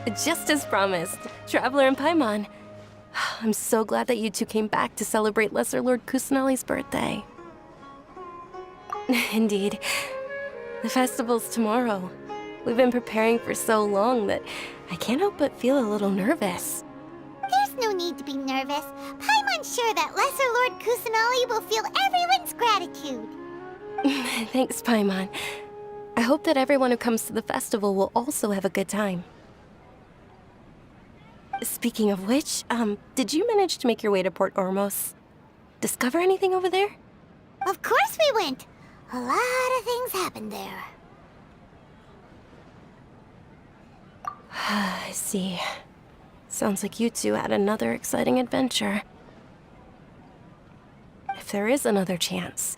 Just as promised, Traveler and Paimon. I'm so glad that you two came back to celebrate Lesser Lord Kusanali's birthday. Indeed. The festival's tomorrow. We've been preparing for so long that I can't help but feel a little nervous. There's no need to be nervous. Paimon's sure that Lesser Lord Kusanali will feel everyone's gratitude. Thanks, Paimon. I hope that everyone who comes to the festival will also have a good time. Speaking of which, did you manage to make your way to Port Ormos? Discover anything over there? Of course we went. A lot of things happened there. I see. Sounds like you two had another exciting adventure. If there is another chance,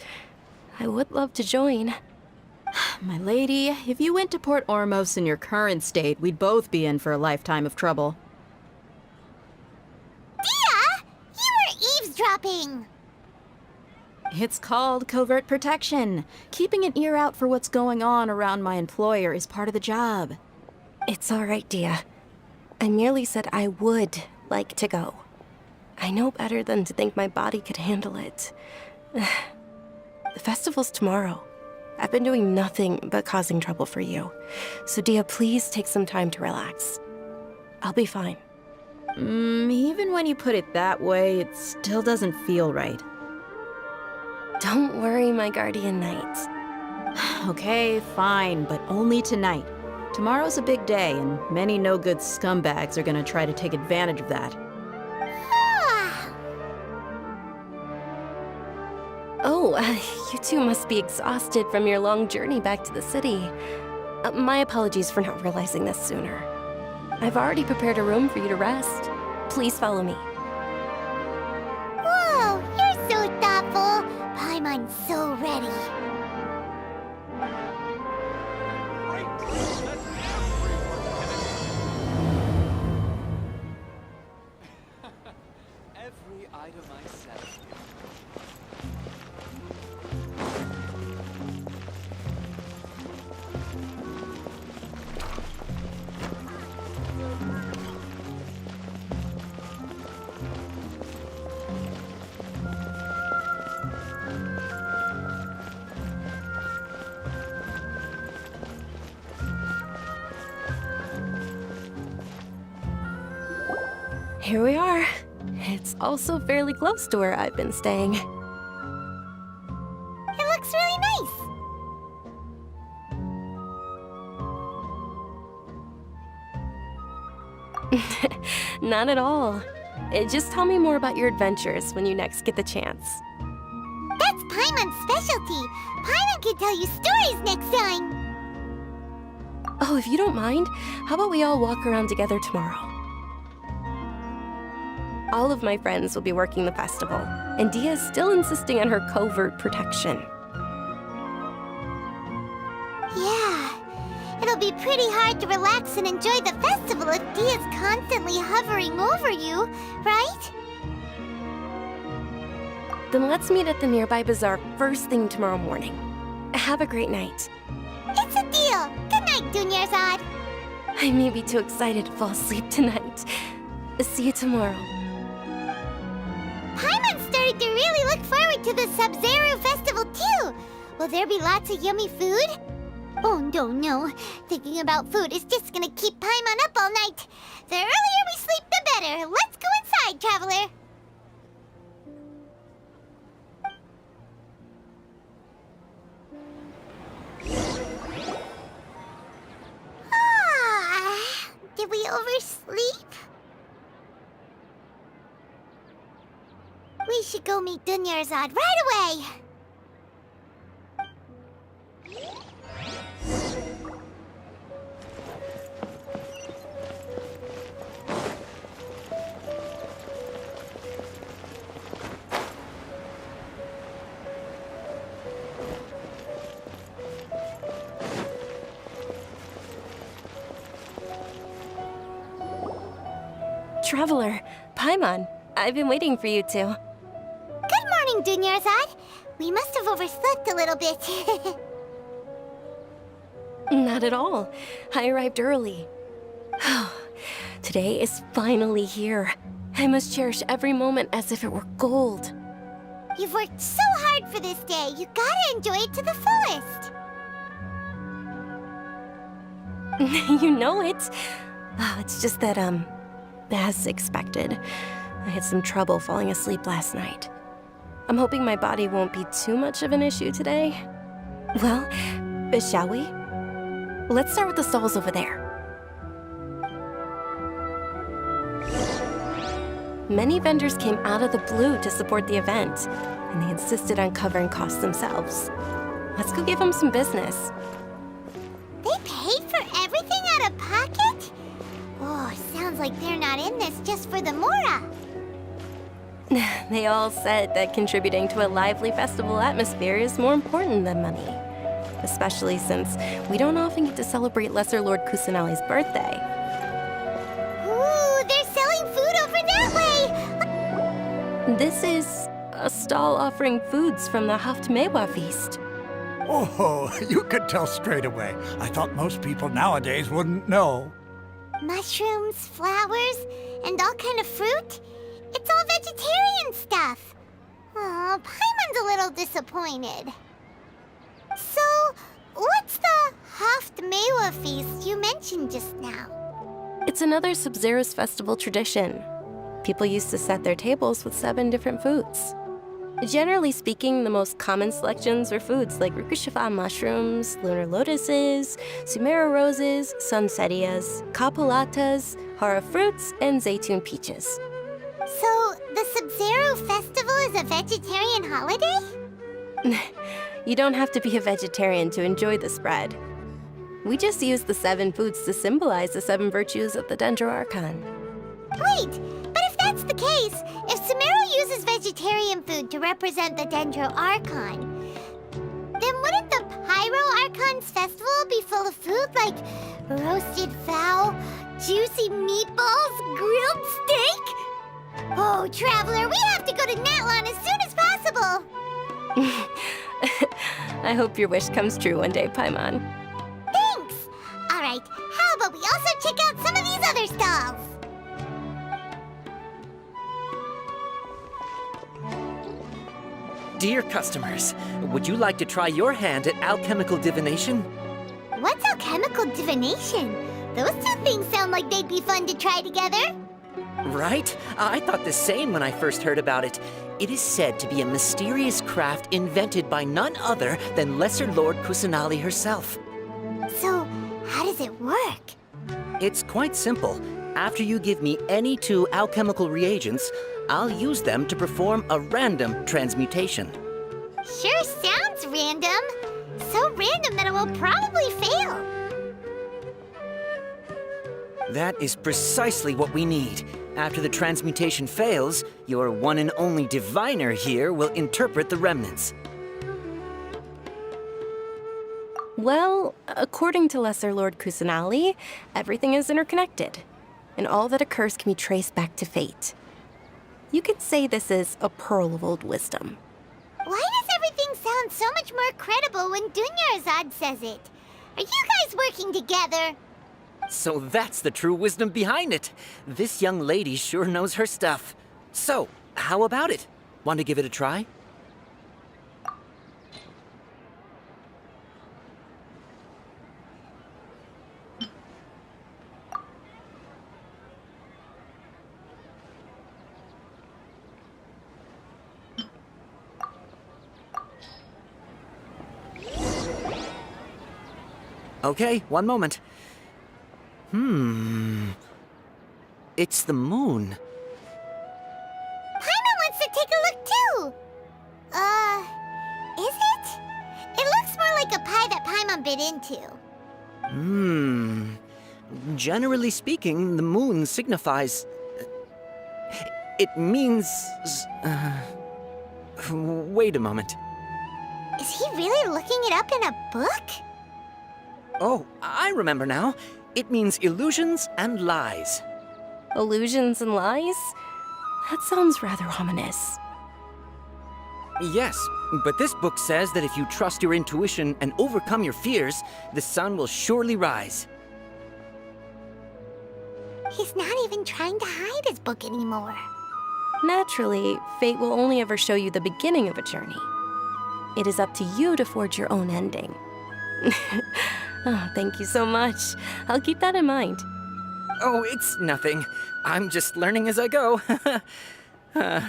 I would love to join. My lady, if you went to Port Ormos in your current state, we'd both be in for a lifetime of trouble. Dia! You were eavesdropping! It's called covert protection. Keeping an ear out for what's going on around my employer is part of the job. It's all right, Dia. I merely said I would like to go. I know better than to think my body could handle it. The festival's tomorrow. I've been doing nothing but causing trouble for you. So Dia, please take some time to relax. I'll be fine. Even when you put it that way, it still doesn't feel right. Don't worry, my guardian knight. Okay, fine, but only tonight. Tomorrow's a big day, and many no-good scumbags are gonna try to take advantage of that. Oh, you two must be exhausted from your long journey back to the city. My apologies for not realizing this sooner. I've already prepared a room for you to rest. Please follow me. Whoa, you're so thoughtful. Paimon's so ready. Every item I sell. Here we are. It's also fairly close to where I've been staying. It looks really nice. Not at all. Just tell me more about your adventures when you next get the chance. That's Paimon's specialty. Paimon can tell you stories next time. Oh, if you don't mind, how about we all walk around together tomorrow? All of my friends will be working the festival, and Dia is still insisting on her covert protection. Yeah, it'll be pretty hard to relax and enjoy the festival if Dia's constantly hovering over you, right? Then let's meet at the nearby bazaar first thing tomorrow morning. Have a great night. It's a deal. Good night, Dunyarzad. I may be too excited to fall asleep tonight. See you tomorrow. Paimon started to really look forward to the Sub-Zero festival too. Will there be lots of yummy food? Oh no. Thinking about food is just gonna keep Paimon up all night. The earlier we sleep, the better. Let's go inside, traveler. Did we oversleep? We should go meet Dunyarzad right away. Traveler, Paimon, I've been waiting for you two. Good morning, Dunyarzad. We must have overslept a little bit. Not at all. I arrived early. Today is finally here. I must cherish every moment as if it were gold. You've worked so hard for this day. You gotta enjoy it to the fullest. You know it. Oh, it's just that, as expected, I had some trouble falling asleep last night. I'm hoping my body won't be too much of an issue today. Well, shall we? Let's start with the stalls over there. Many vendors came out of the blue to support the event, and they insisted on covering costs themselves. Let's go give them some business. They paid for everything out of pocket? Oh, sounds like they're not in this just for the mora. They all said that contributing to a lively festival atmosphere is more important than money. Especially since we don't often get to celebrate Lesser Lord Kusanali's birthday. Ooh, they're selling food over that way! This is a stall offering foods from the Haftmewa feast. Oh, you could tell straight away. I thought most people nowadays wouldn't know. Mushrooms, flowers, and all kind of fruit? It's all vegetarian stuff. Oh, Paimon's a little disappointed. So, what's the Haftmewa feast you mentioned just now? It's another Sub-Zero's festival tradition. People used to set their tables with 7 different foods. Generally speaking, the most common selections were foods like Rukushifa mushrooms, lunar lotuses, Sumera roses, sunsetias, kapulatas, hara fruits, and zaytun peaches. So, the Sub-Zero festival is a vegetarian holiday? You don't have to be a vegetarian to enjoy the spread. We just use the 7 foods to symbolize the 7 virtues of the Dendro Archon. Wait, but if that's the case, if Sumero uses vegetarian food to represent the Dendro Archon, then wouldn't the Pyro Archon's festival be full of food like roasted fowl, juicy meatballs, grilled steak? Oh, Traveler, we have to go to Natlon as soon as possible! I hope your wish comes true one day, Paimon. Thanks! Alright, how about we also check out some of these other stalls? Dear customers, would you like to try your hand at alchemical divination? What's alchemical divination? Those 2 things sound like they'd be fun to try together. Right? I thought the same when I first heard about it. It is said to be a mysterious craft invented by none other than Lesser Lord Kusanali herself. So, how does it work? It's quite simple. After you give me any 2 alchemical reagents, I'll use them to perform a random transmutation. Sure sounds random. So random that it will probably fail. That is precisely what we need. After the transmutation fails, your one and only diviner here will interpret the remnants. Well, according to Lesser Lord Kusanali, everything is interconnected, and all that occurs can be traced back to fate. You could say this is a pearl of old wisdom. Why does everything sound so much more credible when Dunyarzad says it? Are you guys working together? So that's the true wisdom behind it. This young lady sure knows her stuff. So, how about it? Want to give it a try? Okay, one moment. It's the moon. Paimon wants to take a look too! Is it? It looks more like a pie that Paimon bit into. Generally speaking, the moon signifies... It means... Wait a moment. Is he really looking it up in a book? Oh, I remember now. It means illusions and lies. Illusions and lies? That sounds rather ominous. Yes, but this book says that if you trust your intuition and overcome your fears, the sun will surely rise. He's not even trying to hide his book anymore. Naturally, fate will only ever show you the beginning of a journey. It is up to you to forge your own ending. Oh, thank you so much. I'll keep that in mind. Oh, it's nothing. I'm just learning as I go. Guess that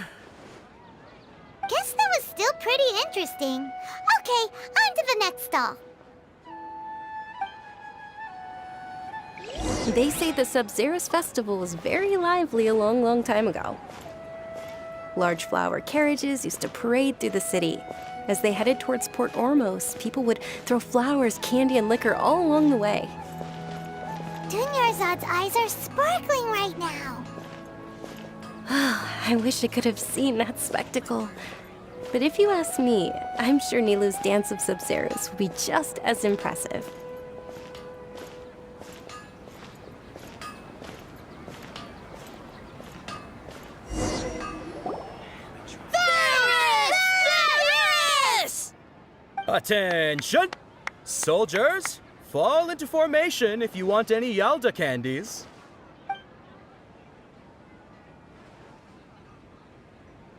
was still pretty interesting. Okay, on to the next stall. They say the Sub-Zerus festival was very lively a long, long time ago. Large flower carriages used to parade through the city. As they headed towards Port Ormos, people would throw flowers, candy, and liquor all along the way. Dunyarzad's eyes are sparkling right now. I wish I could have seen that spectacle. But if you ask me, I'm sure Nilou's Dance of Sub-Zerus will be just as impressive. Attention! Soldiers, fall into formation if you want any Yalda candies.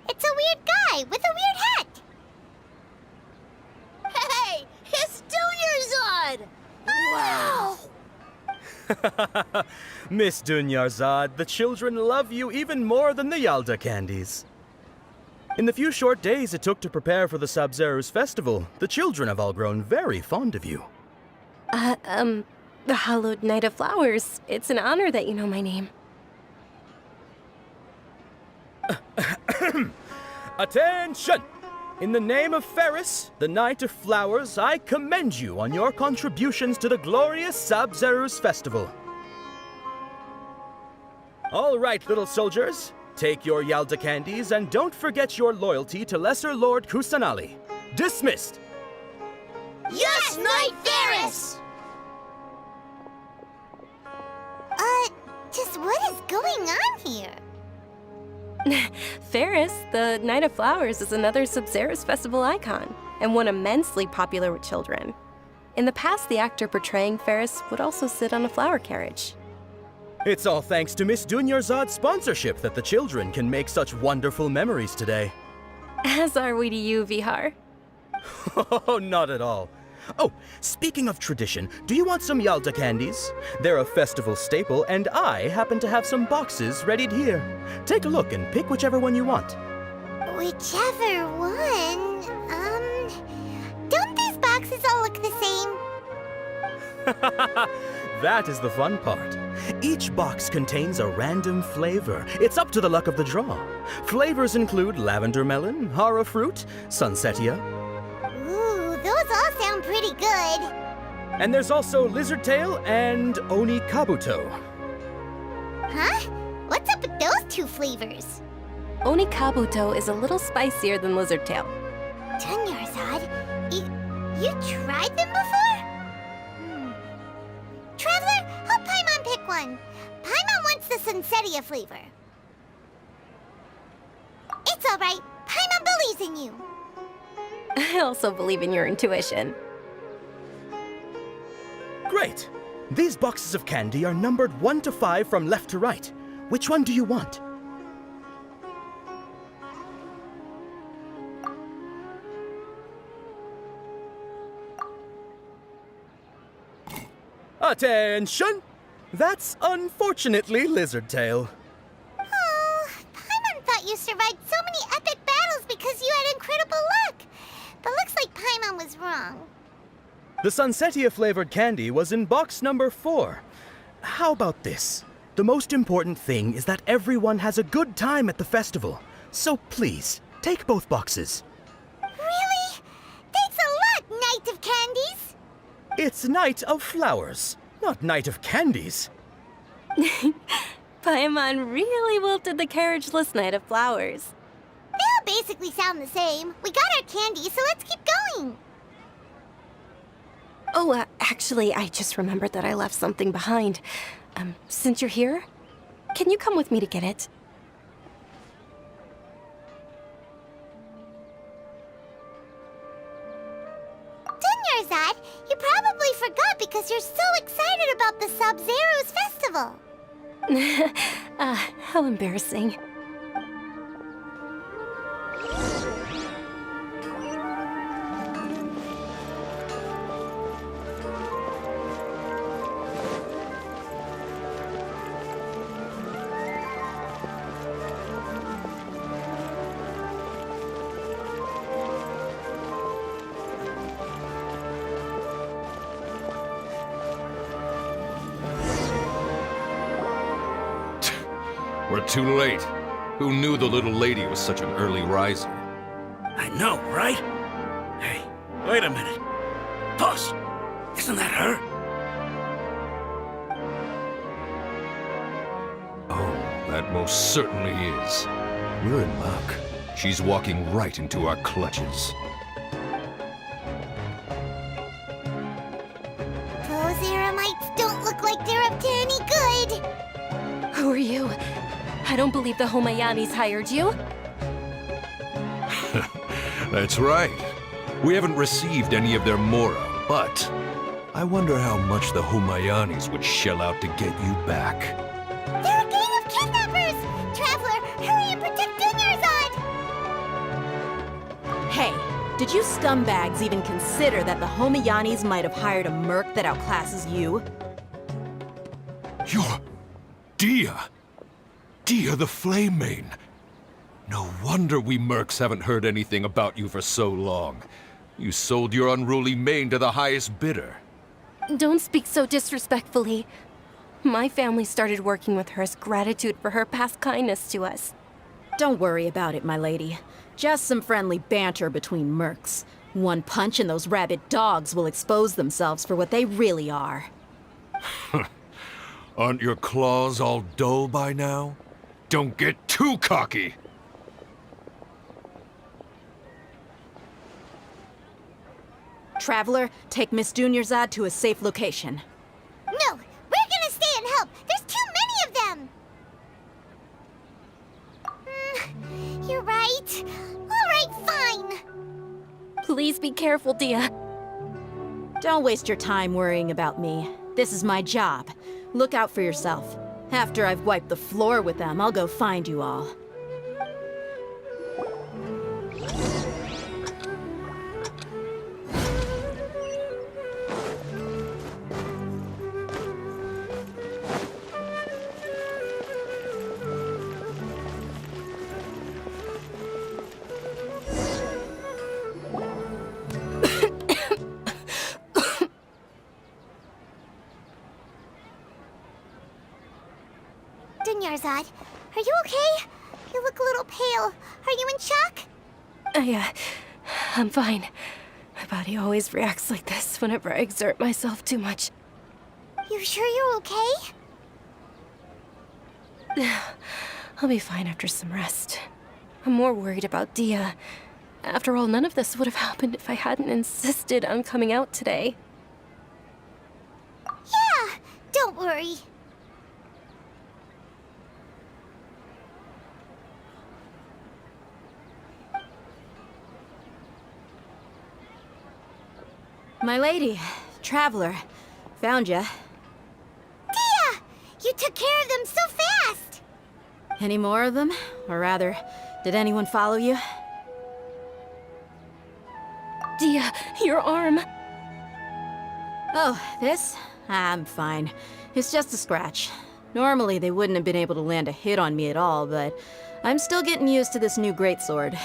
It's a weird guy with a weird hat. Hey, it's Dunyarzad! Wow! Miss Dunyarzad, the children love you even more than the Yalda candies. In the few short days it took to prepare for the Sub-Zerus festival, the children have all grown very fond of you. The Hallowed Knight of Flowers. It's an honor that you know my name. Attention! In the name of Ferris, the Knight of Flowers, I commend you on your contributions to the glorious Sub-Zerus festival. All right, little soldiers. Take your Yalda candies and don't forget your loyalty to Lesser Lord Kusanali. Dismissed! Yes, Knight Ferris! Just what is going on here? Ferris, the Knight of Flowers, is another Sub-Zerus festival icon, and one immensely popular with children. In the past, the actor portraying Ferris would also sit on a flower carriage. It's all thanks to Miss Dunyarzad's sponsorship that the children can make such wonderful memories today. As are we to you, Vihar. Oh, not at all. Oh, speaking of tradition, do you want some Yalda candies? They're a festival staple, and I happen to have some boxes readied here. Take a look and pick whichever one you want. Whichever one, don't these boxes all look the same? That is the fun part. Each box contains a random flavor. It's up to the luck of the draw. Flavors include lavender melon, hara fruit, sunsetia. Ooh, those all sound pretty good. And there's also lizard tail and oni kabuto. Huh? What's up with those two flavors? Oni Kabuto is a little spicier than Lizard Tail. Dunyarzad, you tried them before? Traveler, help Paimon pick one. Paimon wants the Sunsetia flavor. It's all right. Paimon believes in you. I also believe in your intuition. Great! These boxes of candy are numbered 1 to 5 from left to right. Which one do you want? Attention! That's unfortunately Lizard Tail. Oh, Paimon thought you survived so many epic battles because you had incredible luck. But looks like Paimon was wrong. The Sunsetia flavored candy was in box number 4. How about this? The most important thing is that everyone has a good time at the festival. So please, take both boxes. Really? Thanks a lot, Knight of Candies. It's Knight of Flowers, not Knight of Candies. Paimon really wilted the carriageless Knight of Flowers. They all basically sound the same. We got our candy, so let's keep going. Oh, actually, I just remembered that I left something behind. Since you're here, can you come with me to get it? Dunyarzad, you probably forgot because you're so excited about the Sub-Zerus festival. How embarrassing. We're too late. Who knew the little lady was such an early riser? I know, right? Hey, wait a minute. Boss, isn't that her? Oh, that most certainly is. We're in luck. She's walking right into our clutches. Those Eremites don't look like they're up to any good. Who are you? I don't believe the Homayanis hired you. That's right. We haven't received any of their mora, but I wonder how much the Homayanis would shell out to get you back. They're a gang of kidnappers! Traveler, hurry and protect Dunyarzad! Hey, did you scumbags even consider that the Homayanis might have hired a merc that outclasses you? You're... Dia! Dia the Flame Mane! No wonder we mercs haven't heard anything about you for so long. You sold your unruly mane to the highest bidder. Don't speak so disrespectfully. My family started working with her as gratitude for her past kindness to us. Don't worry about it, my lady. Just some friendly banter between mercs. One punch and those rabid dogs will expose themselves for what they really are. Aren't your claws all dull by now? Don't get too cocky! Traveler, take Miss Dunyarzad to a safe location. No, we're gonna stay and help. There's too many of them. You're right. All right, fine. Please be careful, Dia. Don't waste your time worrying about me. This is my job. Look out for yourself. After I've wiped the floor with them, I'll go find you all. Dunyarzad, are you okay? You look a little pale. Are you in shock? I'm fine. My body always reacts like this whenever I exert myself too much. You sure you're okay? I'll be fine after some rest. I'm more worried about Dia. After all, none of this would have happened if I hadn't insisted on coming out today. Yeah, don't worry. My lady, Traveler, found ya. Dia! You took care of them so fast! Any more of them? Or rather, did anyone follow you? Dia, your arm. Oh, this? I'm fine. It's just a scratch. Normally, they wouldn't have been able to land a hit on me at all, but I'm still getting used to this new greatsword.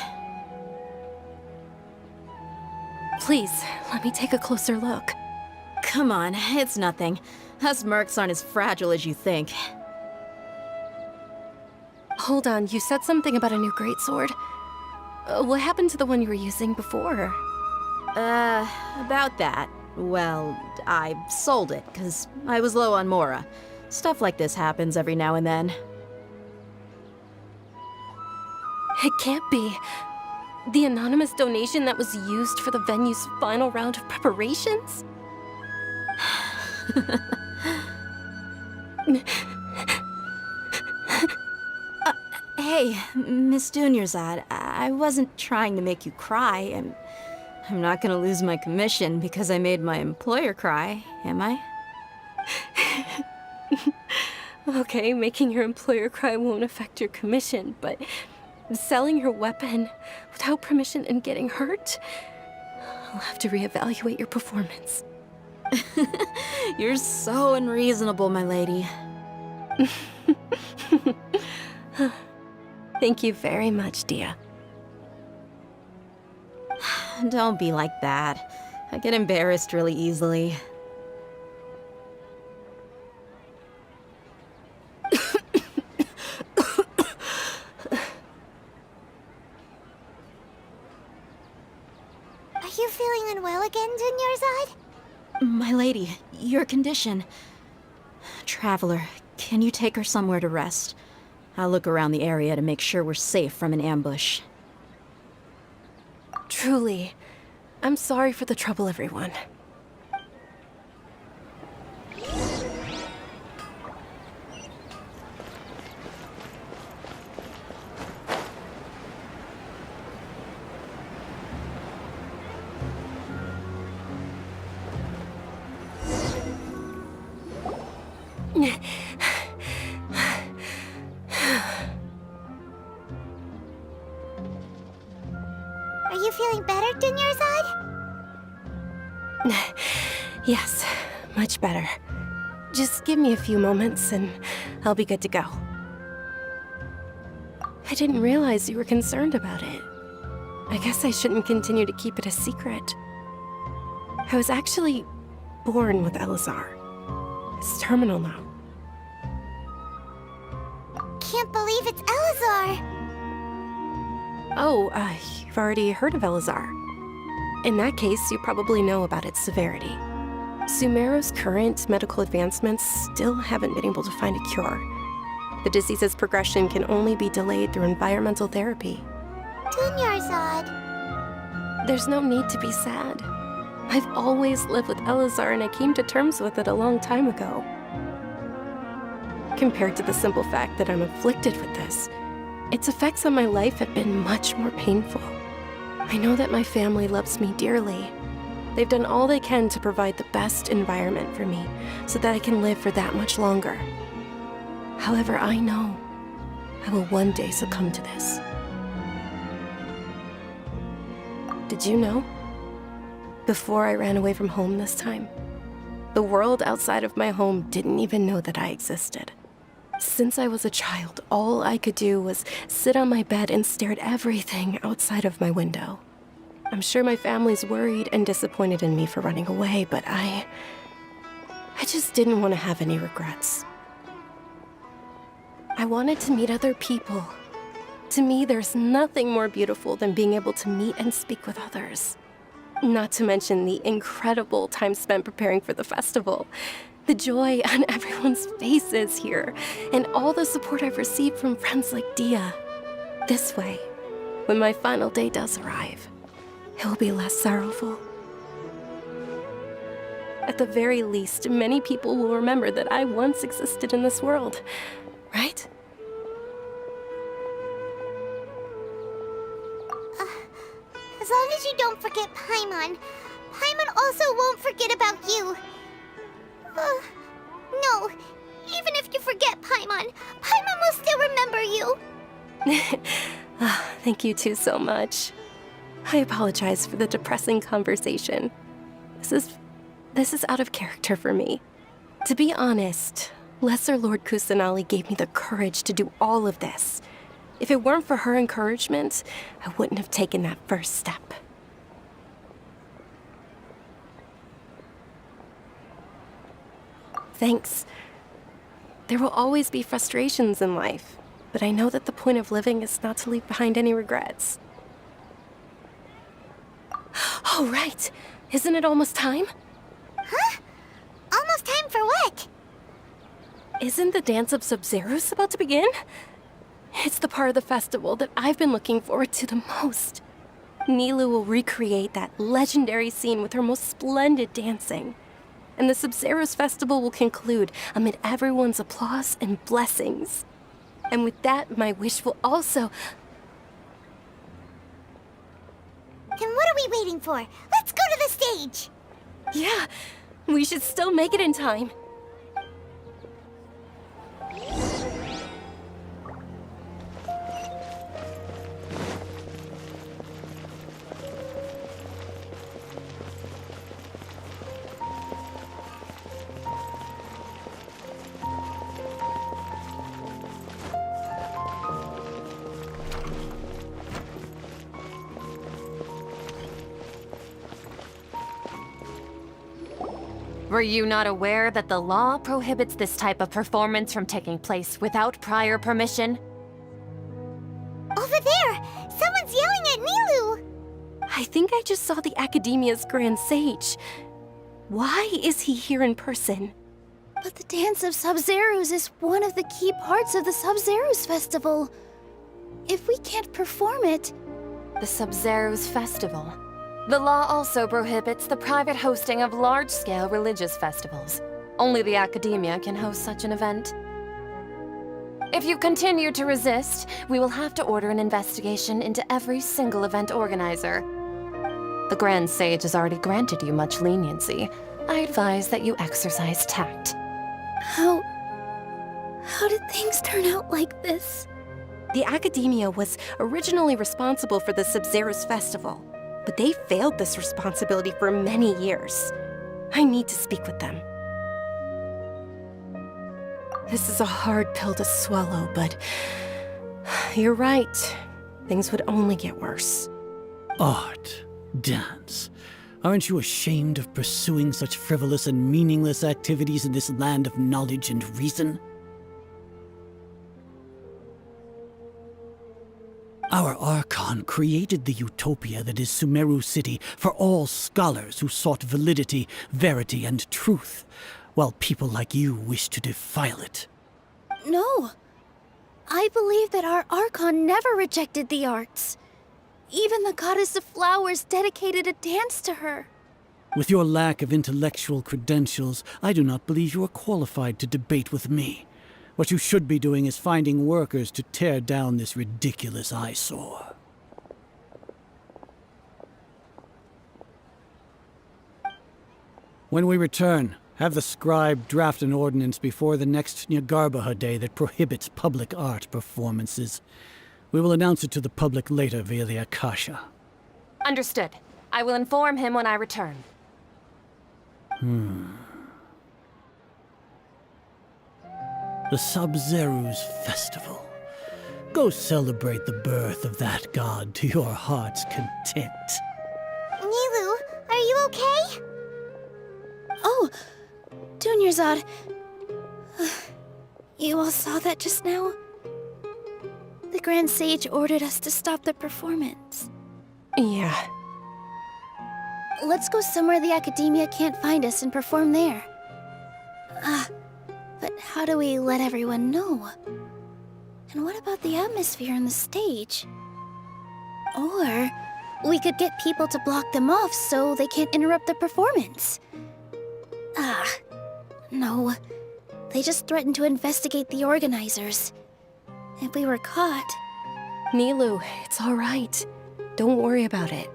Please, let me take a closer look. Come on, it's nothing. Us mercs aren't as fragile as you think. Hold on, you said something about a new greatsword. What happened to the one you were using before? About that. Well, I sold it, because I was low on mora. Stuff like this happens every now and then. It can't be. The anonymous donation that was used for the venue's final round of preparations? Hey, Miss Dunyarzad, I wasn't trying to make you cry. I'm not gonna lose my commission because I made my employer cry, am I? Okay, making your employer cry won't affect your commission, but selling your weapon without permission and getting hurt? I'll have to reevaluate your performance. You're so unreasonable, my lady. Thank you very much, Dia. Don't be like that. I get embarrassed really easily. Are you feeling unwell again, Dunyarzad? My lady, your condition. Traveler, can you take her somewhere to rest? I'll look around the area to make sure we're safe from an ambush. Truly, I'm sorry for the trouble, everyone. Are you feeling better, Dunyarzad? Yes, much better. Just give me a few moments and I'll be good to go. I didn't realize you were concerned about it. I guess I shouldn't continue to keep it a secret. I was actually born with Elazar. It's terminal now. Can't believe it's Elazar! Oh, you've already heard of Elazar. In that case, you probably know about its severity. Sumeru's current medical advancements still haven't been able to find a cure. The disease's progression can only be delayed through environmental therapy. Dunyarzad. There's no need to be sad. I've always lived with Elazar and I came to terms with it a long time ago. Compared to the simple fact that I'm afflicted with this, its effects on my life have been much more painful. I know that my family loves me dearly. They've done all they can to provide the best environment for me so that I can live for that much longer. However, I know I will one day succumb to this. Did you know? Before I ran away from home this time, the world outside of my home didn't even know that I existed. Since I was a child, all I could do was sit on my bed and stare at everything outside of my window. I'm sure my family's worried and disappointed in me for running away, but I just didn't want to have any regrets. I wanted to meet other people. To me, there's nothing more beautiful than being able to meet and speak with others. Not to mention the incredible time spent preparing for the festival. The joy on everyone's faces here, and all the support I've received from friends like Dia. This way, when my final day does arrive, it will be less sorrowful. At the very least, many people will remember that I once existed in this world, right? As long as you don't forget Paimon, Paimon also won't forget about you. No, even if you forget Paimon, Paimon will still remember you. Thank you two so much. I apologize for the depressing conversation. This is out of character for me. To be honest, Lesser Lord Kusanali gave me the courage to do all of this. If it weren't for her encouragement, I wouldn't have taken that first step. Thanks. There will always be frustrations in life, but I know that the point of living is not to leave behind any regrets. Oh, right. Isn't it almost time? Huh? Almost time for what? Isn't the Dance of Sub-Zeros about to begin? It's the part of the festival that I've been looking forward to the most. Nilu will recreate that legendary scene with her most splendid dancing. And the Sub-Zeros festival will conclude amid everyone's applause and blessings. And with that, my wish will also... Then what are we waiting for? Let's go to the stage! Yeah, we should still make it in time. Were you not aware that the law prohibits this type of performance from taking place without prior permission? Over there! Someone's yelling at Nilou! I think I just saw the Academia's Grand Sage. Why is he here in person? But the Dance of Sub-Zerus is one of the key parts of the Sub-Zerus Festival. If we can't perform it... The Sub-Zerus Festival. The law also prohibits the private hosting of large-scale religious festivals. Only the Academia can host such an event. If you continue to resist, we will have to order an investigation into every single event organizer. The Grand Sage has already granted you much leniency. I advise that you exercise tact. How did things turn out like this? The Academia was originally responsible for the Sub-Zerus Festival, but they failed this responsibility for many years. I need to speak with them. This is a hard pill to swallow, but you're right. Things would only get worse. Art, dance. Aren't you ashamed of pursuing such frivolous and meaningless activities in this land of knowledge and reason? Our Archon created the utopia that is Sumeru City for all scholars who sought validity, verity, and truth, while people like you wish to defile it. No. I believe that our Archon never rejected the arts. Even the goddess of flowers dedicated a dance to her. With your lack of intellectual credentials, I do not believe you are qualified to debate with me. What you should be doing is finding workers to tear down this ridiculous eyesore. When we return, have the scribe draft an ordinance before the next Nyagarbha Day that prohibits public art performances. We will announce it to the public later via the Akasha. Understood. I will inform him when I return. The Sub-Zerus Festival. Go celebrate the birth of that god to your heart's content. Nilou, are you okay? Oh, Dunyarzad. You all saw that just now? The Grand Sage ordered us to stop the performance. Yeah. Let's go somewhere the Academia can't find us and perform there. But how do we let everyone know? And what about the atmosphere on the stage? Or we could get people to block them off so they can't interrupt the performance. No. They just threatened to investigate the organizers. If we were caught... Nilou, it's all right. Don't worry about it.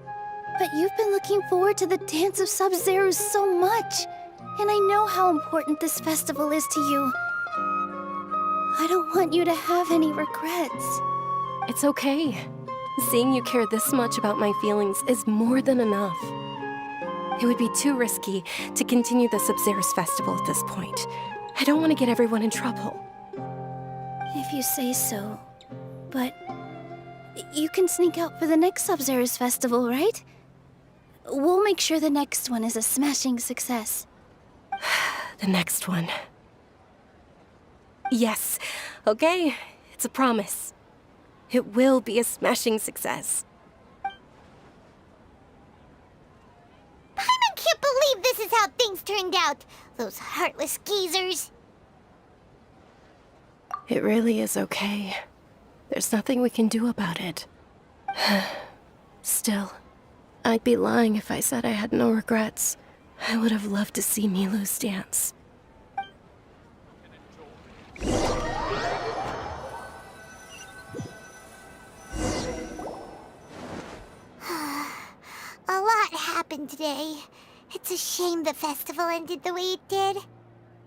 But you've been looking forward to the Dance of Sub-Zerus so much. And I know how important this festival is to you. I don't want you to have any regrets. It's okay. Seeing you care this much about my feelings is more than enough. It would be too risky to continue the Sub-Zerus Festival at this point. I don't want to get everyone in trouble. If you say so. But you can sneak out for the next Sub-Zerus Festival, right? We'll make sure the next one is a smashing success. The next one. Yes. Okay. It's a promise. It will be a smashing success. I can't believe this is how things turned out. Those heartless geezers. It really is okay. There's nothing we can do about it. Still, I'd be lying if I said I had no regrets. I would have loved to see Nilou's dance. A lot happened today. It's a shame the festival ended the way it did.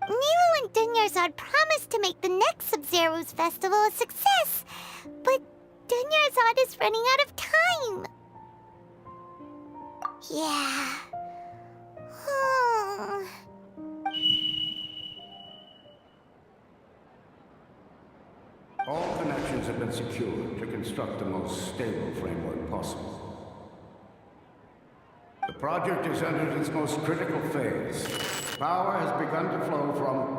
Nilou and Dunyarzad promised to make the next Sub-Zerus festival a success, but Dunyarzad is running out of time. Yeah. All connections have been secured to construct the most stable framework possible. The project has entered its most critical phase. Power has begun to flow from...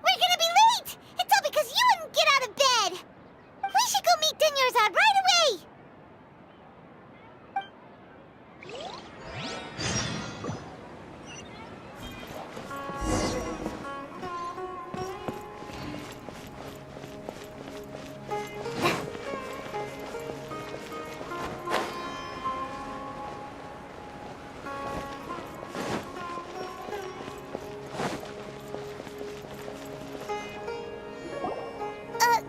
We're gonna be late! It's all because you wouldn't get out of bed! We should go meet Dunyarzad right away!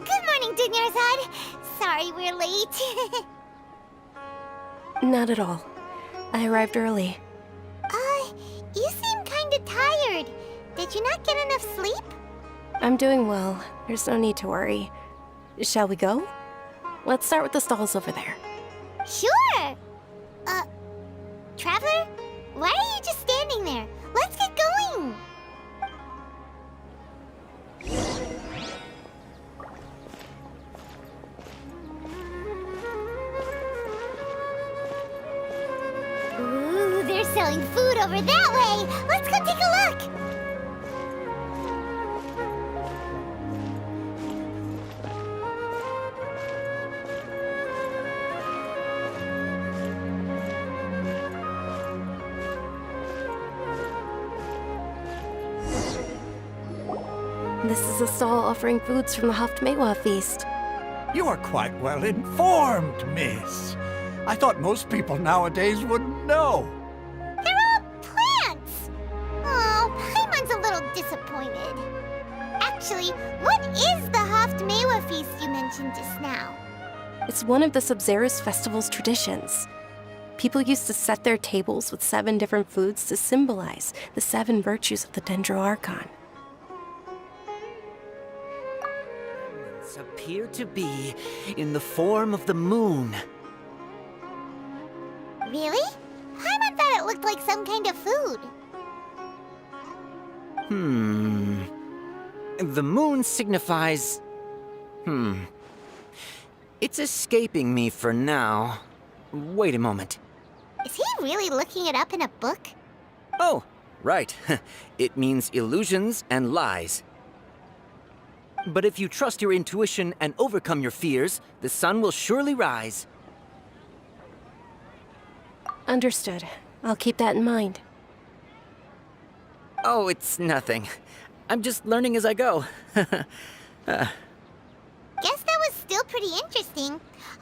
Good morning, Dunyarzad. Sorry we're late. Not at all. I arrived early. You seem kinda tired. Did you not get enough sleep? I'm doing well. There's no need to worry. Shall we go? Let's start with the stalls over there. Sure! Traveler? Why are you just standing there? Let's get going! Ooh, they're selling food over that way! Let's go take a look! This is a stall offering foods from the Haftmewa feast. You are quite well informed, miss. I thought most people nowadays wouldn't know. They're all plants! Oh, Paimon's a little disappointed. Actually, what is the Haftmewa feast you mentioned just now? It's one of the Sub-Zerus festival's traditions. People used to set their tables with 7 different foods to symbolize the 7 virtues of the Dendroarchon. Appear to be in the form of the moon. Really? Paimon thought it looked like some kind of food. The moon signifies... It's escaping me for now. Wait a moment. Is he really looking it up in a book? Oh, right. It means illusions and lies. But if you trust your intuition and overcome your fears, the sun will surely rise. Understood. I'll keep that in mind. Oh, it's nothing. I'm just learning as I go. Guess that was still pretty interesting.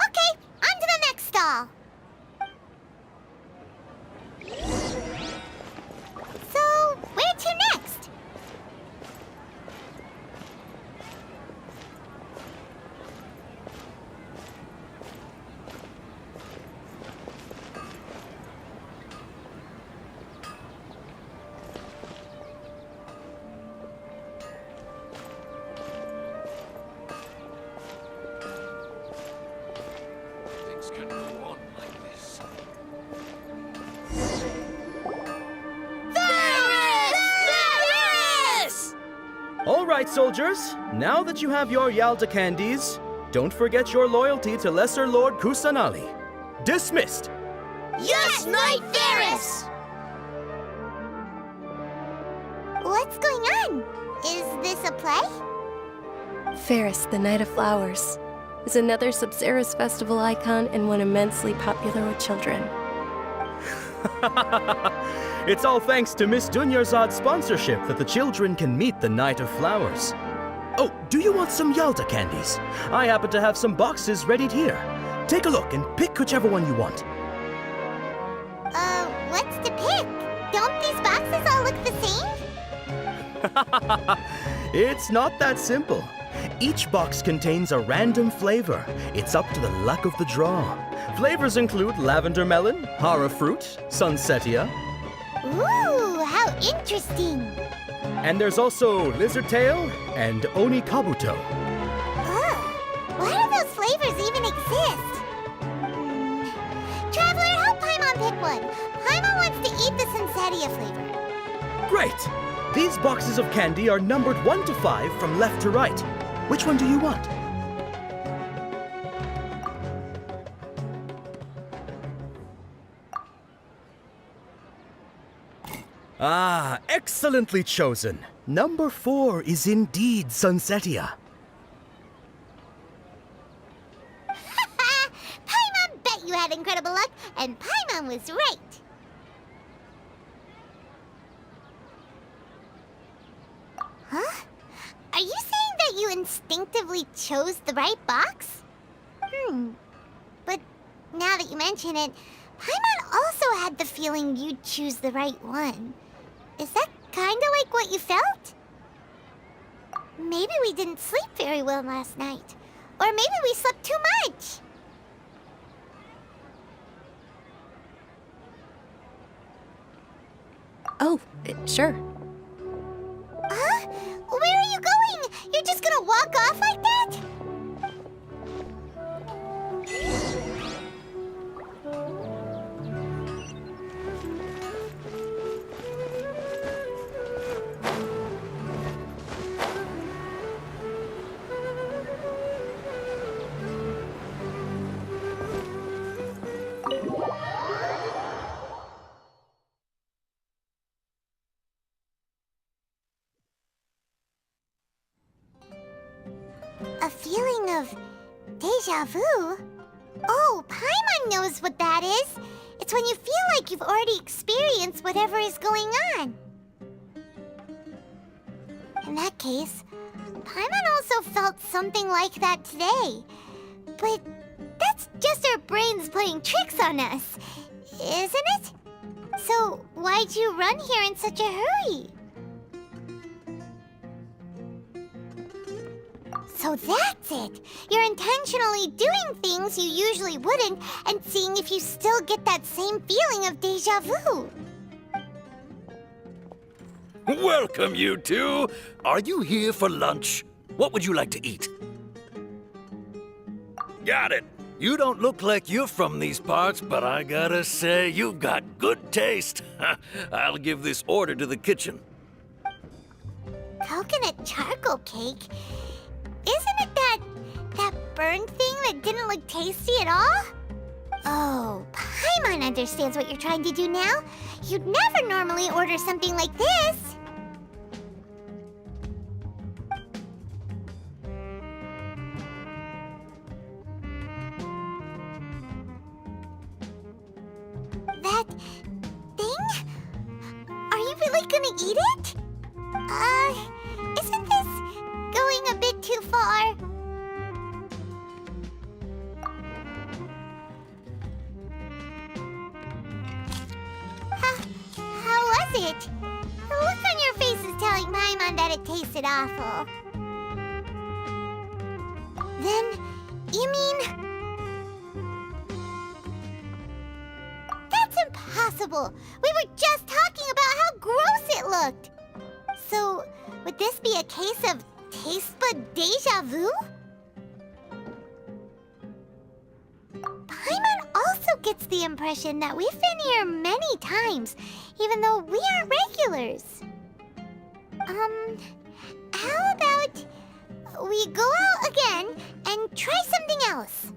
Okay, on to the next stall. So, where to next? Things can go on like this. All right, soldiers. Now that you have your Yalta candies, don't forget your loyalty to Lesser Lord Kusanali. Dismissed! Yes, Knight Varys! What's going on? Is this a play? Ferris, the Knight of Flowers, is another Sub-Zerus festival icon and one immensely popular with children. It's all thanks to Miss Dunyarzad's sponsorship that the children can meet the Knight of Flowers. Oh, do you want some Yalta candies? I happen to have some boxes readied here. Take a look and pick whichever one you want. What's to pick? Don't these boxes all look the same? It's not that simple. Each box contains a random flavor. It's up to the luck of the draw. Flavors include lavender melon, hara fruit, sunsetia. Ooh, how interesting! And there's also lizard tail and oni kabuto. Why do those flavors even exist? Traveler, help Paimon pick one. Paimon wants to eat the sunsetia flavor. Great! These boxes of candy are numbered 1 to 5 from left to right. Which one do you want? Ah, excellently chosen. Number 4 is indeed Sunsetia. Paimon bet you had incredible luck, and Paimon was right. Huh? Are you saying that you instinctively chose the right box? But now that you mention it, Paimon also had the feeling you'd choose the right one. Is that kinda like what you felt? Maybe we didn't sleep very well last night. Or maybe we slept too much. Oh, sure. Huh? Where are you going? You're just gonna walk off like that? A feeling of deja vu? Oh, Paimon knows what that is. It's when you feel like you've already experienced whatever is going on. In that case, Paimon also felt something like that today. But that's just our brains playing tricks on us, isn't it? So why'd you run here in such a hurry? So that's it! You're intentionally doing things you usually wouldn't and seeing if you still get that same feeling of deja vu. Welcome, you two. Are you here for lunch? What would you like to eat? Got it. You don't look like you're from these parts, but I gotta say, you've got good taste. I'll give this order to the kitchen. Coconut charcoal cake? Isn't it that burned thing that didn't look tasty at all? Oh, Paimon understands what you're trying to do now. You'd never normally order something like this. That thing? Are you really gonna eat it? Isn't this going a bit too far? How was it? The look on your face is telling Paimon that it tasted awful. Then, you mean... That's impossible! We were just talking about how gross it looked! So, would this be a case of taste bud deja vu? Paimon also gets the impression that we've been here many times, even though we aren't regulars. How about we go out again and try something else?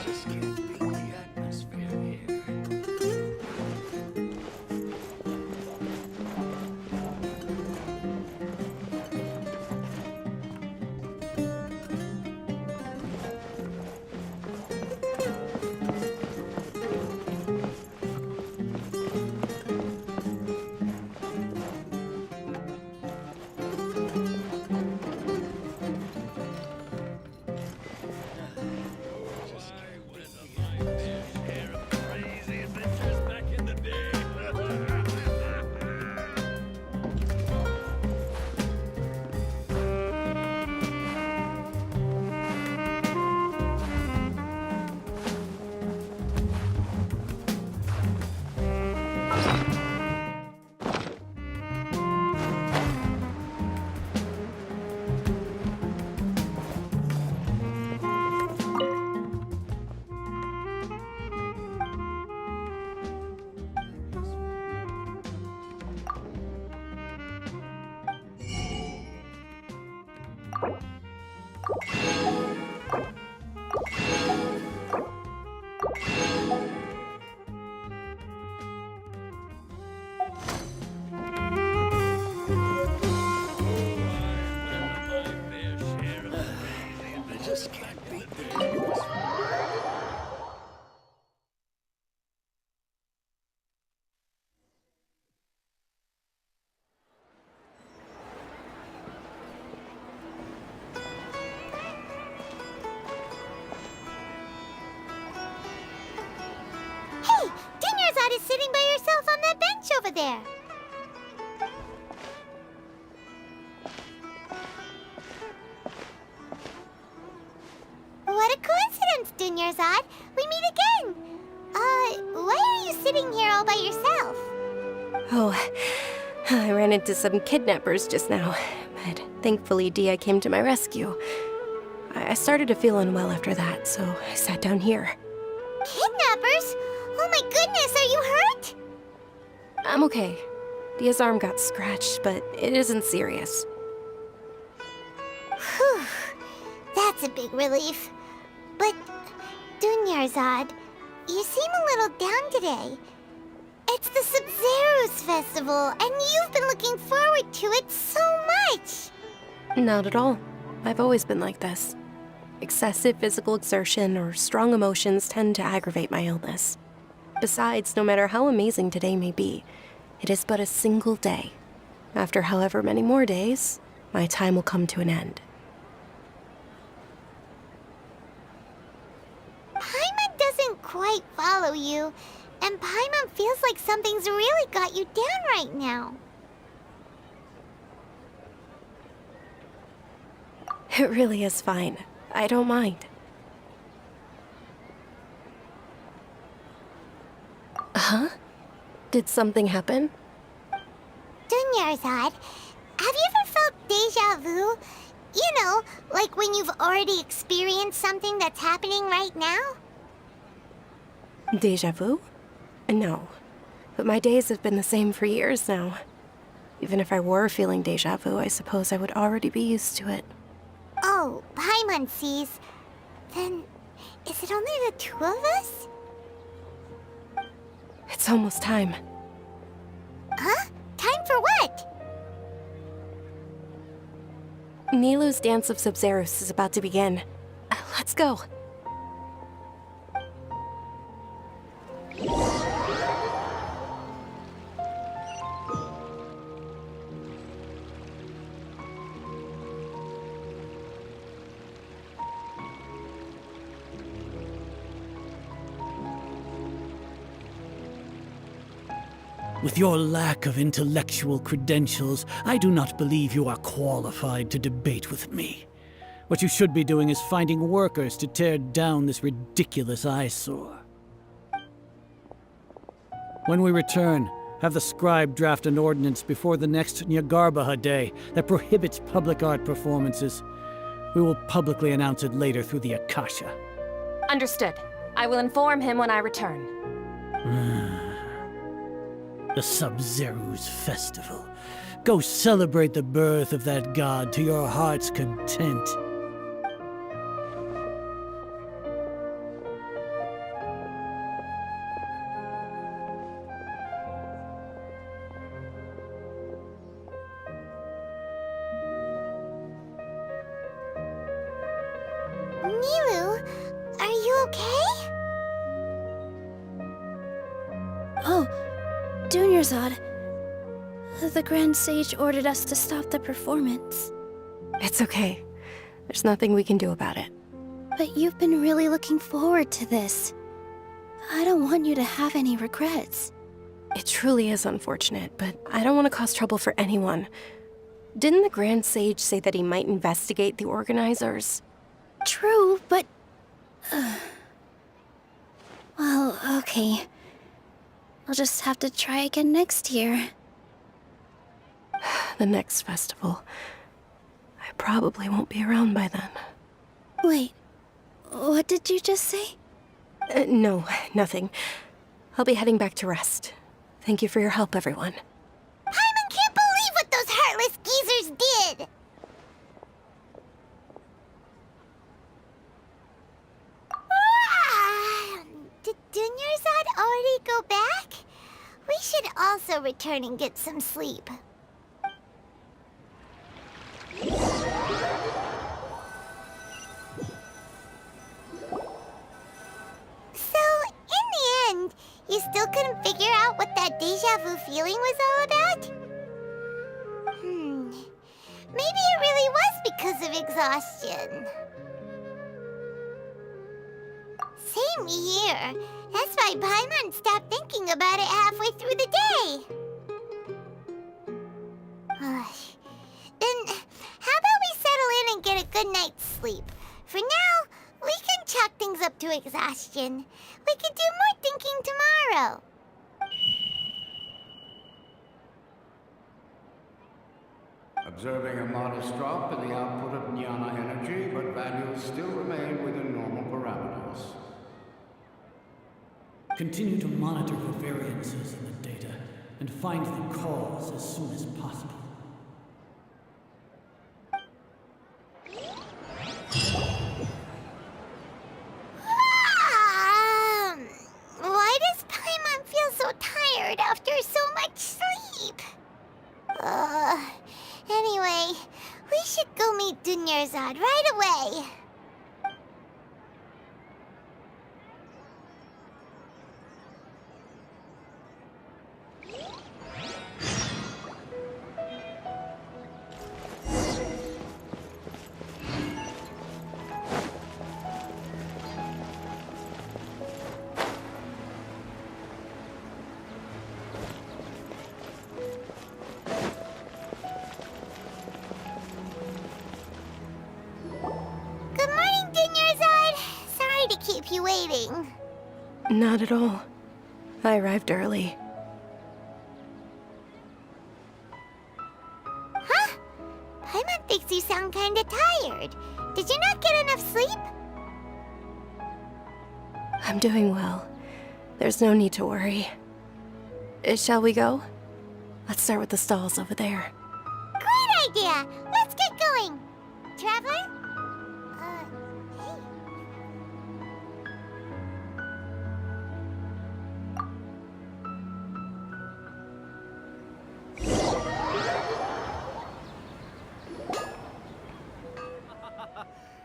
Just can't beat the atmosphere here. there. What a coincidence, Dunyarzad. We meet again. Why are you sitting here all by yourself? Oh, I ran into some kidnappers just now, but thankfully Dia came to my rescue. I started to feel unwell after that, so I sat down here. Kidnappers? Oh my goodness, are you hurt? I'm okay. Dia's arm got scratched, but it isn't serious. Whew. That's a big relief. But, Dunyarzad, you seem a little down today. It's the Sub-Zero's festival, and you've been looking forward to it so much! Not at all. I've always been like this. Excessive physical exertion or strong emotions tend to aggravate my illness. Besides, no matter how amazing today may be, it is but a single day. After however many more days, my time will come to an end. Paimon doesn't quite follow you, and Paimon feels like something's really got you down right now. It really is fine. I don't mind. Huh? Did something happen? Dunyarzad, have you ever felt deja vu? You know, like when you've already experienced something that's happening right now? Deja vu? No. But my days have been the same for years now. Even if I were feeling deja vu, I suppose I would already be used to it. Oh, Paimon sees. Then, is it only the two of us? It's almost time. Huh? Time for what? Nilou's Dance of Sub-Zeros is about to begin. Let's go. With your lack of intellectual credentials, I do not believe you are qualified to debate with me. What you should be doing is finding workers to tear down this ridiculous eyesore. When we return, have the scribe draft an ordinance before the next Nyagarbaha Day that prohibits public art performances. We will publicly announce it later through the Akasha. Understood. I will inform him when I return. The Sub-Zero's festival. Go celebrate the birth of that god to your heart's content. Nilou, are you okay? Oh, Dunyarzad. The Grand Sage ordered us to stop the performance. It's okay. There's nothing we can do about it. But you've been really looking forward to this. I don't want you to have any regrets. It truly is unfortunate, but I don't want to cause trouble for anyone. Didn't the Grand Sage say that he might investigate the organizers? True, but... Well, okay. I'll just have to try again next year. The next festival. I probably won't be around by then. Wait, what did you just say? No, nothing. I'll be heading back to rest. Thank you for your help, everyone. Paimon can't believe what those heartless geezers did! Did Dunyarzad already go back? We should also return and get some sleep. So, in the end, you still couldn't figure out what that deja vu feeling was all about? Maybe it really was because of exhaustion. Same here. That's why Paimon stopped thinking about it halfway through the day. Then how about we settle in and get a good night's sleep? For now, we can chalk things up to exhaustion. We can do more thinking tomorrow. Observing a modest drop in the output of jnana energy, but values still remain within normal parameters. Continue to monitor for variances in the data and find the cause as soon as possible. Why does Paimon feel so tired after so much sleep? Anyway, we should go meet Dunyarzad right away. Good morning, Dunyarzad. Sorry to keep you waiting. Not at all. I arrived early. Huh? Paimon thinks you sound kinda tired. Did you not get enough sleep? I'm doing well. There's no need to worry. Shall we go? Let's start with the stalls over there. Great idea! Let's get going! Traveler? Hey.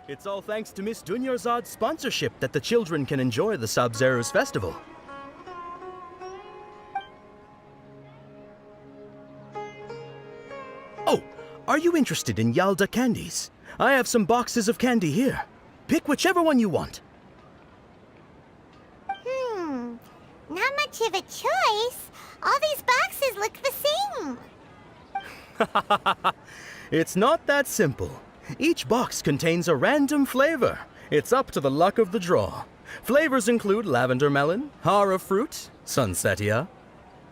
It's all thanks to Miss Dunyarzad's sponsorship that the children can enjoy the Sub-Zero's festival. Oh, are you interested in Yalda candies? I have some boxes of candy here. Pick whichever one you want. Not much of a choice. All these boxes look the same. It's not that simple. Each box contains a random flavor. It's up to the luck of the draw. Flavors include lavender melon, hara fruit, sunsetia.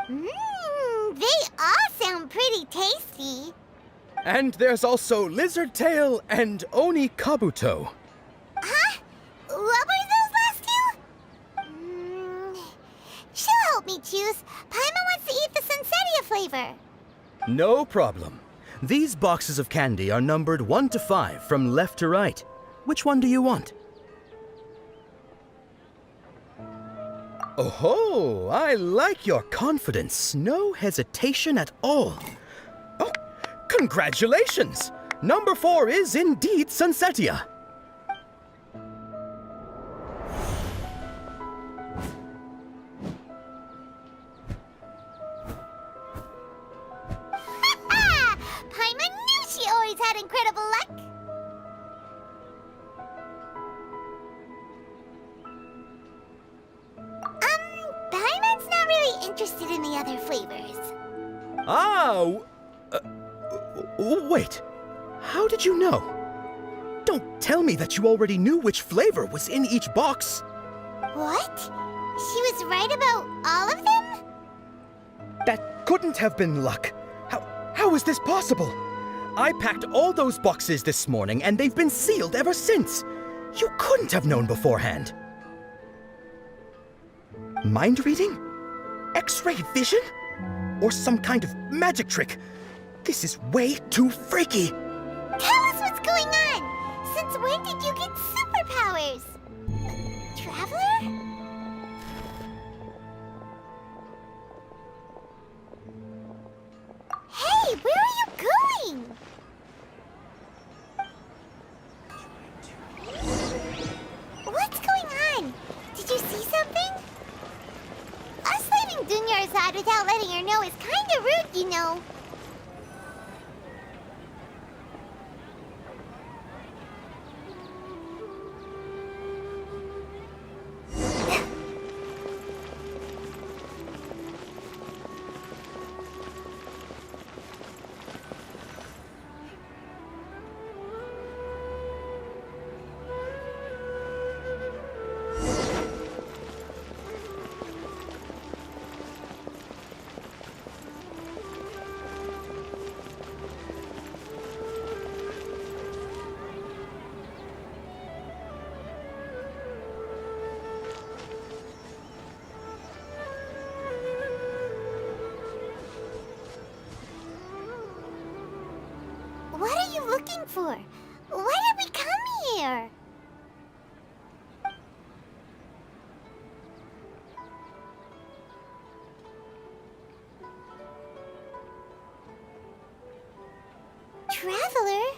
They all sound pretty tasty. And there's also lizard tail and oni kabuto. Huh? What were those last two? She'll help me choose. Paimon wants to eat the sunsetia flavor. No problem. These boxes of candy are numbered 1 to 5 from left to right. Which one do you want? Oh, I like your confidence. No hesitation at all. Oh, congratulations! Number 4 is indeed sunsetia. Paimon knew she always had incredible luck. Paimon's not really interested in the other flavors. Wait. How did you know? Don't tell me that you already knew which flavor was in each box. What? She was right about all of them? That couldn't have been luck. How is this possible? I packed all those boxes this morning and they've been sealed ever since. You couldn't have known beforehand. Mind reading? X-ray vision? Or some kind of magic trick? This is way too freaky. Tell us what's going on. Since when did you get superpowers? Traveler? Hey, where are you going? What's going on? Did you see something? Us leaving Dunyarzad without letting her know is kinda rude, you know. looking for? Why did we come here? Traveler?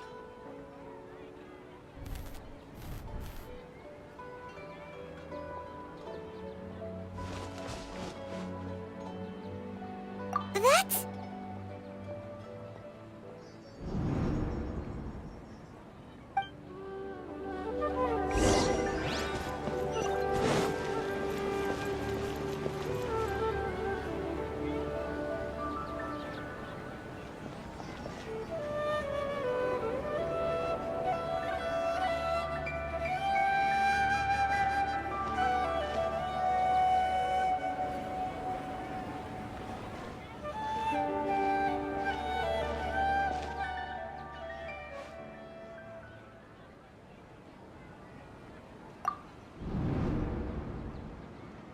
That's...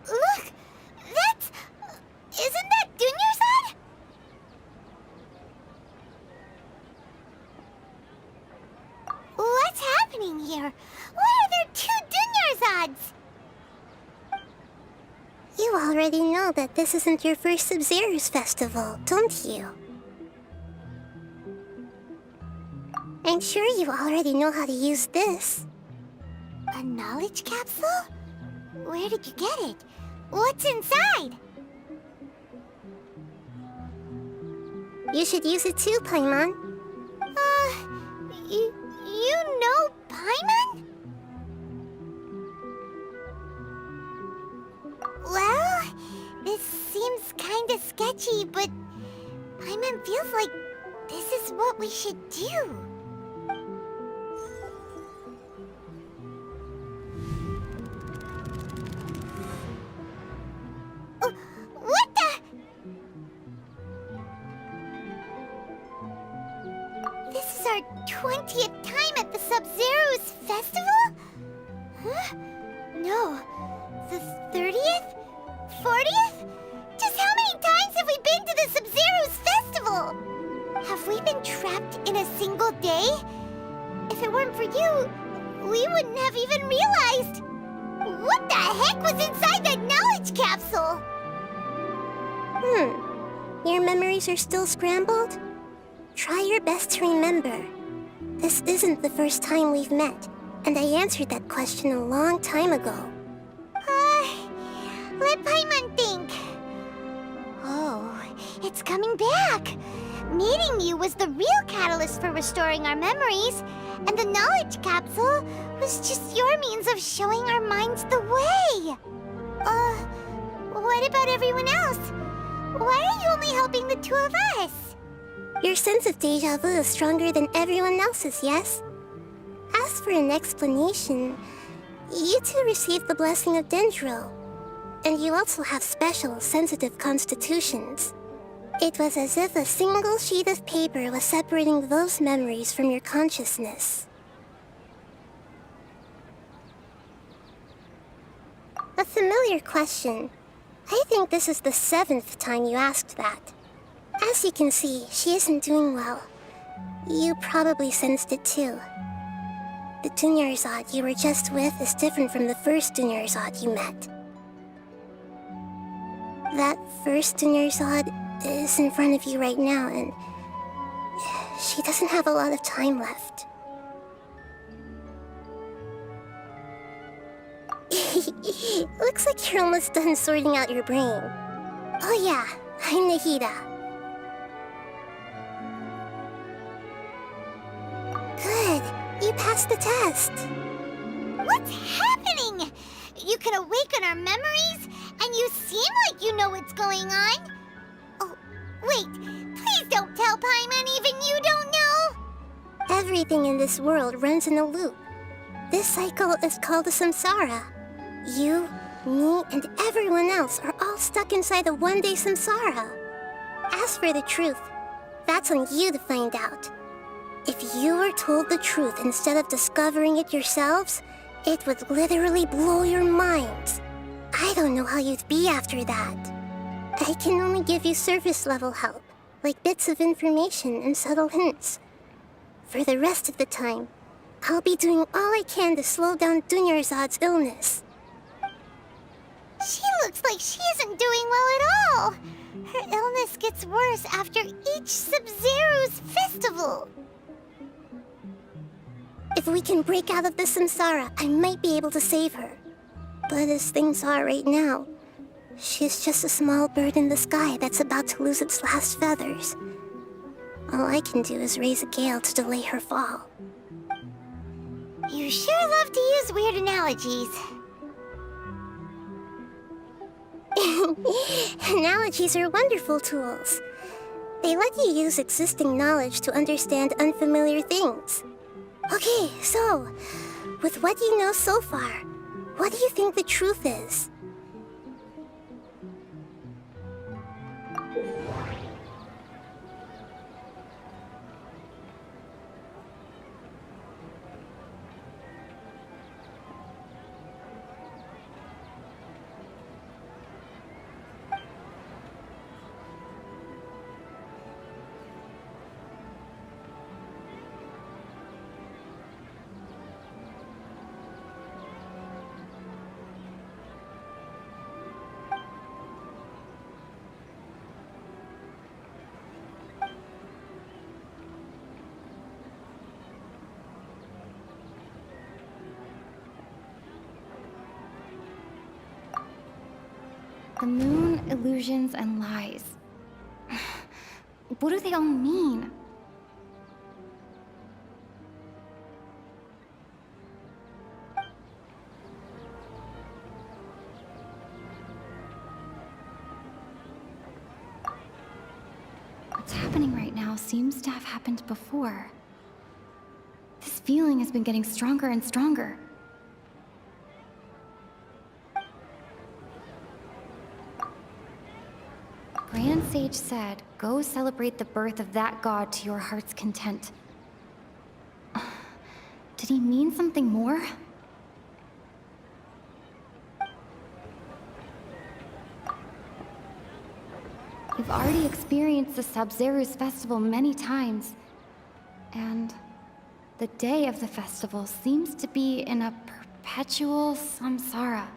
Look! That's... Isn't that Dunyarzad? What's happening here? Why are there two Dunyarzads? You already know that this isn't your first Sub-Zero's festival, don't you? I'm sure you already know how to use this. A knowledge capsule? Where did you get it? What's inside? You should use it too, Paimon. You know Paimon? Well, this seems kinda sketchy, but Paimon feels like this is what we should do. What the? This is our 20th time at the Sub-Zero's festival? Huh? No. The 30th? 40th? Just how many times have we been to the Sub-Zero's festival? Have we been trapped in a single day? If it weren't for you, we wouldn't have even realized. What the heck was inside that knowledge capsule? Your memories are still scrambled? Try your best to remember. This isn't the first time we've met, and I answered that question a long time ago. Let Paimon think. Oh, it's coming back. Meeting you was the real catalyst for restoring our memories, and the knowledge capsule was just your means of showing our minds the way. What about everyone else? Why are you only helping the two of us? Your sense of deja vu is stronger than everyone else's, yes? As for an explanation, you two received the blessing of Dendro, and you also have special, sensitive constitutions. It was as if a single sheet of paper was separating those memories from your consciousness. A familiar question. I think this is the 7th time you asked that. As you can see, she isn't doing well. You probably sensed it too. The Dunyarzad you were just with is different from the first Dunyarzad you met. That first Dunyarzad is in front of you right now, and she doesn't have a lot of time left. Looks like you're almost done sorting out your brain. Oh yeah, I'm Nahida. Good, you passed the test. What's happening? You can awaken our memories, and you seem like you know what's going on. Oh, wait, please don't tell Paimon even you don't know. Everything in this world runs in a loop. This cycle is called a samsara. You, me, and everyone else are all stuck inside a one-day samsara. As for the truth, that's on you to find out. If you were told the truth instead of discovering it yourselves, it would literally blow your minds. I don't know how you'd be after that. I can only give you surface-level help, like bits of information and subtle hints. For the rest of the time, I'll be doing all I can to slow down Dunyarzad's illness. She looks like she isn't doing well at all. Her illness gets worse after each Sub-Zero's festival. If we can break out of the samsara, I might be able to save her. But as things are right now, she's just a small bird in the sky that's about to lose its last feathers. All I can do is raise a gale to delay her fall. You sure love to use weird analogies. Analogies are wonderful tools. They let you use existing knowledge to understand unfamiliar things. Okay, so, with what you know so far, what do you think the truth is? The moon, illusions, and lies. What do they all mean? What's happening right now seems to have happened before. This feeling has been getting stronger and stronger. Grand Sage said, go celebrate the birth of that god to your heart's content. Did he mean something more? We've already experienced the Sub-Zero's festival many times, and the day of the festival seems to be in a perpetual samsara.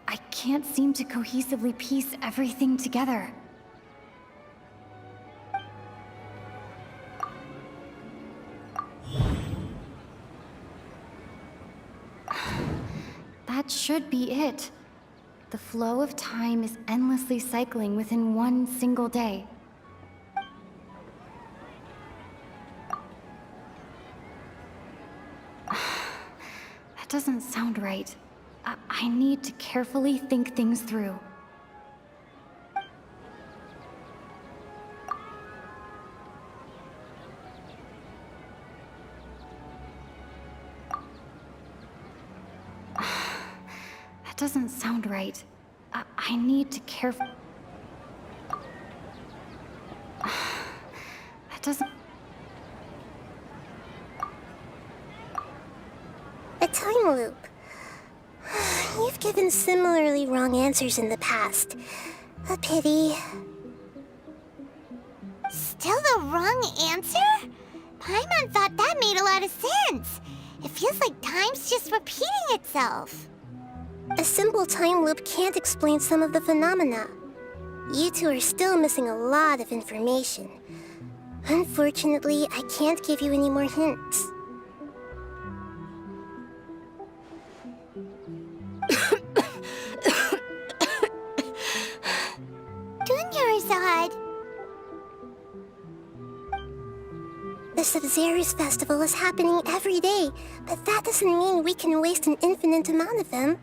I can't seem to cohesively piece everything together. That should be it. The flow of time is endlessly cycling within one single day. That doesn't sound right. I need to carefully think things through. That doesn't sound right. I need to carefully... That doesn't... A time loop. You've given similarly wrong answers in the past. A pity. Still the wrong answer? Paimon thought that made a lot of sense. It feels like time's just repeating itself. A simple time loop can't explain some of the phenomena. You two are still missing a lot of information. Unfortunately, I can't give you any more hints. Dunyarzad. The Sub-Zero's festival is happening every day, but that doesn't mean we can waste an infinite amount of them.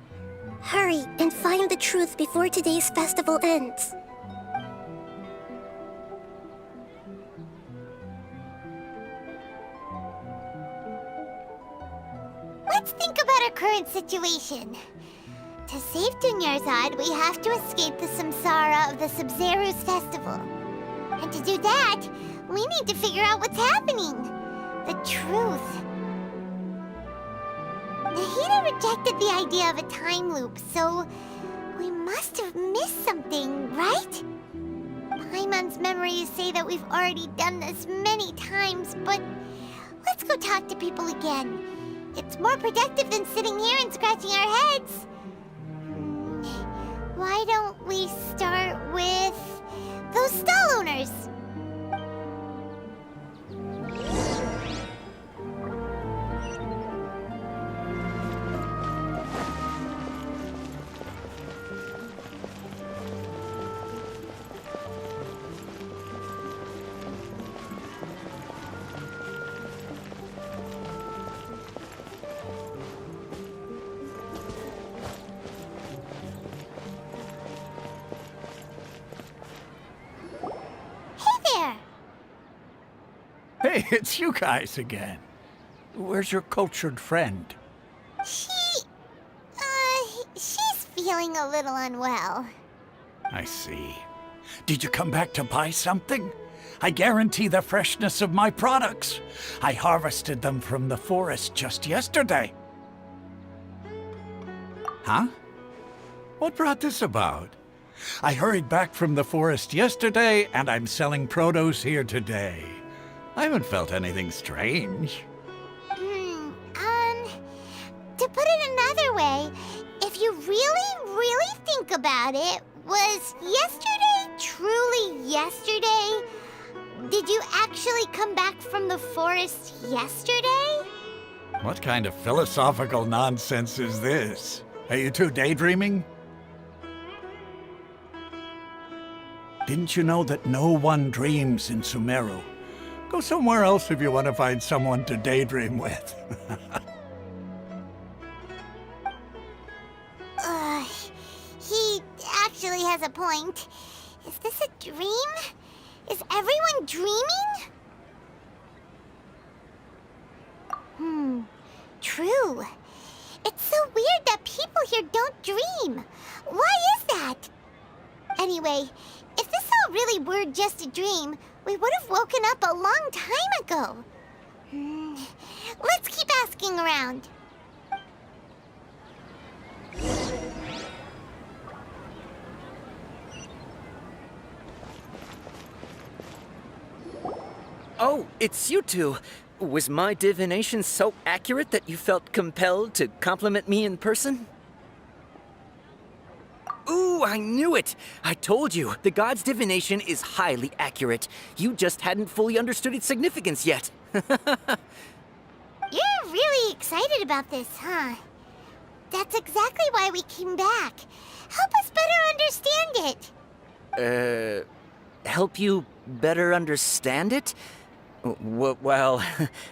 Hurry and find the truth before today's festival ends. Let's think about our current situation. To save Dunyarzad, we have to escape the samsara of the Sub-Zero's festival. And to do that, We need to figure out what's happening. The truth. Nahida rejected the idea of a time loop, so we must have missed something, right? Paimon's memories say that we've already done this many times, but let's go talk to people again. It's more productive than sitting here and scratching our heads. Why don't we start with those stall owners? Hey, it's you guys again. Where's your cultured friend? She's feeling a little unwell. I see. Did you come back to buy something? I guarantee the freshness of my products. I harvested them from the forest just yesterday. Huh? What brought this about? I hurried back from the forest yesterday, and I'm selling produce here today. I haven't felt anything strange. To put it another way, if you really think about it, was yesterday truly yesterday? Did you actually come back from the forest yesterday? What kind of philosophical nonsense is this? Are you two daydreaming? Didn't you know that no one dreams in Sumeru? Go somewhere else if you want to find someone to daydream with. He actually has a point. Is this a dream? Is everyone dreaming? True. It's so weird that people here don't dream. Why is that? Anyway, if this all really were just a dream, we would have woken up a long time ago. Let's keep asking around. Oh, it's you two. Was my divination so accurate that you felt compelled to compliment me in person? Ooh, I knew it! I told you, the god's divination is highly accurate. You just hadn't fully understood its significance yet. You're really excited about this, huh? That's exactly why we came back. Help us better understand it. Help you better understand it? Well,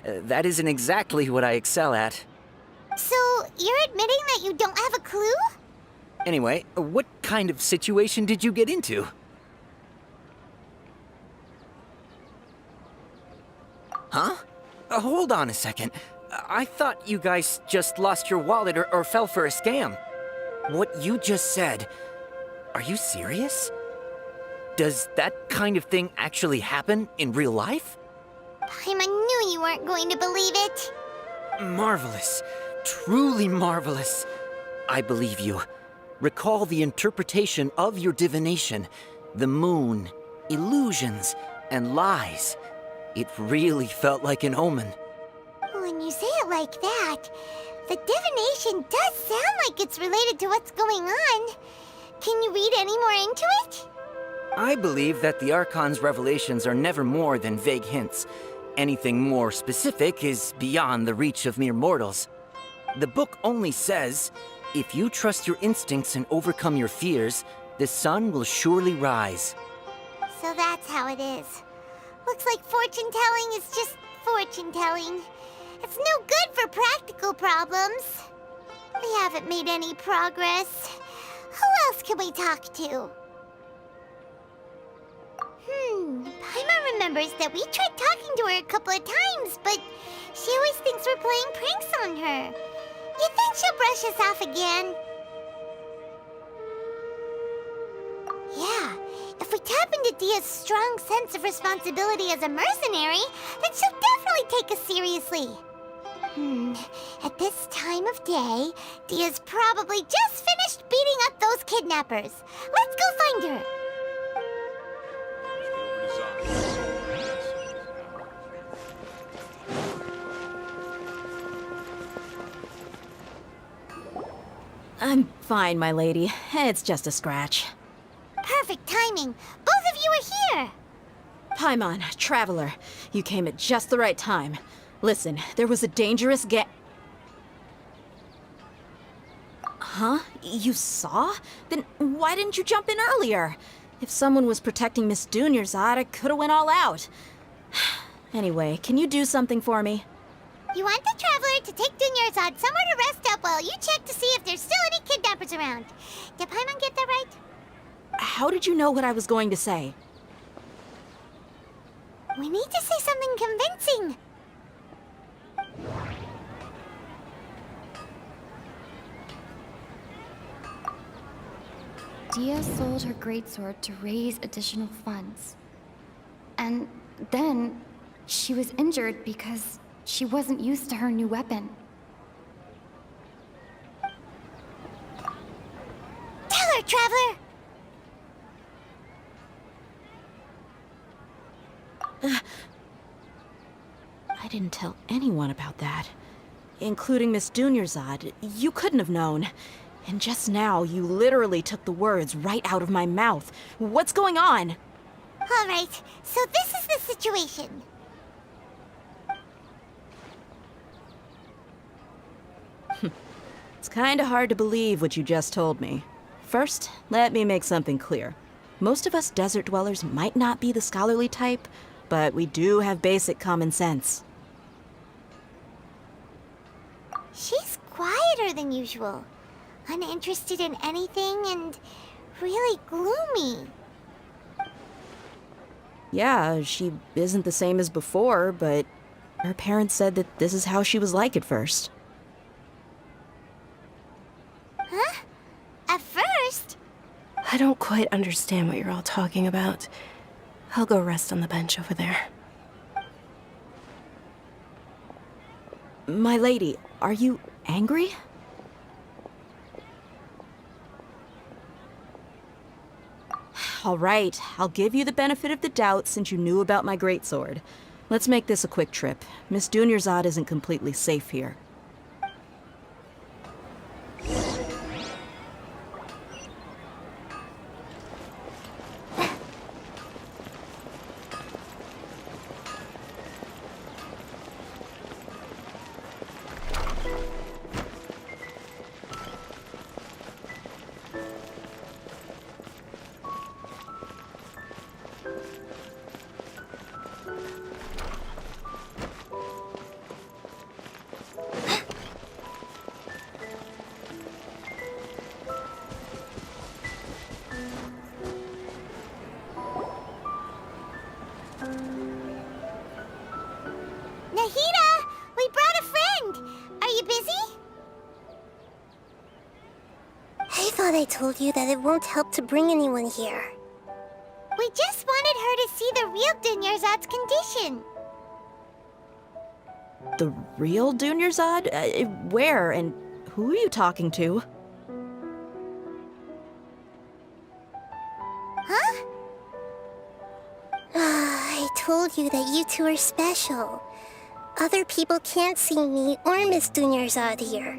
that isn't exactly what I excel at. So, you're admitting that you don't have a clue? Anyway, what kind of situation did you get into? Huh? Hold on a second. I thought you guys just lost your wallet or fell for a scam. What you just said, are you serious? Does that kind of thing actually happen in real life? Paimon knew you weren't going to believe it. Marvelous. Truly marvelous. I believe you. Recall the interpretation of your divination, the moon, illusions, and lies. It really felt like an omen. When you say it like that, the divination does sound like it's related to what's going on. Can you read any more into it? I believe that the Archon's revelations are never more than vague hints. Anything more specific is beyond the reach of mere mortals. The book only says, if you trust your instincts and overcome your fears, the sun will surely rise. So that's how it is. Looks like fortune-telling is just fortune-telling. It's no good for practical problems. We haven't made any progress. Who else can we talk to? Paimon remembers that we tried talking to her a couple of times, but she always thinks we're playing pranks on her. You think she'll brush us off again? Yeah, if we tap open to Dia's strong sense of responsibility as a mercenary, then she'll definitely take us seriously. At this time of day, Dia's probably just finished beating up those kidnappers. Let's go find her. I'm fine, my lady. It's just a scratch. Perfect timing. Both of you are here. Paimon, Traveler, you came at just the right time. Listen, there was a dangerous Huh? You saw? Then why didn't you jump in earlier? If someone was protecting Miss Dunyarzad, I could have went all out. Anyway, can you do something for me? You want the Traveler to take Dunyarzad somewhere to rest up while you check to see if there's still any kidnappers around. Did Paimon get that right? How did you know what I was going to say? We need to say something convincing. Dia sold her greatsword to raise additional funds. And then she was injured because she wasn't used to her new weapon. Tell her, Traveler! I didn't tell anyone about that. Including Miss Dunyarzad. You couldn't have known. And just now, you literally took the words right out of my mouth. What's going on? All right, so this is the situation. It's kinda hard to believe what you just told me. First, let me make something clear. Most of us desert dwellers might not be the scholarly type, but we do have basic common sense. She's quieter than usual. Uninterested in anything and really gloomy. Yeah, she isn't the same as before, but her parents said that this is how she was like at first. Huh? At first? I don't quite understand what you're all talking about. I'll go rest on the bench over there. My lady, are you angry? All right, I'll give you the benefit of the doubt since you knew about my greatsword. Let's make this a quick trip. Miss Dunyarzad isn't completely safe here. Nahida! We brought a friend! Are you busy? I thought I told you that it won't help to bring anyone here. We just wanted her to see the real Dunyarzad's condition. The real Dunyarzad? Where and who are you talking to? Huh? I told you that you two are special. Other people can't see me or Miss Dunyarzad here.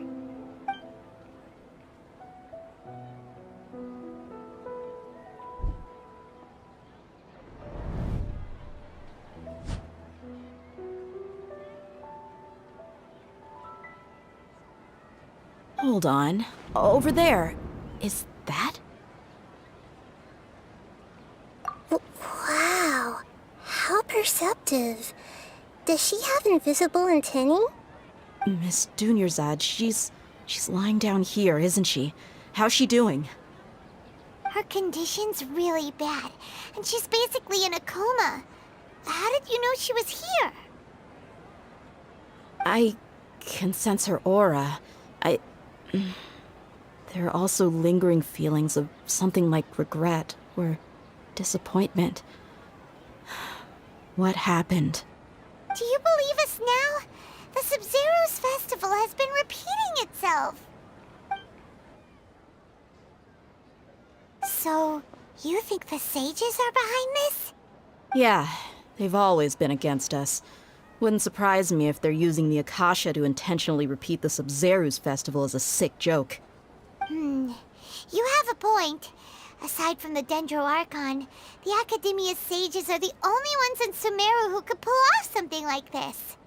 Hold on. Over there. Is that? Wow. How perceptive. Does she have invisible antennae? Miss Dunyarzad, she's lying down here, isn't she? How's she doing? Her condition's really bad, and she's basically in a coma. How did you know she was here? I can sense her aura. There are also lingering feelings of something like regret, or disappointment. What happened? Do you believe us now? The Sub-Zero's festival has been repeating itself. So, you think the sages are behind this? Yeah, they've always been against us. Wouldn't surprise me if they're using the Akasha to intentionally repeat the Sub-Zero's festival as a sick joke. You have a point. Aside from the Dendro Archon, the Academia's sages are the only ones in Sumeru who could pull off something like this.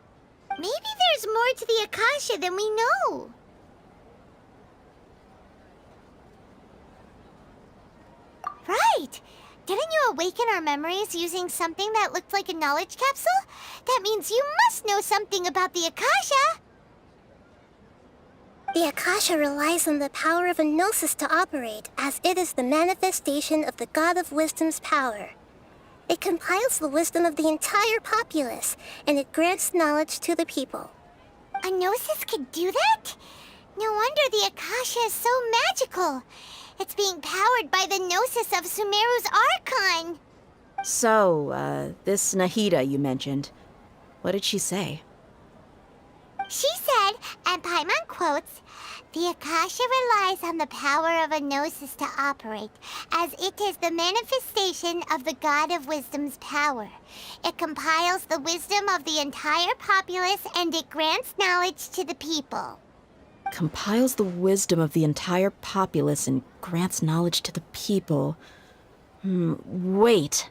Maybe there's more to the Akasha than we know. Right! Didn't you awaken our memories using something that looked like a knowledge capsule? That means you must know something about the Akasha! The Akasha relies on the power of a gnosis to operate, as it is the manifestation of the God of Wisdom's power. It compiles the wisdom of the entire populace, and it grants knowledge to the people. A gnosis could do that? No wonder the Akasha is so magical. It's being powered by the gnosis of Sumeru's Archon. So, this Nahida you mentioned, what did she say? She said, and Paimon quotes, "The Akasha relies on the power of a gnosis to operate, as it is the manifestation of the God of Wisdom's power. It compiles the wisdom of the entire populace and it grants knowledge to the people." Compiles the wisdom of the entire populace and grants knowledge to the people. Wait.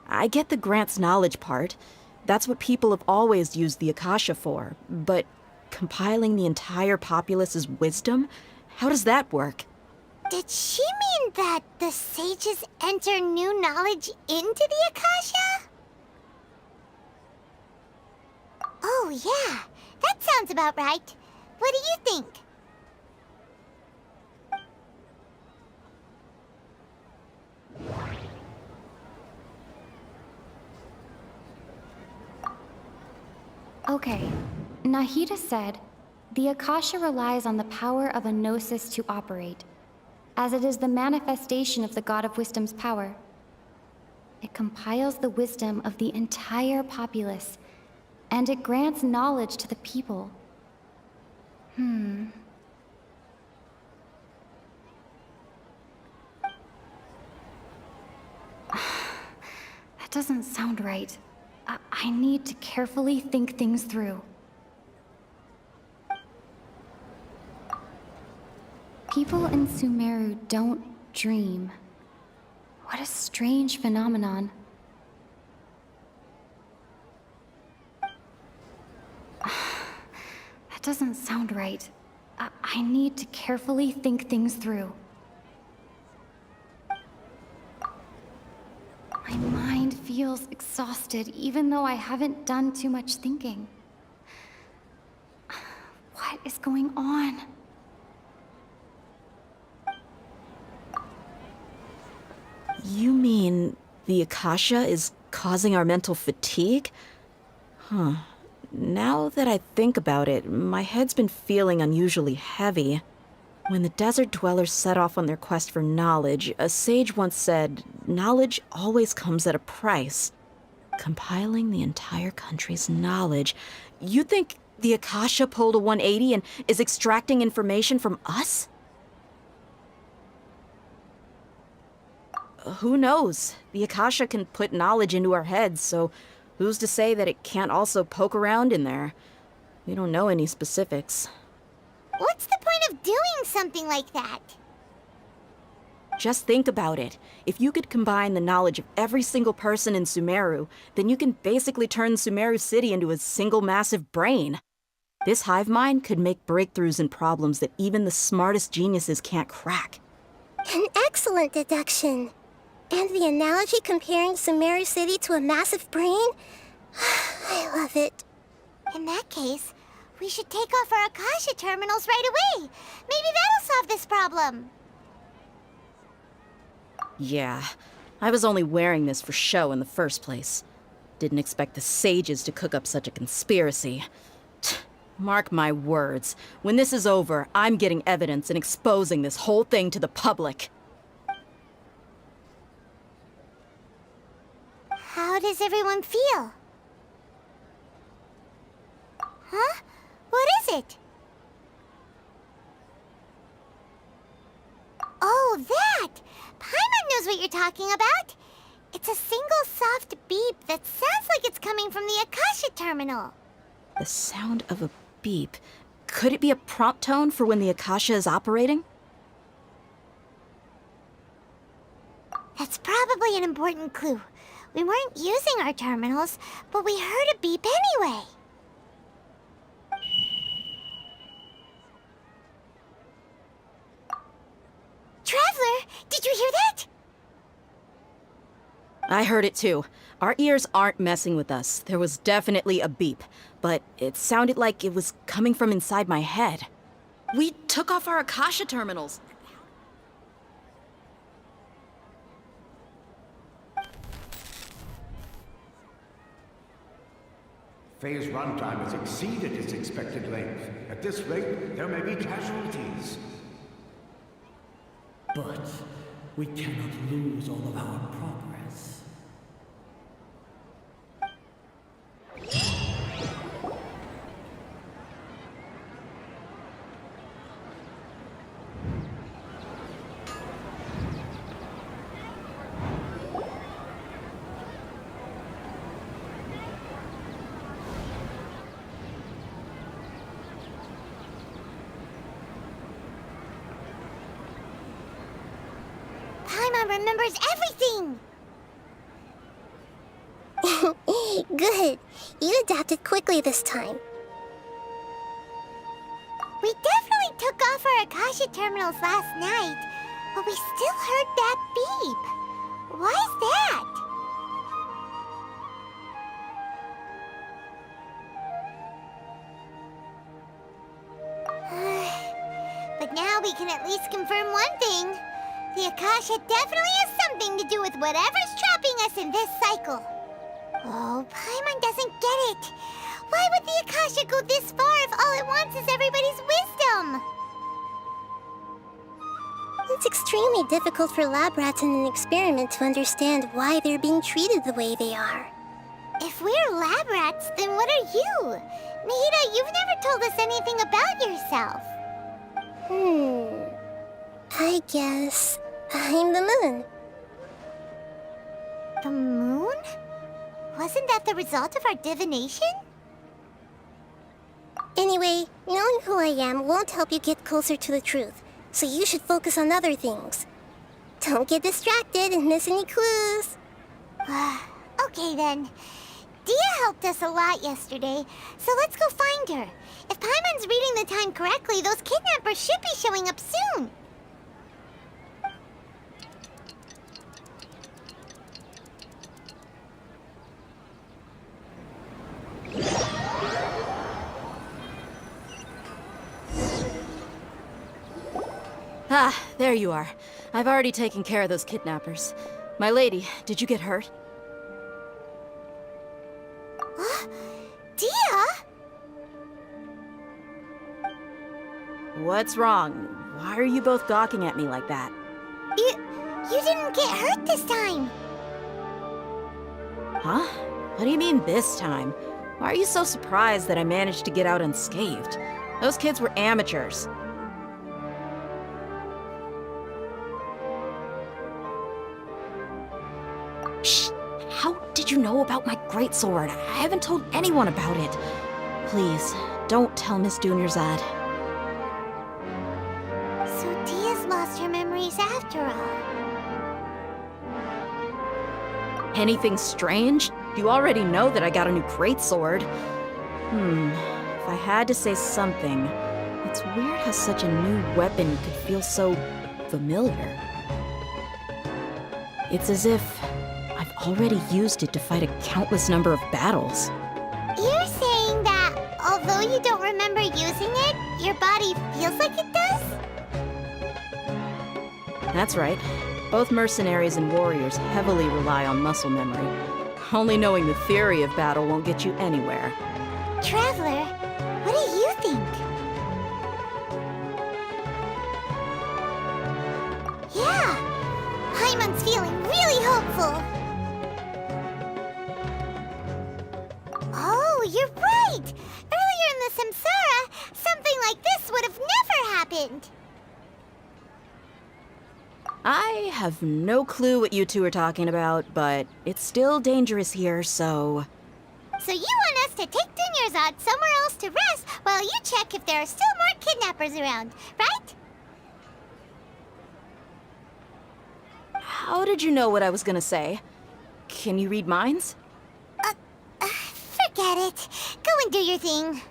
I get the grants knowledge part. That's what people have always used the Akasha for. But compiling the entire populace's wisdom? How does that work? Did she mean that the sages enter new knowledge into the Akasha? Oh yeah, that sounds about right. What do you think? Okay, Nahida said, the Akasha relies on the power of a gnosis to operate, as it is the manifestation of the God of Wisdom's power. It compiles the wisdom of the entire populace, and it grants knowledge to the people. That doesn't sound right. I need to carefully think things through. People in Sumeru don't dream. What a strange phenomenon. That doesn't sound right. I need to carefully think things through. My mind feels exhausted, even though I haven't done too much thinking. What is going on? You mean the Akasha is causing our mental fatigue? Huh. Now that I think about it, my head's been feeling unusually heavy. When the desert dwellers set off on their quest for knowledge, a sage once said, knowledge always comes at a price. Compiling the entire country's knowledge. You think the Akasha pulled a 180 and is extracting information from us? Who knows? The Akasha can put knowledge into our heads, so who's to say that it can't also poke around in there? We don't know any specifics. What's the point of doing something like that? Just think about it. If you could combine the knowledge of every single person in Sumeru, then you can basically turn Sumeru City into a single massive brain. This hive mind could make breakthroughs in problems that even the smartest geniuses can't crack. An excellent deduction. And the analogy comparing Sumeru City to a massive brain? I love it. In that case, we should take off our Akasha terminals right away. Maybe that'll solve this problem. Yeah, I was only wearing this for show in the first place. Didn't expect the sages to cook up such a conspiracy. Mark my words, when this is over, I'm getting evidence and exposing this whole thing to the public. does everyone feel? Huh? What is it? Oh, that! Paimon knows what you're talking about. It's a single soft beep that sounds like it's coming from the Akasha terminal. The sound of a beep. Could it be a prompt tone for when the Akasha is operating? That's probably an important clue. We weren't using our terminals, but we heard a beep anyway. Traveler, did you hear that? I heard it too. Our ears aren't messing with us. There was definitely a beep, but it sounded like it was coming from inside my head. We took off our Akasha terminals. Phase runtime has exceeded its expected length. At this rate, there may be casualties. But we cannot lose all of our progress. Paimon remembers everything! Good. You adapted quickly this time. We definitely took off our Akasha terminals last night, but we still heard that beep. Why is that? But now we can at least confirm one thing. The Akasha definitely has something to do with whatever's trapping us in this cycle. Oh, Paimon doesn't get it. Why would the Akasha go this far if all it wants is everybody's wisdom? It's extremely difficult for lab rats in an experiment to understand why they're being treated the way they are. If we're lab rats, then what are you? Nahida, you've never told us anything about yourself. I guess I'm the moon. The moon? Wasn't that the result of our divination? Anyway, knowing who I am won't help you get closer to the truth, so you should focus on other things. Don't get distracted and miss any clues. Okay then. Dia helped us a lot yesterday, so let's go find her. If Paimon's reading the time correctly, those kidnappers should be showing up soon. Ah, there you are. I've already taken care of those kidnappers. My lady, did you get hurt? Dia? What's wrong? Why are you both gawking at me like that? You didn't get hurt this time. Huh? What do you mean this time? Why are you so surprised that I managed to get out unscathed? Those kids were amateurs. Shh! How did you know about my greatsword? I haven't told anyone about it. Please, don't tell Miss Dunyarzad. So Dia's lost her memories after all. Anything strange? You already know that I got a new greatsword. If I had to say something, it's weird how such a new weapon could feel so familiar. It's as if I've already used it to fight a countless number of battles. You're saying that although you don't remember using it, your body feels like it does? That's right. Both mercenaries and warriors heavily rely on muscle memory. Only knowing the theory of battle won't get you anywhere. Traveler, what do you think? Yeah! Paimon's feeling really hopeful. you're right! Earlier in the Samsara, something like this would have never happened! I have no clue what you two are talking about, but it's still dangerous here, so... So you want us to take Dunyarzad somewhere else to rest while you check if there are still more kidnappers around, right? How did you know what I was gonna say? Can you read minds? Forget it. Go and do your thing.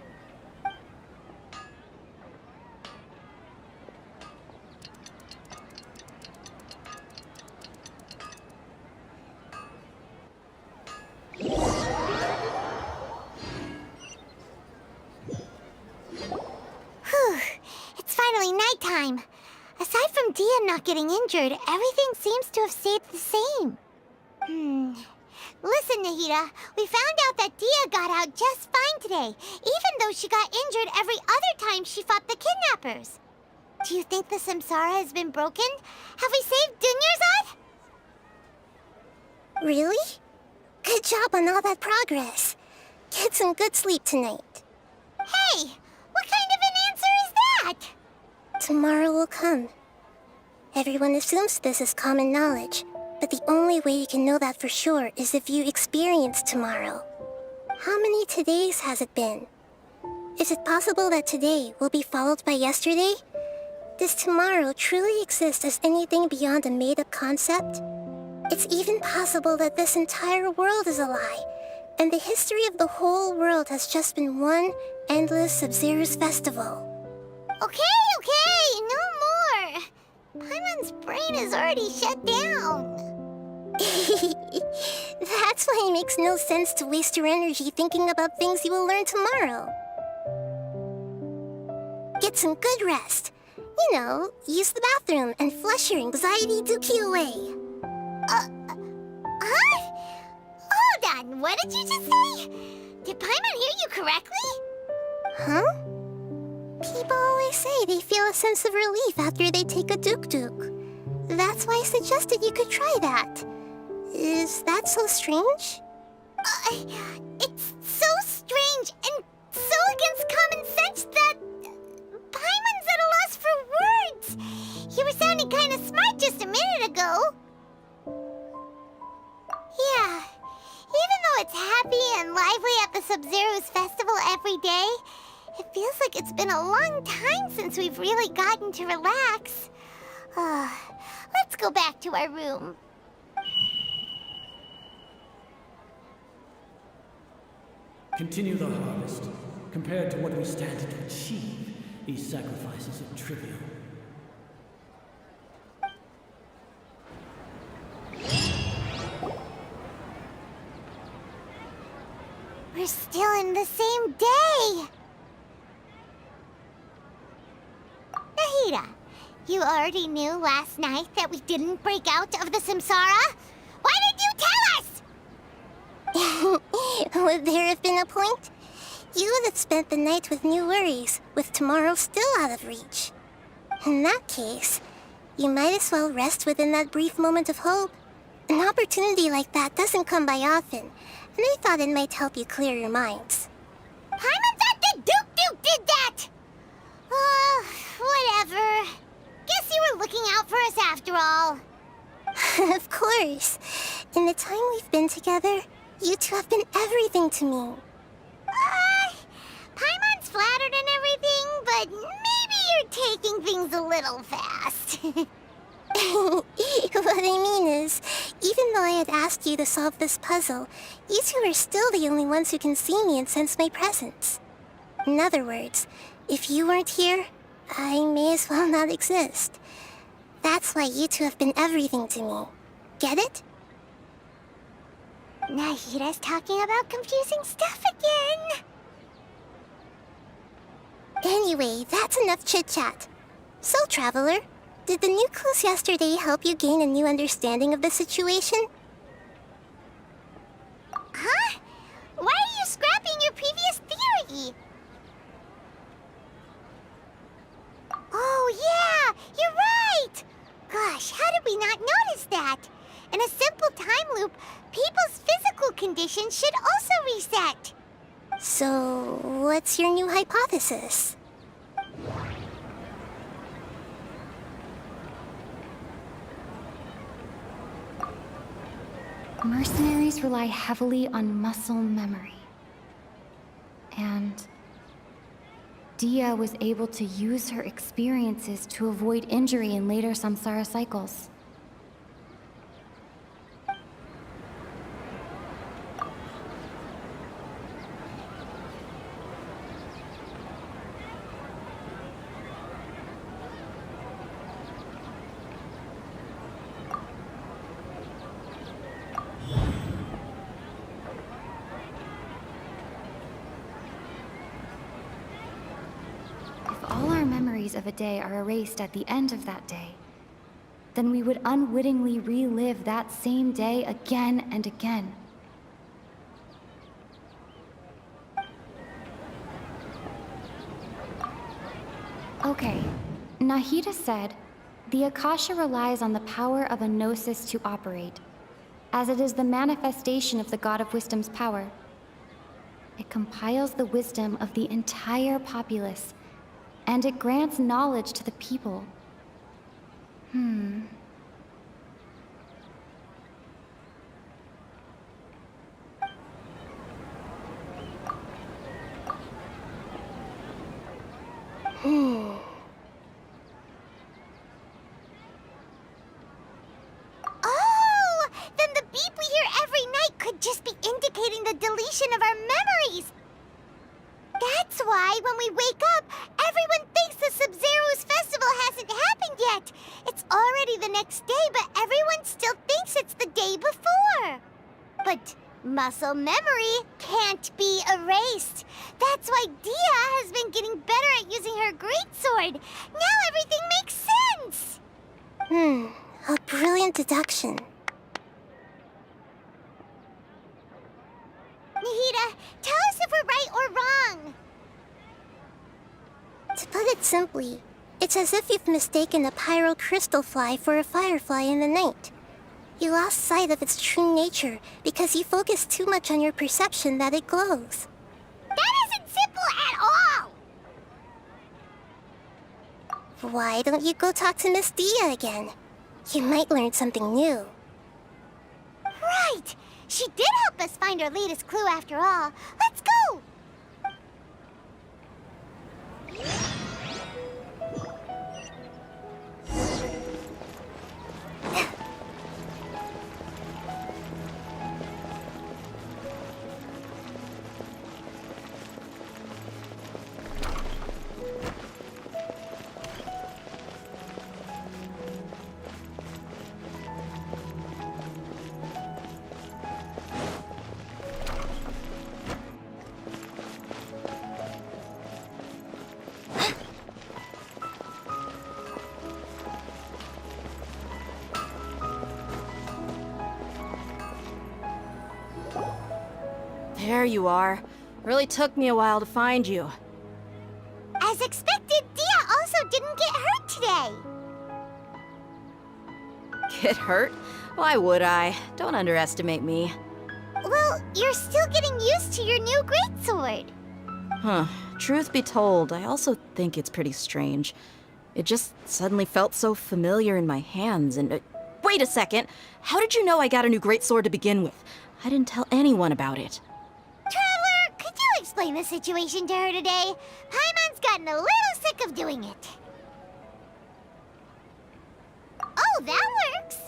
It's finally nighttime. Aside from Dia not getting injured, everything seems to have stayed the same. Listen, Nahida, we found out that Dia got out just fine today, even though she got injured every other time she fought the kidnappers. Do you think the Samsara has been broken? Have we saved Dunyarzad? Really? Good job on all that progress. Get some good sleep tonight. Hey, what kind of an answer is that? Tomorrow will come. Everyone assumes this is common knowledge, but the only way you can know that for sure is if you experience tomorrow. How many todays has it been? Is it possible that today will be followed by yesterday? Does tomorrow truly exist as anything beyond a made-up concept? It's even possible that this entire world is a lie, and the history of the whole world has just been one endless Sub-Zero's festival. Okay, no more. Paimon's brain is already shut down. That's why it makes no sense to waste your energy thinking about things you will learn tomorrow. Get some good rest. You know, use the bathroom and flush your anxiety dookie away. Huh? Hold on, what did you just say? Did Paimon hear you correctly? Huh? People always say they feel a sense of relief after they take a duk-duk. That's why I suggested you could try that. Is that so strange? It's so strange and so against common sense that Paimon's at a loss for words. You were sounding kind of smart just a minute ago. Yeah, even though it's happy and lively at the Sub-Zero's festival every day, it feels like it's been a long time since we've really gotten to relax. Let's go back to our room. Continue the harvest. Compared to what we stand to achieve, these sacrifices are trivial. We're still in the same day! Nahida, you already knew last night that we didn't break out of the Samsara? Why did you tell us? Would there have been a point? You would have spent the night with new worries, with tomorrow still out of reach. In that case, you might as well rest within that brief moment of hope. An opportunity like that doesn't come by often, and I thought it might help you clear your minds. Paimon thought the Duke did that! Whatever. Guess you were looking out for us after all. Of course. In the time we've been together, you two have been everything to me. Paimon's flattered and everything, but maybe you're taking things a little fast. What I mean is, even though I had asked you to solve this puzzle, you two are still the only ones who can see me and sense my presence. In other words, if you weren't here, I may as well not exist. That's why you two have been everything to me. Get it? Nahida's talking about confusing stuff again. Anyway, that's enough chit-chat. So, Traveler, did the new clues yesterday help you gain a new understanding of the situation? Huh? Why are you scrapping your previous theory? Oh yeah, you're right! Gosh, how did we not notice that? In a simple time loop, people's physical conditions should also reset. So, what's your new hypothesis? Mercenaries rely heavily on muscle memory. And Dia was able to use her experiences to avoid injury in later samsara cycles. Of a day are erased at the end of that day, then we would unwittingly relive that same day again and again. Okay, Nahida said, the Akasha relies on the power of a gnosis to operate, as it is the manifestation of the God of Wisdom's power. It compiles the wisdom of the entire populace, and it grants knowledge to the people. Oh! Then the beep we hear every night could just be indicating the deletion of our memories! That's why, when we wake up, everyone thinks the Sub-Zero's festival hasn't happened yet. It's already the next day, but everyone still thinks it's the day before. But muscle memory can't be erased. That's why Dia has been getting better at using her greatsword. Now everything makes sense. A brilliant deduction. Nahida, tell us if we're right or wrong. To put it simply, it's as if you've mistaken a pyro crystal fly for a firefly in the night. You lost sight of its true nature because you focused too much on your perception that it glows. That isn't simple at all! Why don't you go talk to Miss Dia again? You might learn something new. Right! She did help us find our latest clue after all. Let's go! There you are. Really took me a while to find you. As expected, Dia also didn't get hurt today. Get hurt? Why would I? Don't underestimate me. Well, you're still getting used to your new greatsword. Huh. Truth be told, I also think it's pretty strange. It just suddenly felt so familiar in my hands and... wait a second! How did you know I got a new greatsword to begin with? I didn't tell anyone about it. Traveler, could you explain the situation to her today? Paimon's gotten a little sick of doing it. Oh, that works!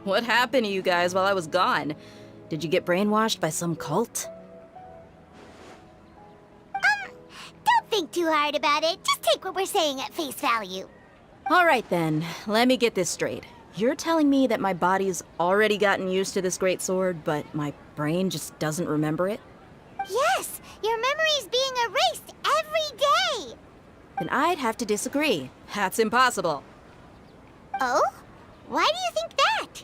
What happened to you guys while I was gone? Did you get brainwashed by some cult? Don't think too hard about it. Just take what we're saying at face value. All right then, let me get this straight. You're telling me that my body's already gotten used to this great sword, but my brain just doesn't remember it? Yes, your memory's being erased every day. Then I'd have to disagree. That's impossible. Oh? Why do you think that?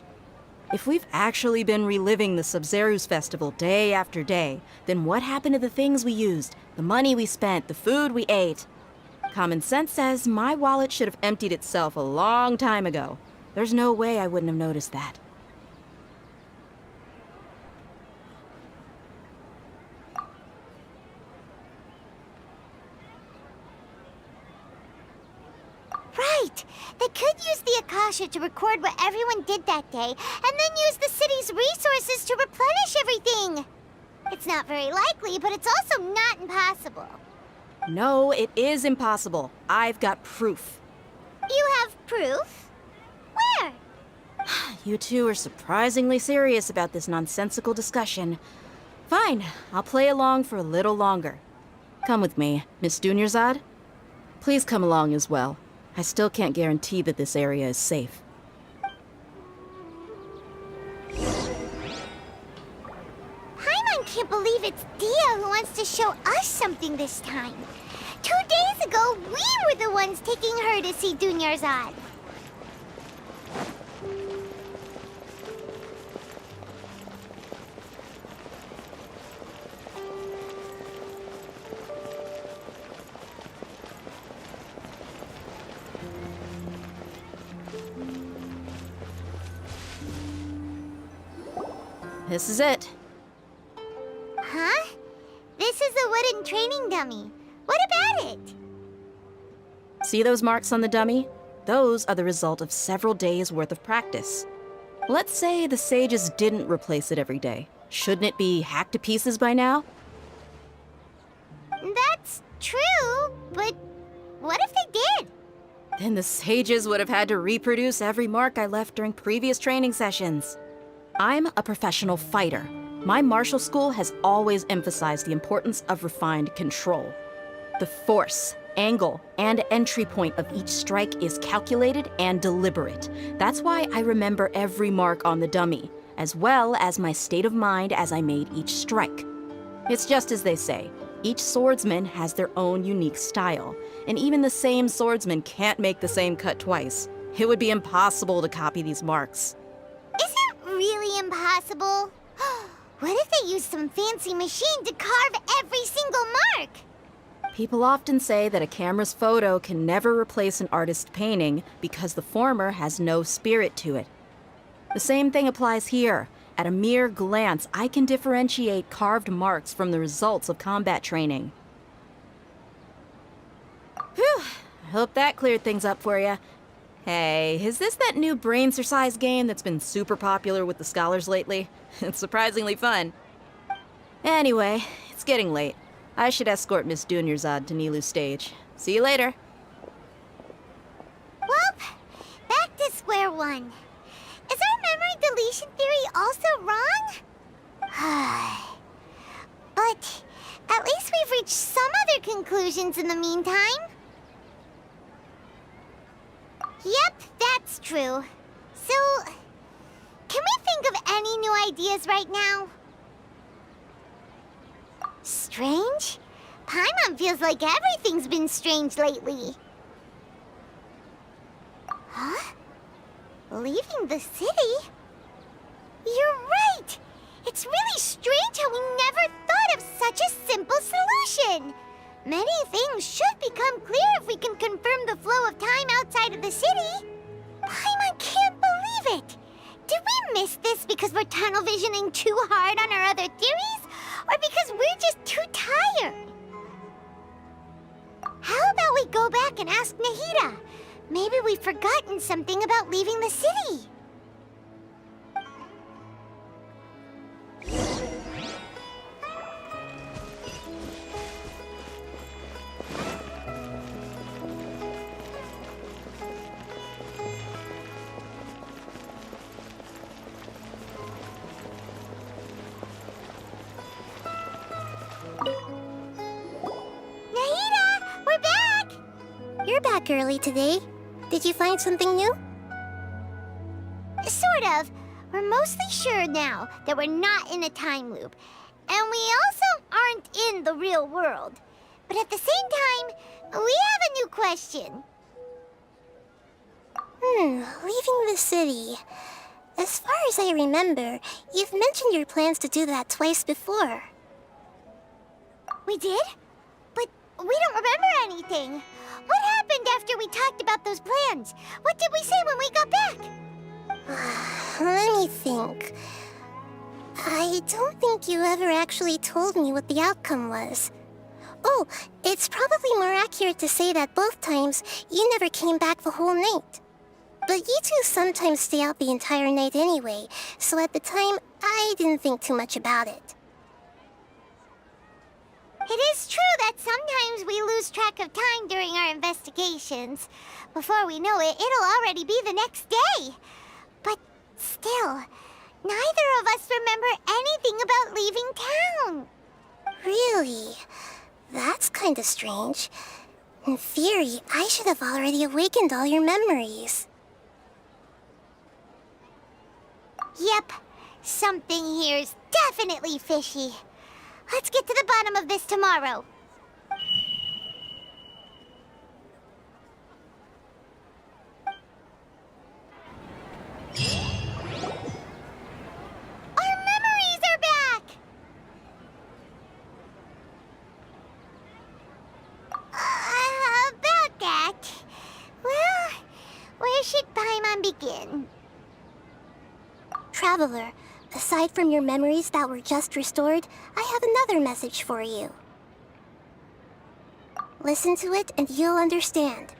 If we've actually been reliving the Sub-Zero's festival day after day, then what happened to the things we used, the money we spent, the food we ate? Common sense says my wallet should have emptied itself a long time ago. There's no way I wouldn't have noticed that. Right! They could use the Akasha to record what everyone did that day, and then use the city's resources to replenish everything! It's not very likely, but it's also not impossible. No, it is impossible. I've got proof. You have proof? Where? You two are surprisingly serious about this nonsensical discussion. Fine, I'll play along for a little longer. Come with me, Miss Dunyarzad. Please come along as well. I still can't guarantee that this area is safe. Paimon can't believe it's Dia who wants to show us something this time. 2 days ago, we were the ones taking her to see Dunyarzad. This is it. Huh? This is a wooden training dummy. What about it? See those marks on the dummy? Those are the result of several days' worth of practice. Let's say the sages didn't replace it every day. Shouldn't it be hacked to pieces by now? That's true, but what if they did? Then the sages would have had to reproduce every mark I left during previous training sessions. I'm a professional fighter. My martial school has always emphasized the importance of refined control. The force, angle, and entry point of each strike is calculated and deliberate. That's why I remember every mark on the dummy, as well as my state of mind as I made each strike. It's just as they say, each swordsman has their own unique style, and even the same swordsman can't make the same cut twice. It would be impossible to copy these marks. Is it really impossible? What if they used some fancy machine to carve every single mark? People often say that a camera's photo can never replace an artist's painting because the former has no spirit to it. The same thing applies here. At a mere glance, I can differentiate carved marks from the results of combat training. Whew, I hope that cleared things up for you. Hey, is this that new brain-exercise game that's been super popular with the scholars lately? It's surprisingly fun. Anyway, it's getting late. I should escort Miss Dunyarzad to Nilu's stage. See you later. Well, back to square one. Is our memory deletion theory also wrong? But at least we've reached some other conclusions in the meantime. Yep, that's true. So, can we think of any new ideas right now? Strange? Paimon feels like everything's been strange lately. Huh? Leaving the city? You're right! It's really strange how we never thought of such a simple solution! Many things should become clear if we can confirm the flow of time outside of the city. Paimon can't believe it! Did we miss this because we're tunnel visioning too hard on our other theories? Or because we're just too tired? How about we go back and ask Nahida? Maybe we've forgotten something about leaving the city. You're back early today. Did you find something new? Sort of. We're mostly sure now that we're not in a time loop. And we also aren't in the real world. But at the same time, we have a new question. Leaving the city. As far as I remember, you've mentioned your plans to do that twice before. We did? But we don't remember anything. What talked about those plans. What did we say when we got back? Let me think. I don't think you ever actually told me what the outcome was. Oh, it's probably more accurate to say that both times you never came back the whole night. But you two sometimes stay out the entire night anyway, so at the time, I didn't think too much about it. It is true that sometimes we lose track of time during our investigations. Before we know it, it'll already be the next day. But still, neither of us remember anything about leaving town. Really? That's kinda strange. In theory, I should have already awakened all your memories. Yep, something here's definitely fishy. Let's get to the bottom of this tomorrow. Our memories are back! About that... Well, where should Paimon begin? Traveler, aside from your memories that were just restored, I have another message for you. Listen to it and you'll understand.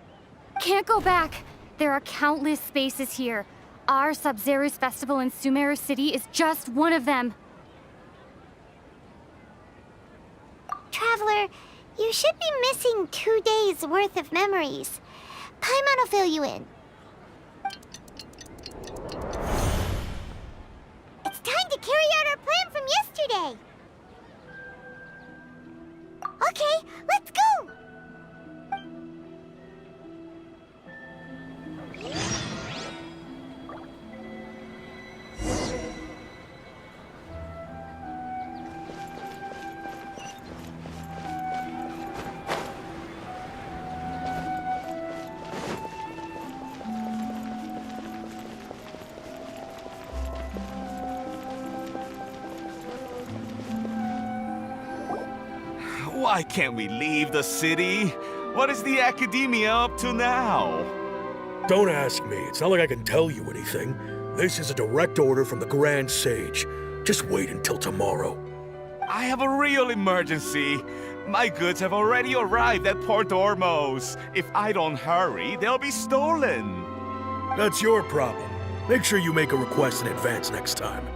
Can't go back. There are countless spaces here. Our Sub-Zero's festival in Sumeru City is just one of them. Traveler, you should be missing 2 days worth of memories. Paimon will fill you in. It's time to carry out our plan from yesterday. Okay, let's go! Why can't we leave the city? What is the academia up to now? Don't ask me. It's not like I can tell you anything. This is a direct order from the Grand Sage. Just wait until tomorrow. I have a real emergency. My goods have already arrived at Port Ormos. If I don't hurry, they'll be stolen. That's your problem. Make sure you make a request in advance next time.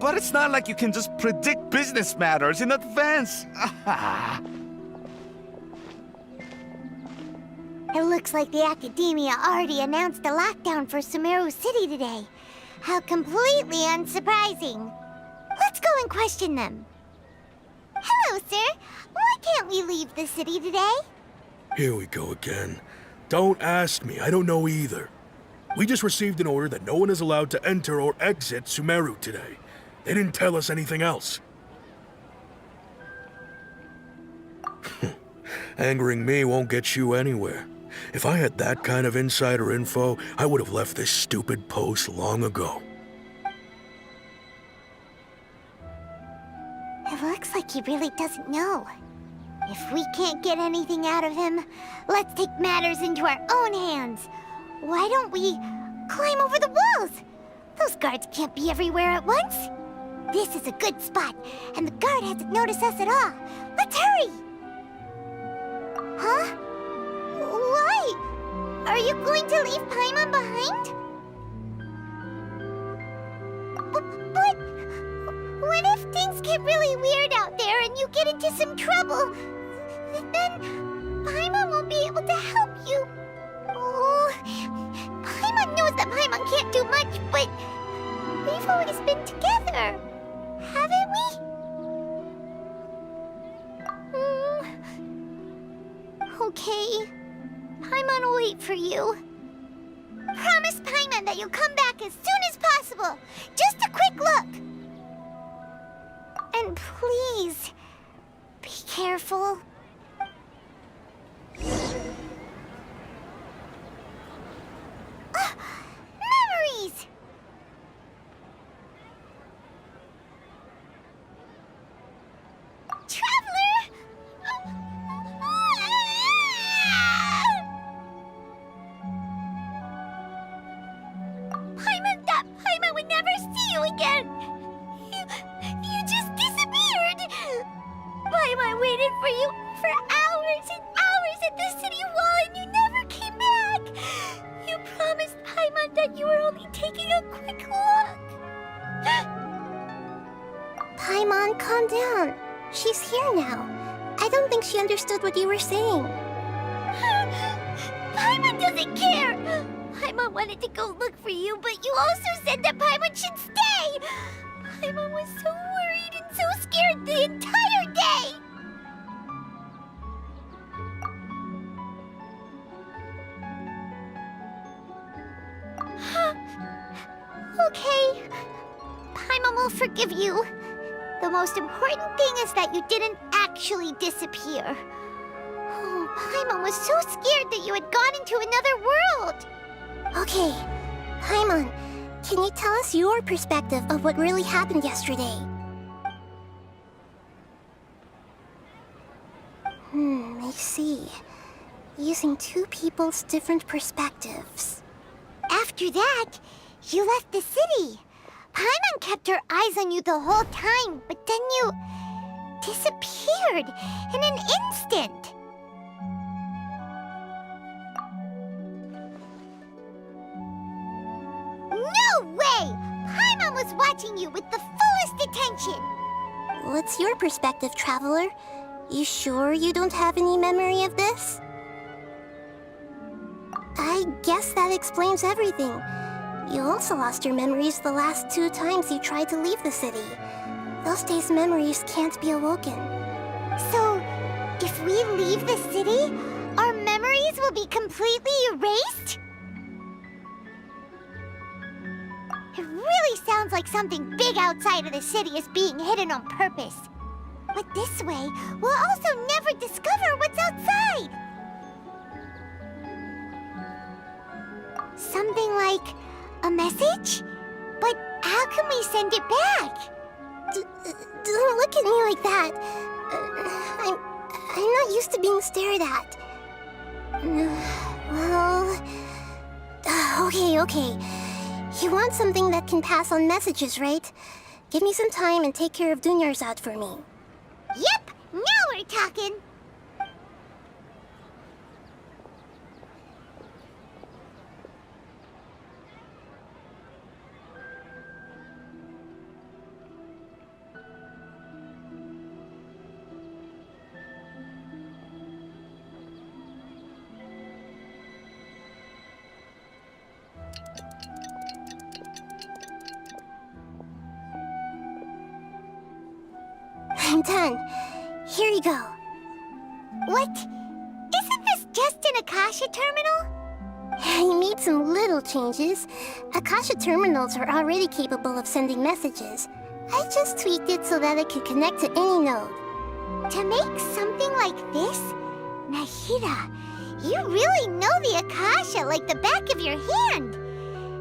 But it's not like you can just predict business matters in advance. It looks like the Academia already announced a lockdown for Sumeru City today. How completely unsurprising. Let's go and question them. Hello, sir. Why can't we leave the city today? Here we go again. Don't ask me. I don't know either. We just received an order that no one is allowed to enter or exit Sumeru today. They didn't tell us anything else. Angering me won't get you anywhere. If I had that kind of insider info, I would have left this stupid post long ago. It looks like he really doesn't know. If we can't get anything out of him, let's take matters into our own hands. Why don't we climb over the walls? Those guards can't be everywhere at once. This is a good spot, and the guard hasn't noticed us at all. Let's hurry! Huh? Why? Are you going to leave Paimon behind? But what if things get really weird out there and you get into some trouble? Then Paimon won't be able to help you. Oh, Paimon knows that Paimon can't do much, but we've always been together, haven't we? Okay. Paimon will wait for you. Promise Paimon that you'll come back as soon as possible. Just a quick look. And please, be careful. Memories! Traveler! were only taking a quick look. Paimon, calm down. She's here now. I don't think she understood what you were saying. Paimon doesn't care! Paimon wanted to go look for you, but you also said that Paimon should stay! Paimon was so worried and so scared the entire day! Okay. Paimon will forgive you. The most important thing is that you didn't actually disappear. Oh, Paimon was so scared that you had gone into another world! Okay, Paimon, can you tell us your perspective of what really happened yesterday? I see. Using two people's different perspectives. After that, you left the city. Paimon kept her eyes on you the whole time, but then you disappeared in an instant. No way! Paimon was watching you with the fullest attention. What's your perspective, Traveler? You sure you don't have any memory of this? I guess that explains everything. You also lost your memories the last 2 times you tried to leave the city. Those days' memories can't be awoken. So, if we leave the city, our memories will be completely erased? It really sounds like something big outside of the city is being hidden on purpose. But this way, we'll also never discover what's outside. Something like a message? But how can we send it back? Don't look at me like that. I'm not used to being stared at. Well... Okay. You want something that can pass on messages, right? Give me some time and take care of Dunyarzad for me. Yep! Now we're talking! I'm done. Here you go. What? Isn't this just an Akasha terminal? You made some little changes. Akasha terminals are already capable of sending messages. I just tweaked it so that it could connect to any node. To make something like this? Nahida, you really know the Akasha like the back of your hand.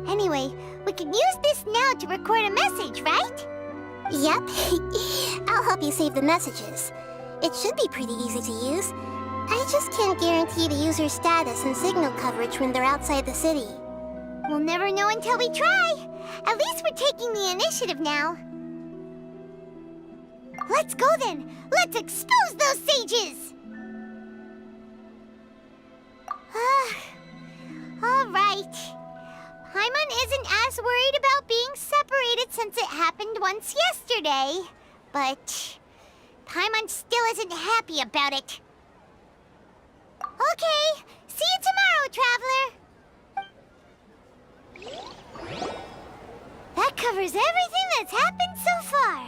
Anyway, we can use this now to record a message, right? Yep. I'll help you save the messages. It should be pretty easy to use. I just can't guarantee the user's status and signal coverage when they're outside the city. We'll never know until we try. At least we're taking the initiative now. Let's go then. Let's expose those sages. All right. Paimon isn't as worried about being separated since it happened once yesterday. But Paimon still isn't happy about it. Okay, see you tomorrow, Traveler. That covers everything that's happened so far.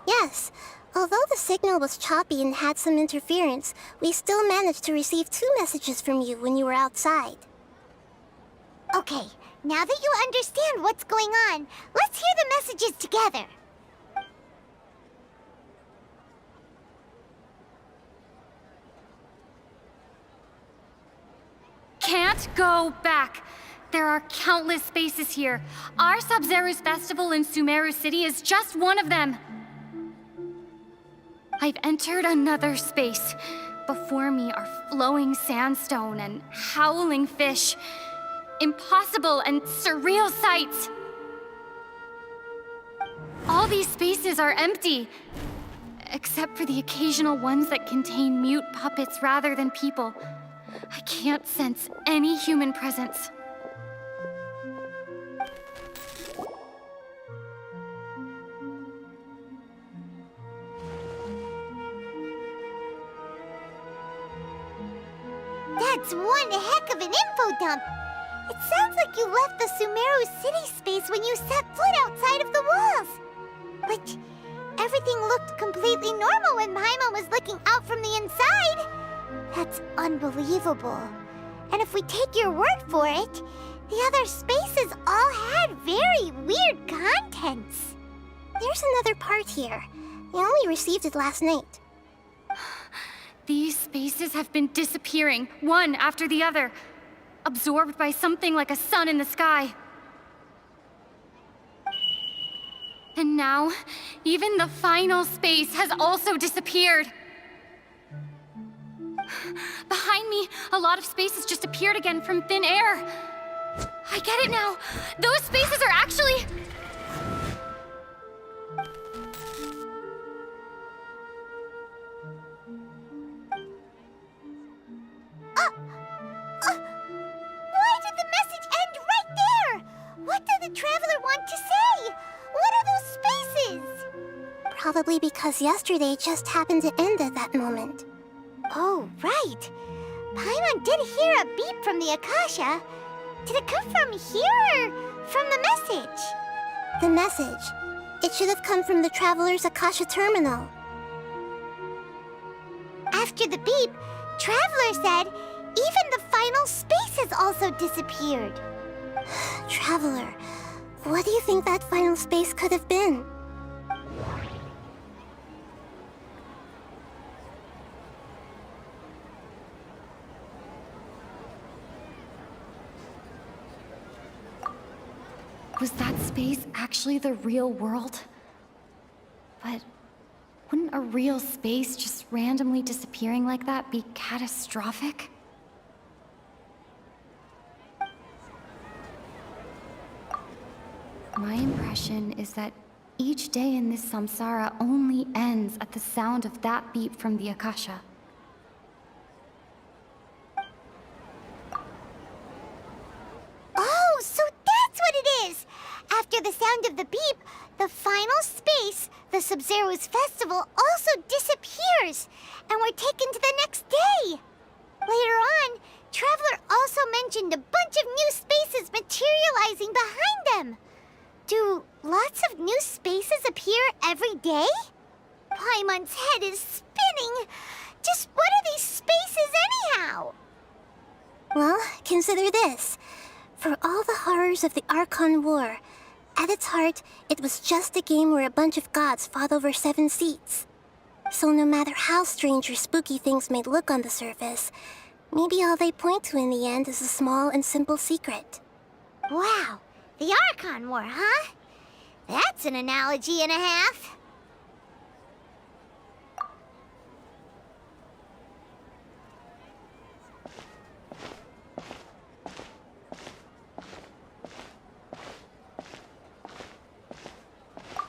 Yes. Although the signal was choppy and had some interference, we still managed to receive 2 messages from you when you were outside. Okay, now that you understand what's going on, let's hear the messages together. Can't go back. There are countless spaces here. Our Sub-Zero's festival in Sumeru City is just one of them. I've entered another space. Before me are flowing sandstone and howling fish. Impossible and surreal sights. All these spaces are empty, except for the occasional ones that contain mute puppets rather than people. I can't sense any human presence. That's one heck of an info dump. It sounds like you left the Sumeru city space when you set foot outside of the walls. But everything looked completely normal when Paimon was looking out from the inside. That's unbelievable. And if we take your word for it, the other spaces all had very weird contents. There's another part here. I only received it last night. These spaces have been disappearing, one after the other, absorbed by something like a sun in the sky. And now, even the final space has also disappeared. Behind me, a lot of spaces just appeared again from thin air. I get it now. Those spaces are actually... Why did the message end right there? What did the traveler want to say? What are those spaces? Probably because yesterday just happened to end at that moment. Oh, right. Paimon did hear a beep from the Akasha. Did it come from here or from the message? The message. It should have come from the Traveler's Akasha terminal. After the beep, Traveler said even the final spaces also disappeared. Traveler, what do you think that final space could have been? Was that space actually the real world? But wouldn't a real space just randomly disappearing like that be catastrophic? My impression is that each day in this samsara only ends at the sound of that beep from the Akasha. Oh, so that's what it is! After the sound of the beep, the final space, the Sub-Zero's festival, also disappears, and we're taken to the next day. Later on, Traveler also mentioned a bunch of new spaces materializing behind them. Do lots of new spaces appear every day? Paimon's head is spinning. Just what are these spaces anyhow? Well, consider this. For all the horrors of the Archon War, at its heart, it was just a game where a bunch of gods fought over 7 seats. So no matter how strange or spooky things may look on the surface, maybe all they point to in the end is a small and simple secret. Wow, the Archon War, huh? That's an analogy and a half.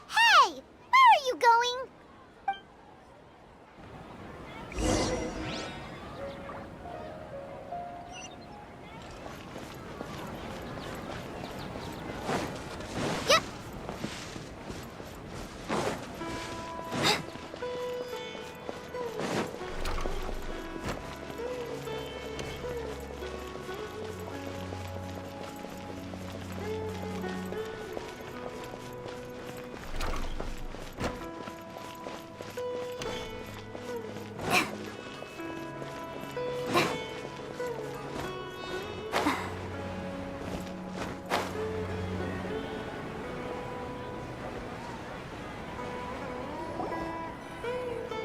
Hey, where are you going?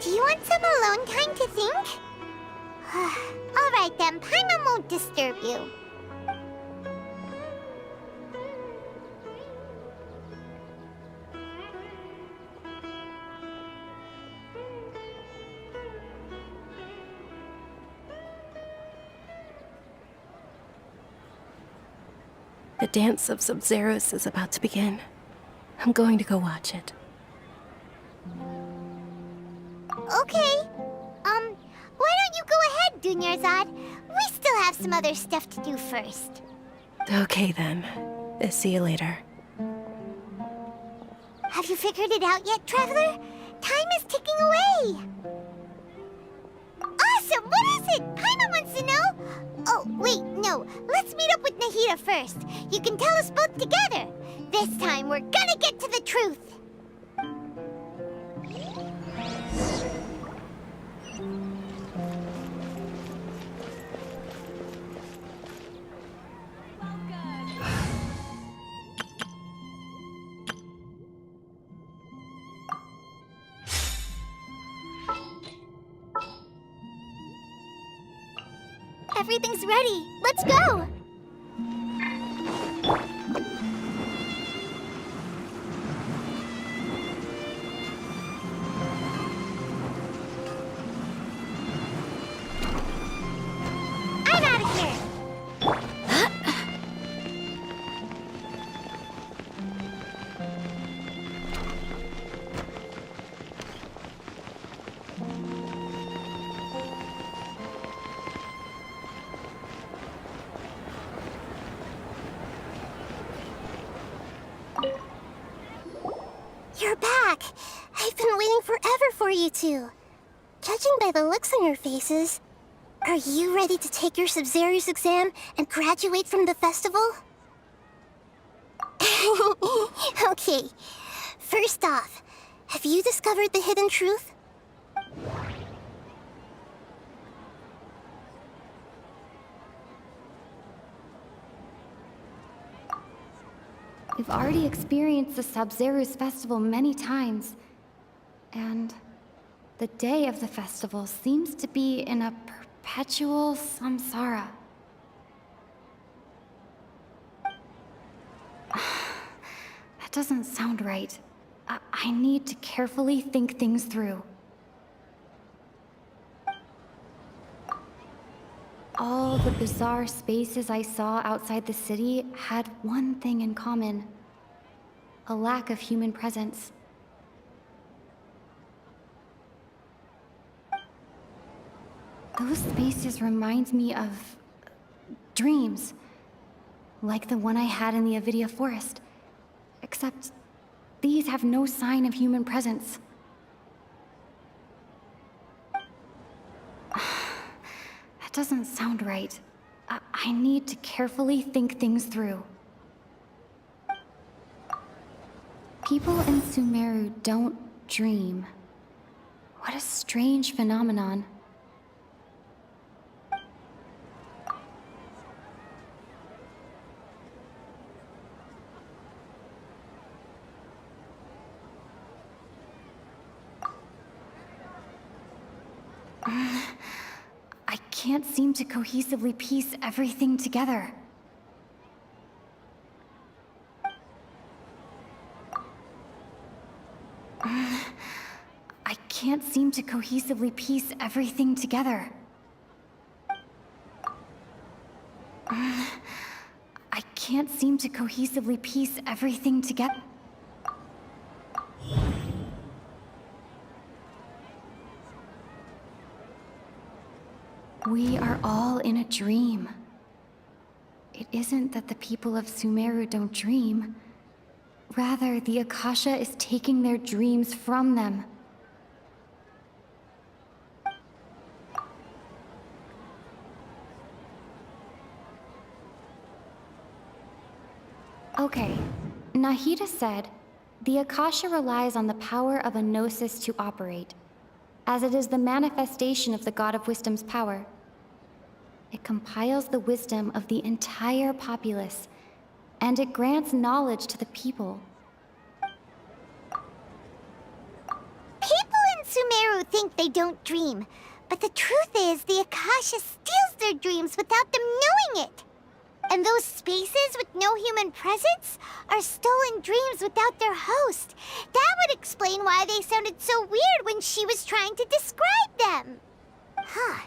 Do you want some alone time to think? All right then, Paimon won't disturb you. The dance of Sub-Zeros is about to begin. I'm going to go watch it. Okay. Why don't you go ahead, Dunyarzad? We have some other stuff to do first. Okay then. See you later. Have you figured it out yet, Traveler? Time is ticking away! Awesome! What is it? Paimon wants to know! Oh, wait, no. Let's meet up with Nahida first. You can tell us both together. This time, we're gonna get to the truth! Everything's ready. Let's go! I'm out of here! You're back! I've been waiting forever for you two. Judging by the looks on your faces, are you ready to take your Sub-Zero's exam and graduate from the festival? Okay. First off, have you discovered the hidden truth? We've already experienced the Sub-Zero's festival many times, and the day of the festival seems to be in a perpetual samsara. That doesn't sound right. I need to carefully think things through. All the bizarre spaces I saw outside the city had one thing in common: a lack of human presence. Those spaces remind me of dreams, like the one I had in the Avidia forest, except these have no sign of human presence. Doesn't sound right. I need to carefully think things through. People in Sumeru don't dream. What a strange phenomenon. I can't seem to cohesively piece everything together. I can't seem to cohesively piece everything together. I can't seem to cohesively piece everything together. We are all in a dream. It isn't that the people of Sumeru don't dream. Rather, the Akasha is taking their dreams from them. Okay, Nahida said, the Akasha relies on the power of a gnosis to operate, as it is the manifestation of the God of Wisdom's power. It compiles the wisdom of the entire populace, and it grants knowledge to the people. People in Sumeru think they don't dream, but the truth is the Akasha steals their dreams without them knowing it. And those spaces with no human presence are stolen dreams without their host. That would explain why they sounded so weird when she was trying to describe them. Huh.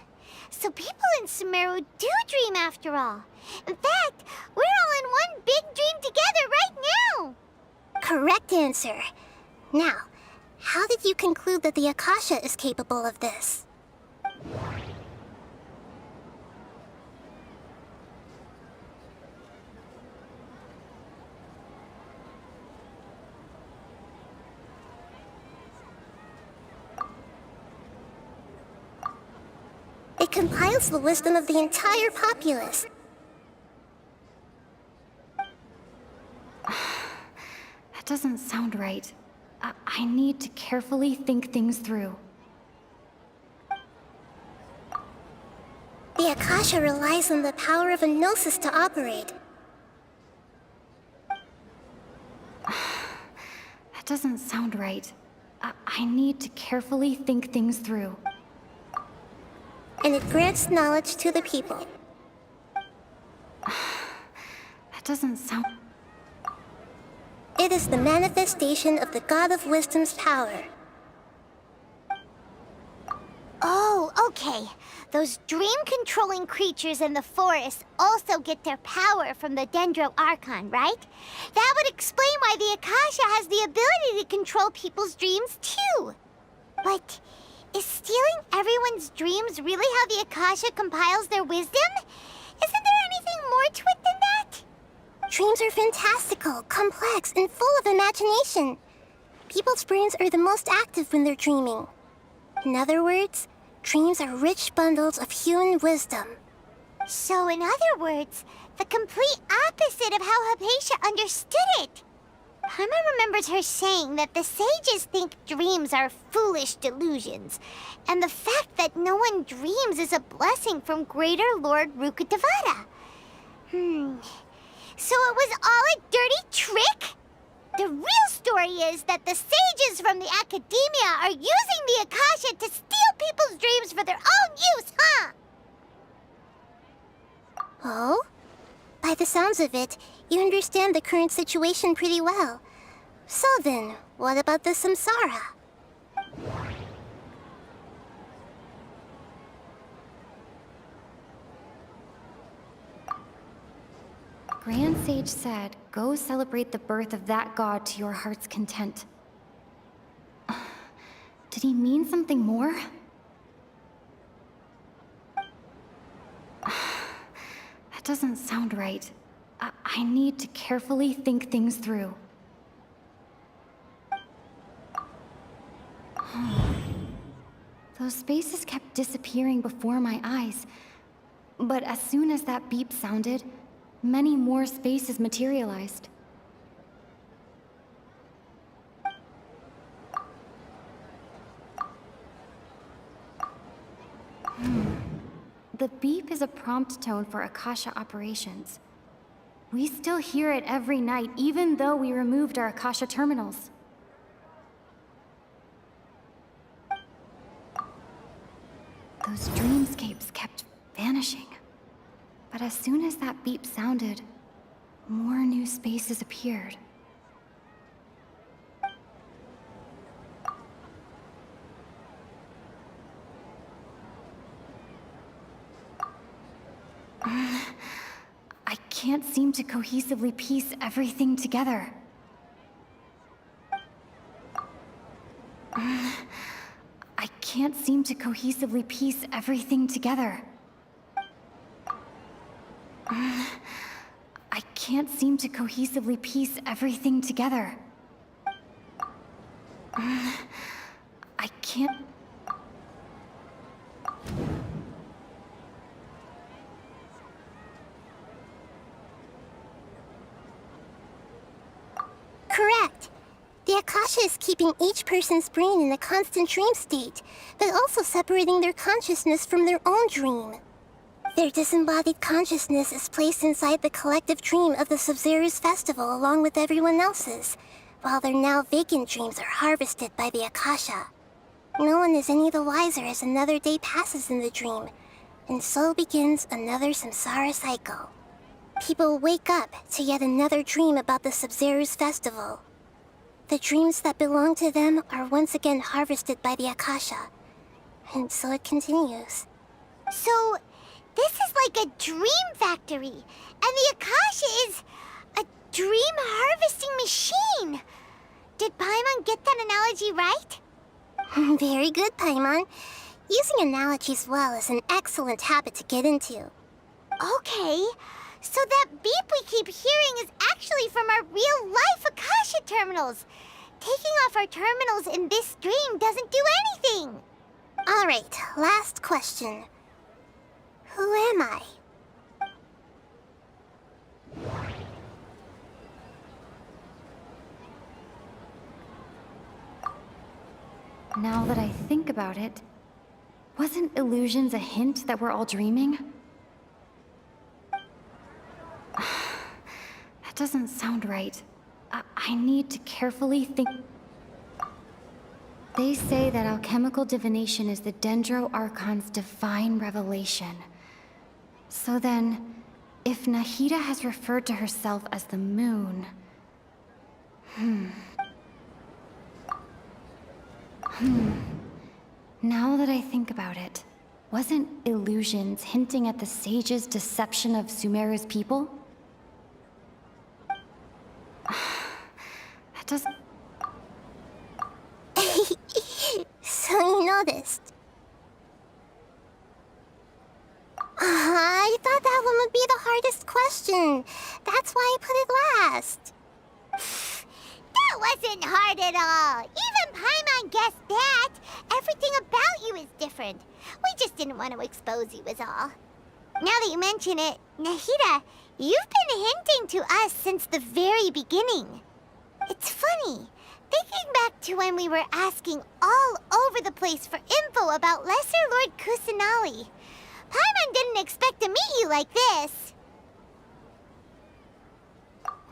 So people in Sumeru do dream after all. In fact, we're all in one big dream together right now. Correct answer. Now, how did you conclude that the Akasha is capable of this? It compiles the wisdom of the entire populace. That doesn't sound right. I need to carefully think things through. The Akasha relies on the power of a gnosis to operate. That doesn't sound right. I need to carefully think things through. And it grants knowledge to the people. That doesn't sound... It is the manifestation of the God of Wisdom's power. Oh, okay. Those dream-controlling creatures in the forest also get their power from the Dendro Archon, right? That would explain why the Akasha has the ability to control people's dreams, too. But is stealing everyone's dreams really how the Akasha compiles their wisdom? Isn't there anything more to it than that? Dreams are fantastical, complex, and full of imagination. People's brains are the most active when they're dreaming. In other words, dreams are rich bundles of human wisdom. So in other words, the complete opposite of how Hypatia understood it. Paimon remembers her saying that the sages think dreams are foolish delusions, and the fact that no one dreams is a blessing from Greater Lord Rukkhadevata. So it was all a dirty trick? The real story is that the sages from the academia are using the Akasha to steal people's dreams for their own use, huh? Oh? By the sounds of it, you understand the current situation pretty well. So then, what about the samsara? Grand Sage said, go celebrate the birth of that god to your heart's content. Did he mean something more? That doesn't sound right. I need to carefully think things through. Those spaces kept disappearing before my eyes. But as soon as that beep sounded, many more spaces materialized. The beep is a prompt tone for Akasha operations. We still hear it every night, even though we removed our Akasha terminals. Those dreamscapes kept vanishing. But as soon as that beep sounded, more new spaces appeared. I can't seem to cohesively piece everything together. I can't seem to cohesively piece everything together. I can't seem to cohesively piece everything together. I can't... Correct. The Akasha is keeping each person's brain in a constant dream state, but also separating their consciousness from their own dream. Their disembodied consciousness is placed inside the collective dream of the Sabzeruz festival along with everyone else's, while their now vacant dreams are harvested by the Akasha. No one is any the wiser as another day passes in the dream, and so begins another samsara cycle. People wake up to yet another dream about the Sabzeruz festival. The dreams that belong to them are once again harvested by the Akasha, and so it continues. So, this is like a dream factory, and the Akasha is a dream harvesting machine. Did Paimon get that analogy right? Very good, Paimon. Using analogies well is an excellent habit to get into. Okay, so that beep we keep hearing is actually from our real-life Akasha terminals. Taking off our terminals in this dream doesn't do anything. Alright, last question. Who am I? Now that I think about it, wasn't illusions a hint that we're all dreaming? That doesn't sound right. I need to carefully think. They say that alchemical divination is the Dendro Archon's divine revelation. So then, if Nahida has referred to herself as the moon... Now that I think about it, wasn't illusions hinting at the sage's deception of Sumeru's people? That doesn't... So you noticed. I thought that one would be the hardest question. That's why I put it last. That wasn't hard at all. Even Paimon guessed that. Everything about you is different. We just didn't want to expose you is all. Now that you mention it, Nahida, you've been hinting to us since the very beginning. It's funny. Thinking back to when we were asking all over the place for info about Lesser Lord Kusanali, Paimon didn't expect to meet you like this.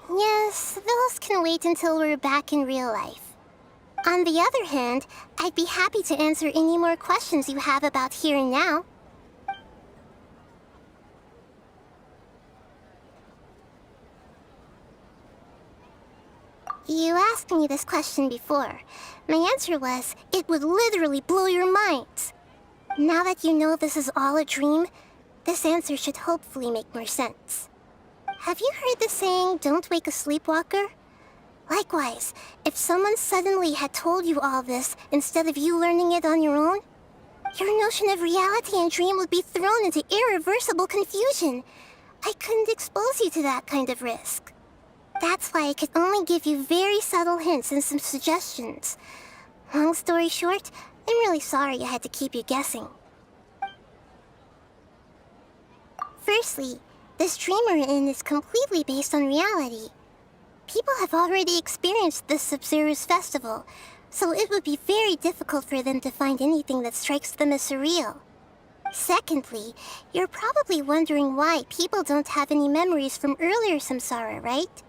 Yes, those can wait until we're back in real life. On the other hand, I'd be happy to answer any more questions you have about here and now. You asked me this question before. My answer was, it would literally blow your minds. Now that you know this is all a dream, this answer should hopefully make more sense. Have you heard the saying, don't wake a sleepwalker? Likewise, if someone suddenly had told you all this instead of you learning it on your own, your notion of reality and dream would be thrown into irreversible confusion. I couldn't expose you to that kind of risk. That's why I could only give you very subtle hints and some suggestions. Long story short, I'm really sorry I had to keep you guessing. Firstly, this dream we're in is completely based on reality. People have already experienced this Sub-Zero's festival, so it would be very difficult for them to find anything that strikes them as surreal. Secondly, you're probably wondering why people don't have any memories from earlier samsara, right?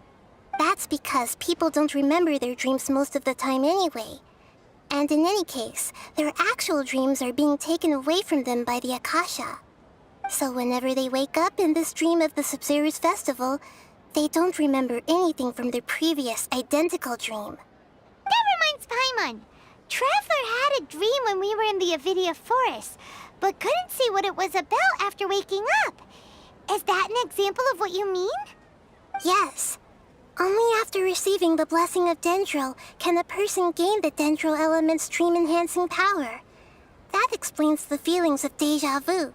That's because people don't remember their dreams most of the time anyway. And in any case, their actual dreams are being taken away from them by the Akasha. So whenever they wake up in this dream of the Sub-Zero's festival, they don't remember anything from their previous identical dream. That reminds Paimon. Traveler had a dream when we were in the Avidia Forest, but couldn't see what it was about after waking up. Is that an example of what you mean? Yes. Only after receiving the blessing of Dendro can a person gain the Dendro element's dream-enhancing power. That explains the feelings of déjà vu.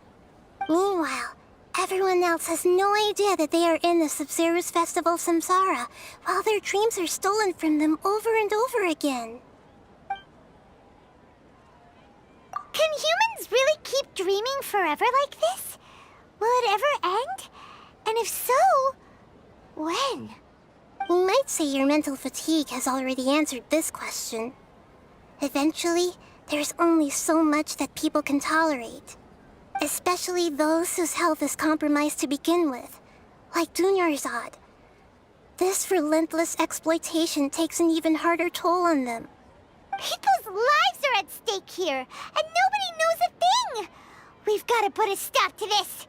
Meanwhile, everyone else has no idea that they are in the Sub-Zero's festival samsara, while their dreams are stolen from them over and over again. Can humans really keep dreaming forever like this? Will it ever end? And if so, when? You might say your mental fatigue has already answered this question. Eventually, there's only so much that people can tolerate. Especially those whose health is compromised to begin with, like Dunyarzad. This relentless exploitation takes an even harder toll on them. People's lives are at stake here, and nobody knows a thing! We've got to put a stop to this!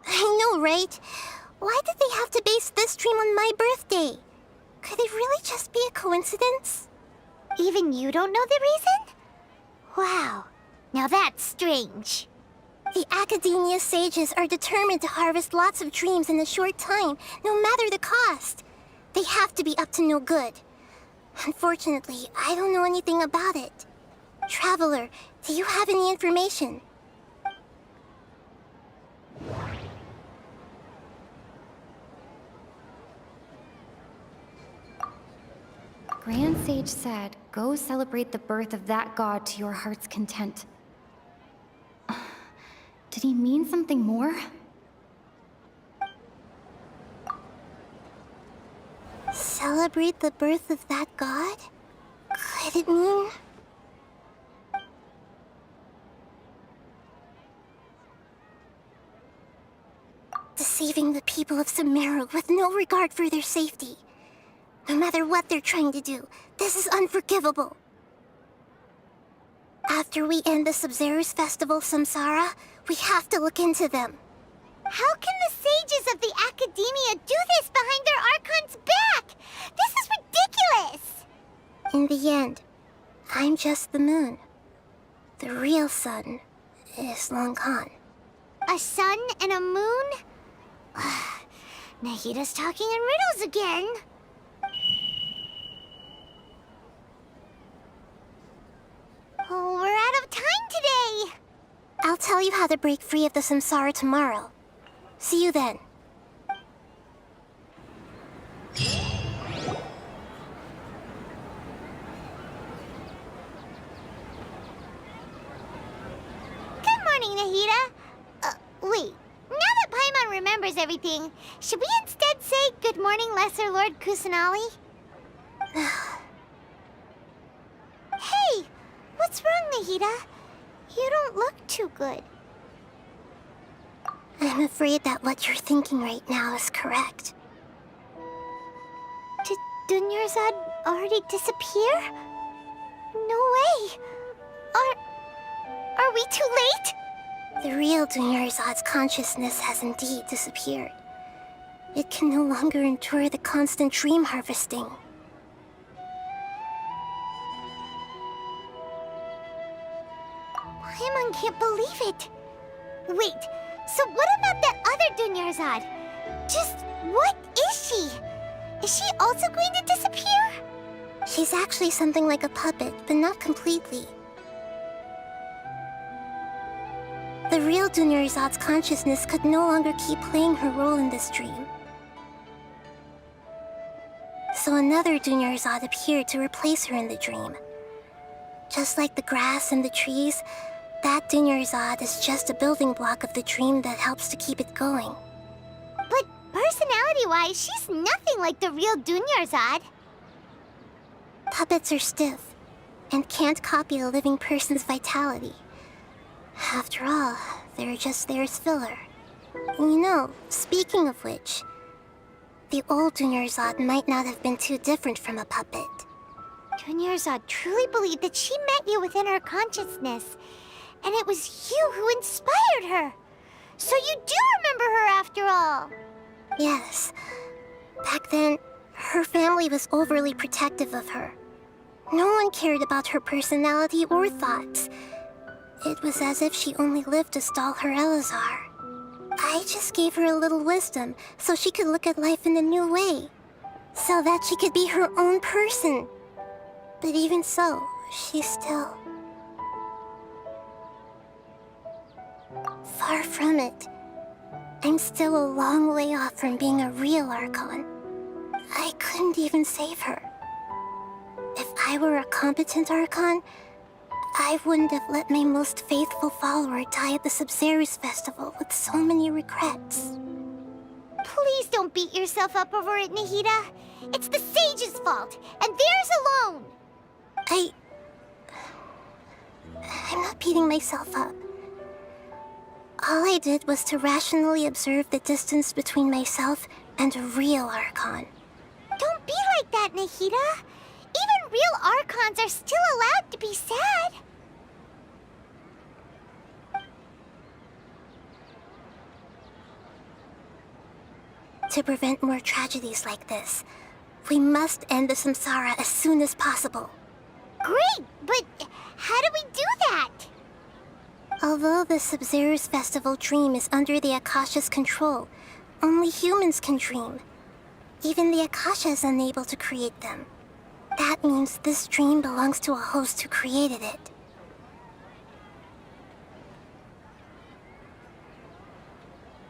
I know, right? Why did they have to base this dream on my birthday? Could it really just be a coincidence? Even you don't know the reason? Wow, now that's strange. The Academia sages are determined to harvest lots of dreams in a short time, no matter the cost. They have to be up to no good. Unfortunately, I don't know anything about it. Traveler, do you have any information? Grand Sage said, go celebrate the birth of that god to your heart's content. Did he mean something more? Celebrate the birth of that god? Could it mean... deceiving the people of Sumeru with no regard for their safety? No matter what they're trying to do, this is unforgivable. After we end the Sub-Zero's festival, Samsara, we have to look into them. How can the sages of the Academia do this behind their Archon's back? This is ridiculous! In the end, I'm just the moon. The real sun is long gone. A sun and a moon? Nahida's talking in riddles again. Oh, we're out of time today! I'll tell you how to break free of the samsara tomorrow. See you then. Good morning, Nahida. Wait. Now that Paimon remembers everything, should we instead say good morning, Lesser Lord Kusanali? Hey! What's wrong, Nahida? You don't look too good. I'm afraid that what you're thinking right now is correct. Did Dunyarzad already disappear? No way! Are we too late? The real Dunyarzad's consciousness has indeed disappeared. It can no longer endure the constant dream harvesting. Paimon can't believe it. Wait, so what about that other Dunyarzad? Just what is she? Is she also going to disappear? She's actually something like a puppet, but not completely. The real Dunyarzad's consciousness could no longer keep playing her role in this dream. So another Dunyarzad appeared to replace her in the dream. Just like the grass and the trees, that Dunyarzad is just a building block of the dream that helps to keep it going. But personality-wise, she's nothing like the real Dunyarzad. Puppets are stiff, and can't copy a living person's vitality. After all, they're just there as filler. You know, speaking of which, the old Dunyarzad might not have been too different from a puppet. Dunyarzad truly believed that she met you within her consciousness, and it was you who inspired her. So you do remember her after all. Yes. Back then, her family was overly protective of her. No one cared about her personality or thoughts. It was as if she only lived to stall her Elazar. I just gave her a little wisdom so she could look at life in a new way. So that she could be her own person. But even so, she's still... far from it. I'm still a long way off from being a real Archon. I couldn't even save her. If I were a competent Archon, I wouldn't have let my most faithful follower die at the Sub-Zero's festival with so many regrets. Please don't beat yourself up over it, Nahida. It's the sage's fault, and theirs alone. I'm not beating myself up. All I did was to rationally observe the distance between myself and a real Archon. Don't be like that, Nahida. Even real Archons are still allowed to be sad. To prevent more tragedies like this, we must end the samsara as soon as possible. Great, but how do we do that? Although the Sub-Zero's festival dream is under the Akasha's control, only humans can dream. Even the Akasha is unable to create them. That means this dream belongs to a host who created it.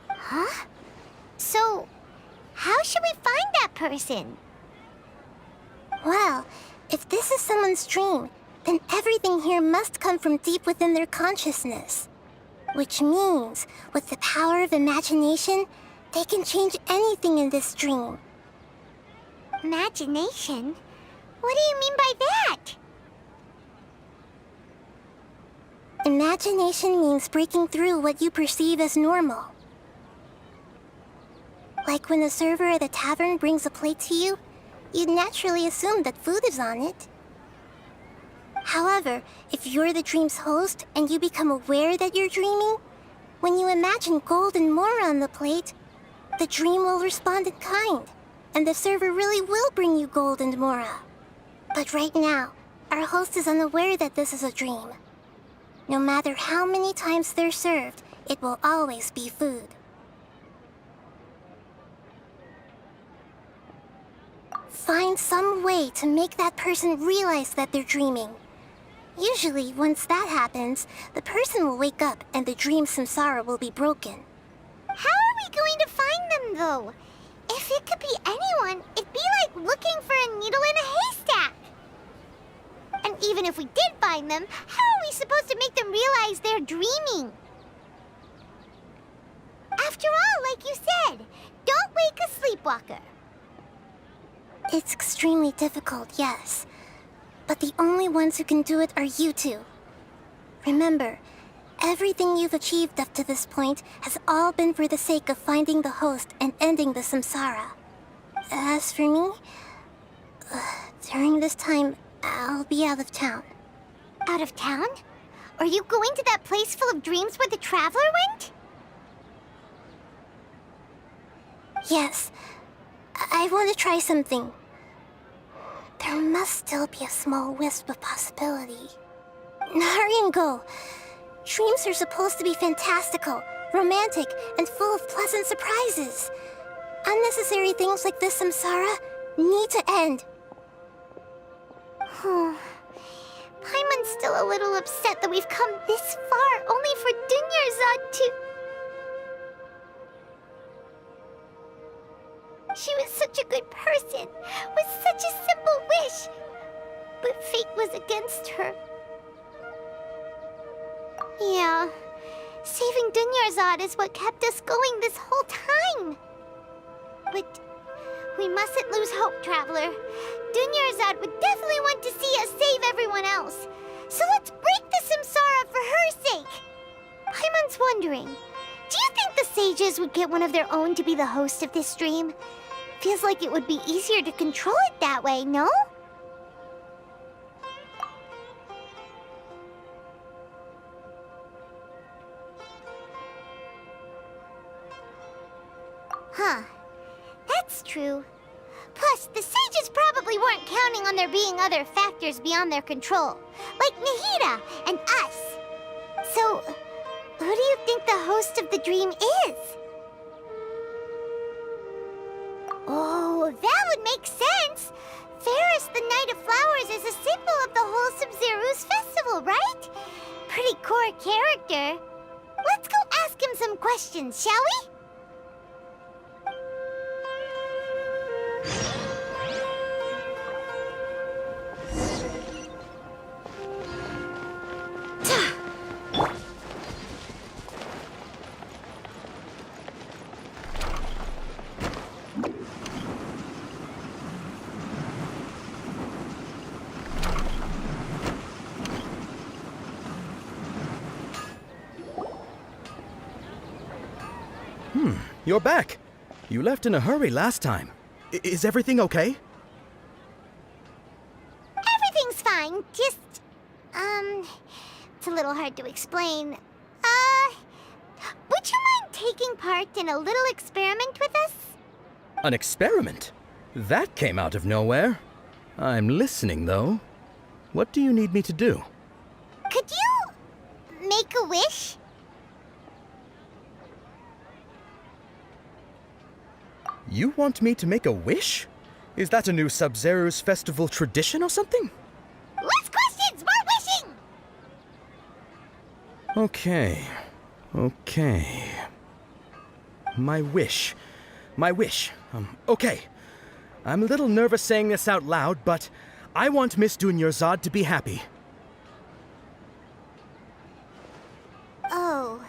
Huh? So, how should we find that person? Well, if this is someone's dream, then everything here must come from deep within their consciousness. Which means, with the power of imagination, they can change anything in this dream. Imagination? What do you mean by that? Imagination means breaking through what you perceive as normal. Like when a server at a tavern brings a plate to you, you'd naturally assume that food is on it. However, if you're the dream's host and you become aware that you're dreaming, when you imagine gold and more on the plate, the dream will respond in kind, and the server really will bring you gold and mora. But right now, our host is unaware that this is a dream. No matter how many times they're served, it will always be food. Find some way to make that person realize that they're dreaming. Usually, once that happens, the person will wake up and the dream samsara will be broken. How are we going to find them, though? If it could be anyone, it'd be like looking for a needle in a haystack. And even if we did find them, how are we supposed to make them realize they're dreaming? After all, like you said, don't wake a sleepwalker. It's extremely difficult, yes. But the only ones who can do it are you two. Remember, everything you've achieved up to this point has all been for the sake of finding the host and ending the samsara. As for me, during this time, I'll be out of town. Out of town? Are you going to that place full of dreams where the traveler went? Yes. I want to try something. There must still be a small wisp of possibility. Hurry and go. Dreams are supposed to be fantastical, romantic, and full of pleasant surprises. Unnecessary things like this samsara need to end. Paimon's still a little upset that we've come this far only for Dunyarzad to... She was such a good person, with such a simple wish. But fate was against her. Yeah, saving Dunyarzad is what kept us going this whole time. But we mustn't lose hope, Traveler. Dunyarzad would definitely want to see us save everyone else. So let's break the samsara for her sake. Paimon's wondering, do you think the sages would get one of their own to be the host of this stream? Feels like it would be easier to control it that way, no? Huh. That's true. Plus, the sages probably weren't counting on there being other factors beyond their control, like Nahida and us. So, who do you think the host of the dream is? Oh, that would make sense. Ferris, the Knight of Flowers, is a symbol of the whole Sub-Zero's festival, right? Pretty core character. Let's go ask him some questions, shall we? You're back. You left in a hurry last time. Is everything okay? Everything's fine. Just, it's a little hard to explain. Would you mind taking part in a little experiment with us? An experiment? That came out of nowhere. I'm listening, though. What do you need me to do? Could you make a wish? You want me to make a wish? Is that a new Sub-Zero's festival tradition or something? Less questions, more wishing! Okay. My wish. Okay. I'm a little nervous saying this out loud, but I want Miss Dunyarzad to be happy. Oh,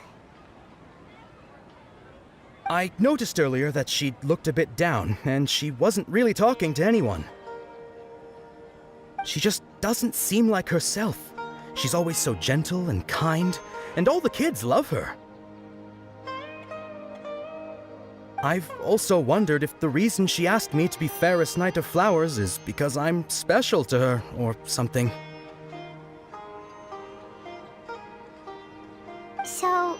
I noticed earlier that she looked a bit down, and she wasn't really talking to anyone. She just doesn't seem like herself. She's always so gentle and kind, and all the kids love her. I've also wondered if the reason she asked me to be Fairest Knight of Flowers is because I'm special to her, or something. So,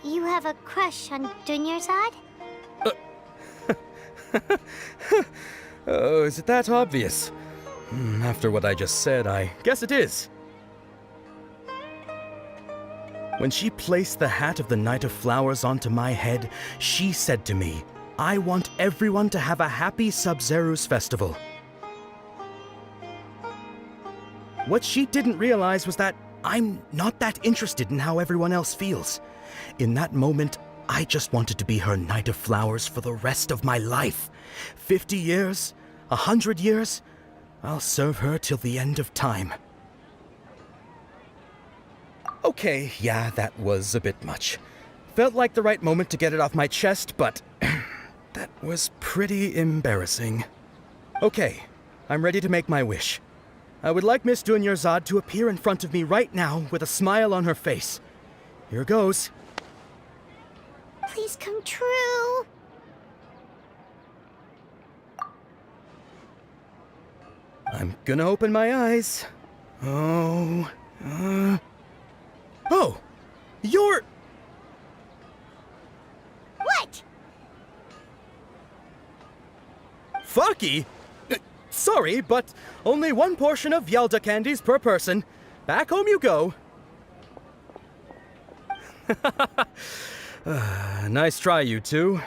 you have a crush on Dunyarzad? Oh, is it that obvious? After what I just said, I guess it is. When she placed the hat of the Knight of Flowers onto my head, she said to me, "I want everyone to have a happy Sub-Zeru's festival." What she didn't realize was that I'm not that interested in how everyone else feels. In that moment, I just wanted to be her Knight of Flowers for the rest of my life. 50 years, 100 years, I'll serve her till the end of time. Okay, yeah, that was a bit much. Felt like the right moment to get it off my chest, but that was pretty embarrassing. Okay, I'm ready to make my wish. I would like Miss Dunyarzad to appear in front of me right now with a smile on her face. Here goes. Please come true. I'm gonna open my eyes. Oh, you're... What? Fucky? Sorry, but only one portion of Yelda candies per person. Back home you go. Nice try, you two.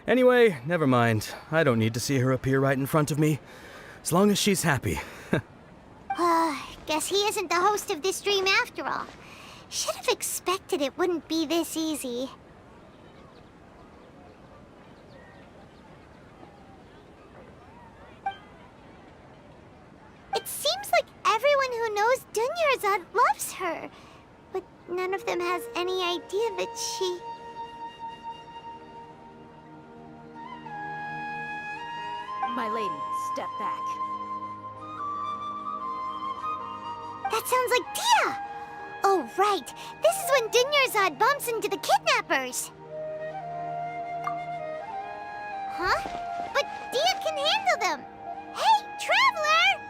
Anyway, never mind. I don't need to see her appear right in front of me. As long as she's happy. Guess he isn't the host of this dream after all. Should have expected it wouldn't be this easy. It seems like everyone who knows Dunyarzad loves her, but none of them has any idea that she... My lady, step back. That sounds like Dia! Oh, right. This is when Dunyarzad bumps into the kidnappers. Huh? But Dia can handle them. Hey, Traveler!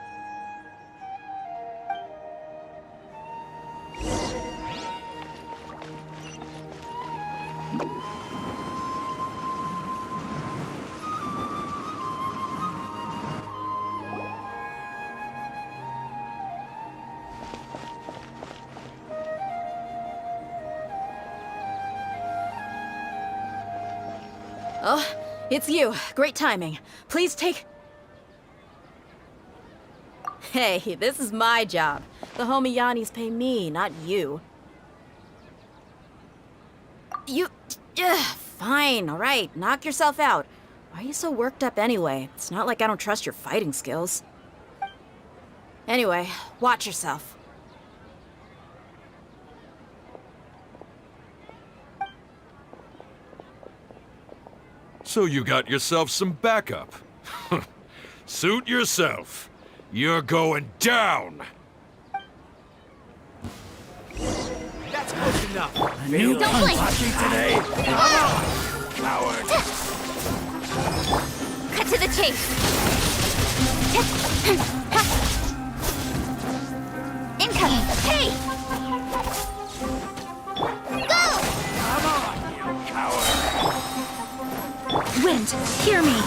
Oh, it's you. Great timing. Please take... Hey, this is my job. The homie Yannis pay me, not you. You... fine, all right. Knock yourself out. Why are you so worked up anyway? It's not like I don't trust your fighting skills. Anyway, watch yourself. So you got yourself some backup. Suit yourself. You're going down. That's close enough. A new Don't blink. Today. Coward. Cut to the chase. Incoming. Hey! Go! Come on, you coward. Wind, hear me.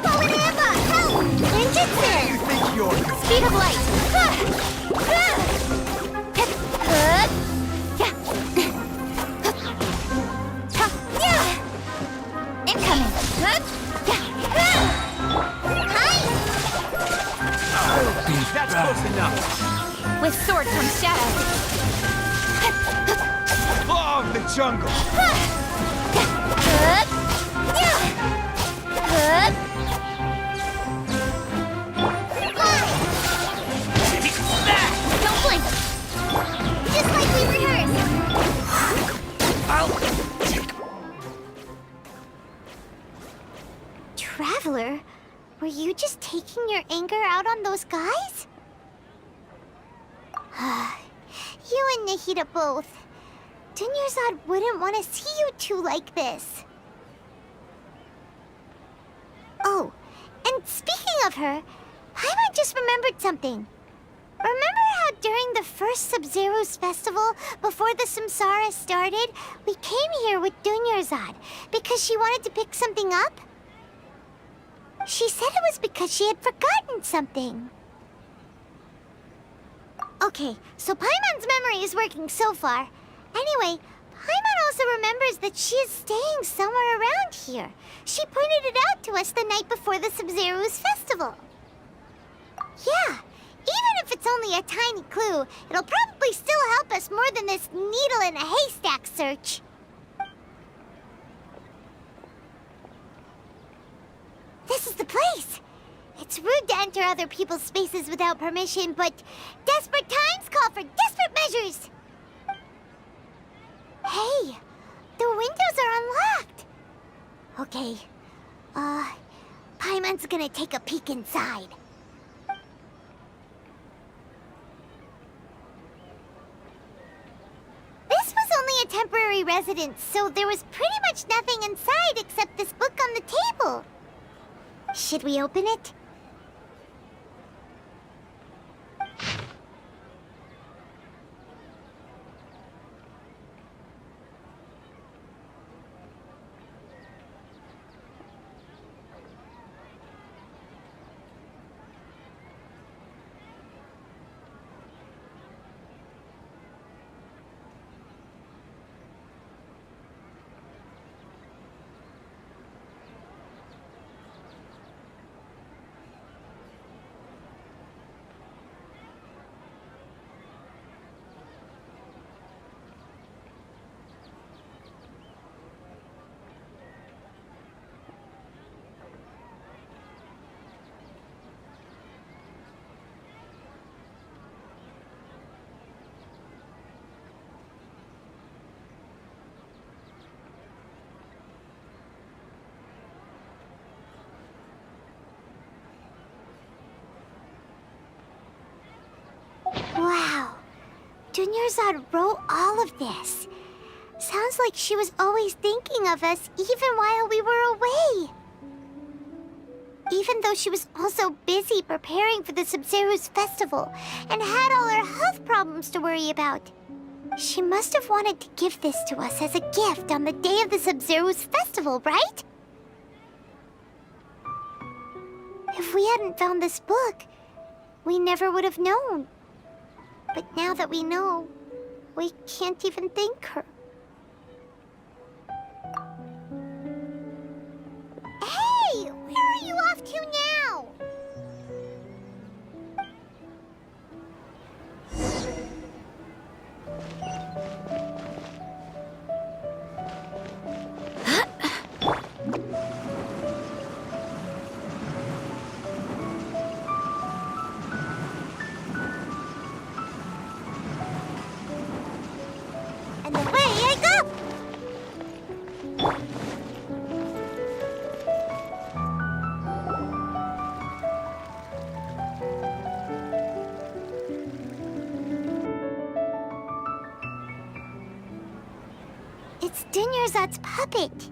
Power help! Ninjutsu! You think you're... Speed of light! Incoming! That's close enough. With sword comes shadow. Claw of the jungle. Don't blink! Just like we rehearsed! I'll take... Were you just taking your anger out on those guys? You and Nahida both. Dunyarzad wouldn't want to see you two like this. Oh, and speaking of her, Paimon just remembered something. Remember how during the first Sub-Zero's festival, before the Samsara started, we came here with Dunyarzad because she wanted to pick something up? She said it was because she had forgotten something. Okay, so Paimon's memory is working so far. Anyway, Paimon also remembers that she is staying somewhere around here. She pointed it out to us the night before the Sub-Zero's festival. Yeah, even if it's only a tiny clue, it'll probably still help us more than this needle in a haystack search. This is the place! It's rude to enter other people's spaces without permission, but desperate times call for desperate measures! Hey, the windows are unlocked! Okay, Paimon's gonna take a peek inside. This was only a temporary residence, so there was pretty much nothing inside except this book on the table. Should we open it? Wow, Dunyarzad wrote all of this. Sounds like she was always thinking of us even while we were away. Even though she was also busy preparing for the Sub-Zero's festival and had all her health problems to worry about. She must have wanted to give this to us as a gift on the day of the Sub-Zero's festival, right? If we hadn't found this book, we never would have known. But now that we know, we can't even thank her. Hey! Where are you off to now? And away I go! It's Dunyarzad's puppet.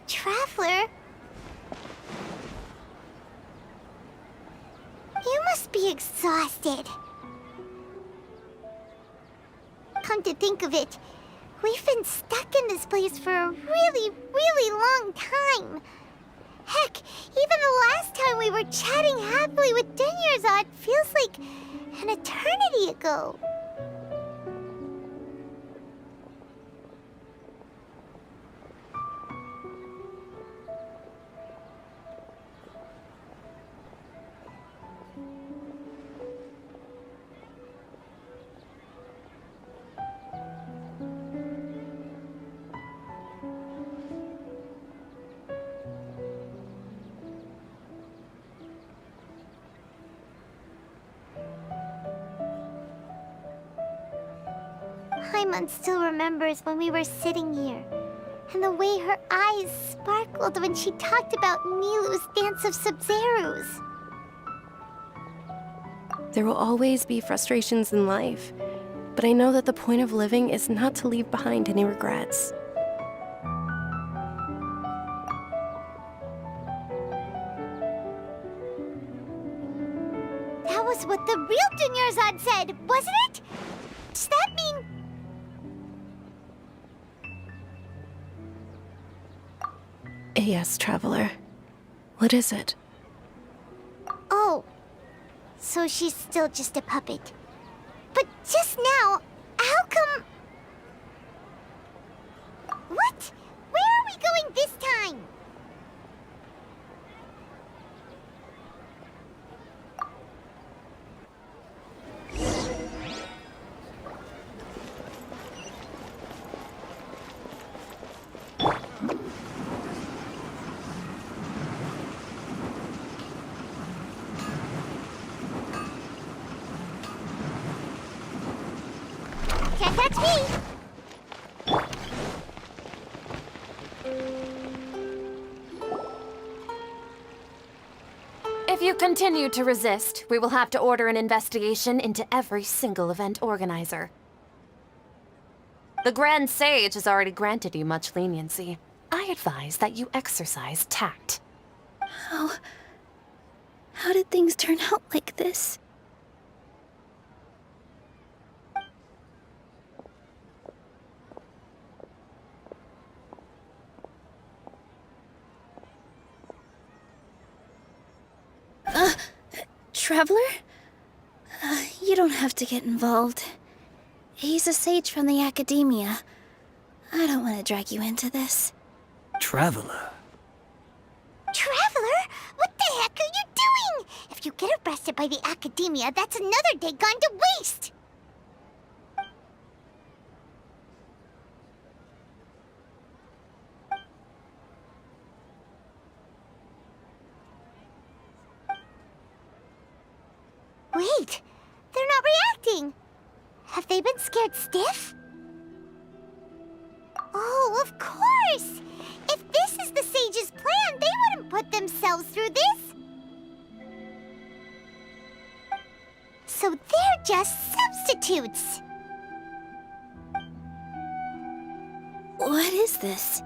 Traveler? You must be exhausted. Come to think of it, we've been stuck in this place for a really, really long time. Heck, even the last time we were chatting happily with Dunyarzad feels like an eternity ago. Paimon still remembers when we were sitting here, and the way her eyes sparkled when she talked about Nilou's dance of Sub-Zerus. There will always be frustrations in life, but I know that the point of living is not to leave behind any regrets. That was what the real Dunyarzad said, wasn't it? Does that mean... Yes, Traveler. What is it? Oh, so she's still just a puppet. But just now, how come... What? Where are we going this time? Can't touch me! If you continue to resist, we will have to order an investigation into every single event organizer. The Grand Sage has already granted you much leniency. I advise that you exercise tact. How did things turn out like this? Traveler? You don't have to get involved. He's a sage from the academia. I don't want to drag you into this. Traveler? Traveler? What the heck are you doing? If you get arrested by the academia, that's another day gone to waste! Wait, they're not reacting. Have they been scared stiff? Oh, of course! If this is the sage's plan, they wouldn't put themselves through this. So they're just substitutes. What is this?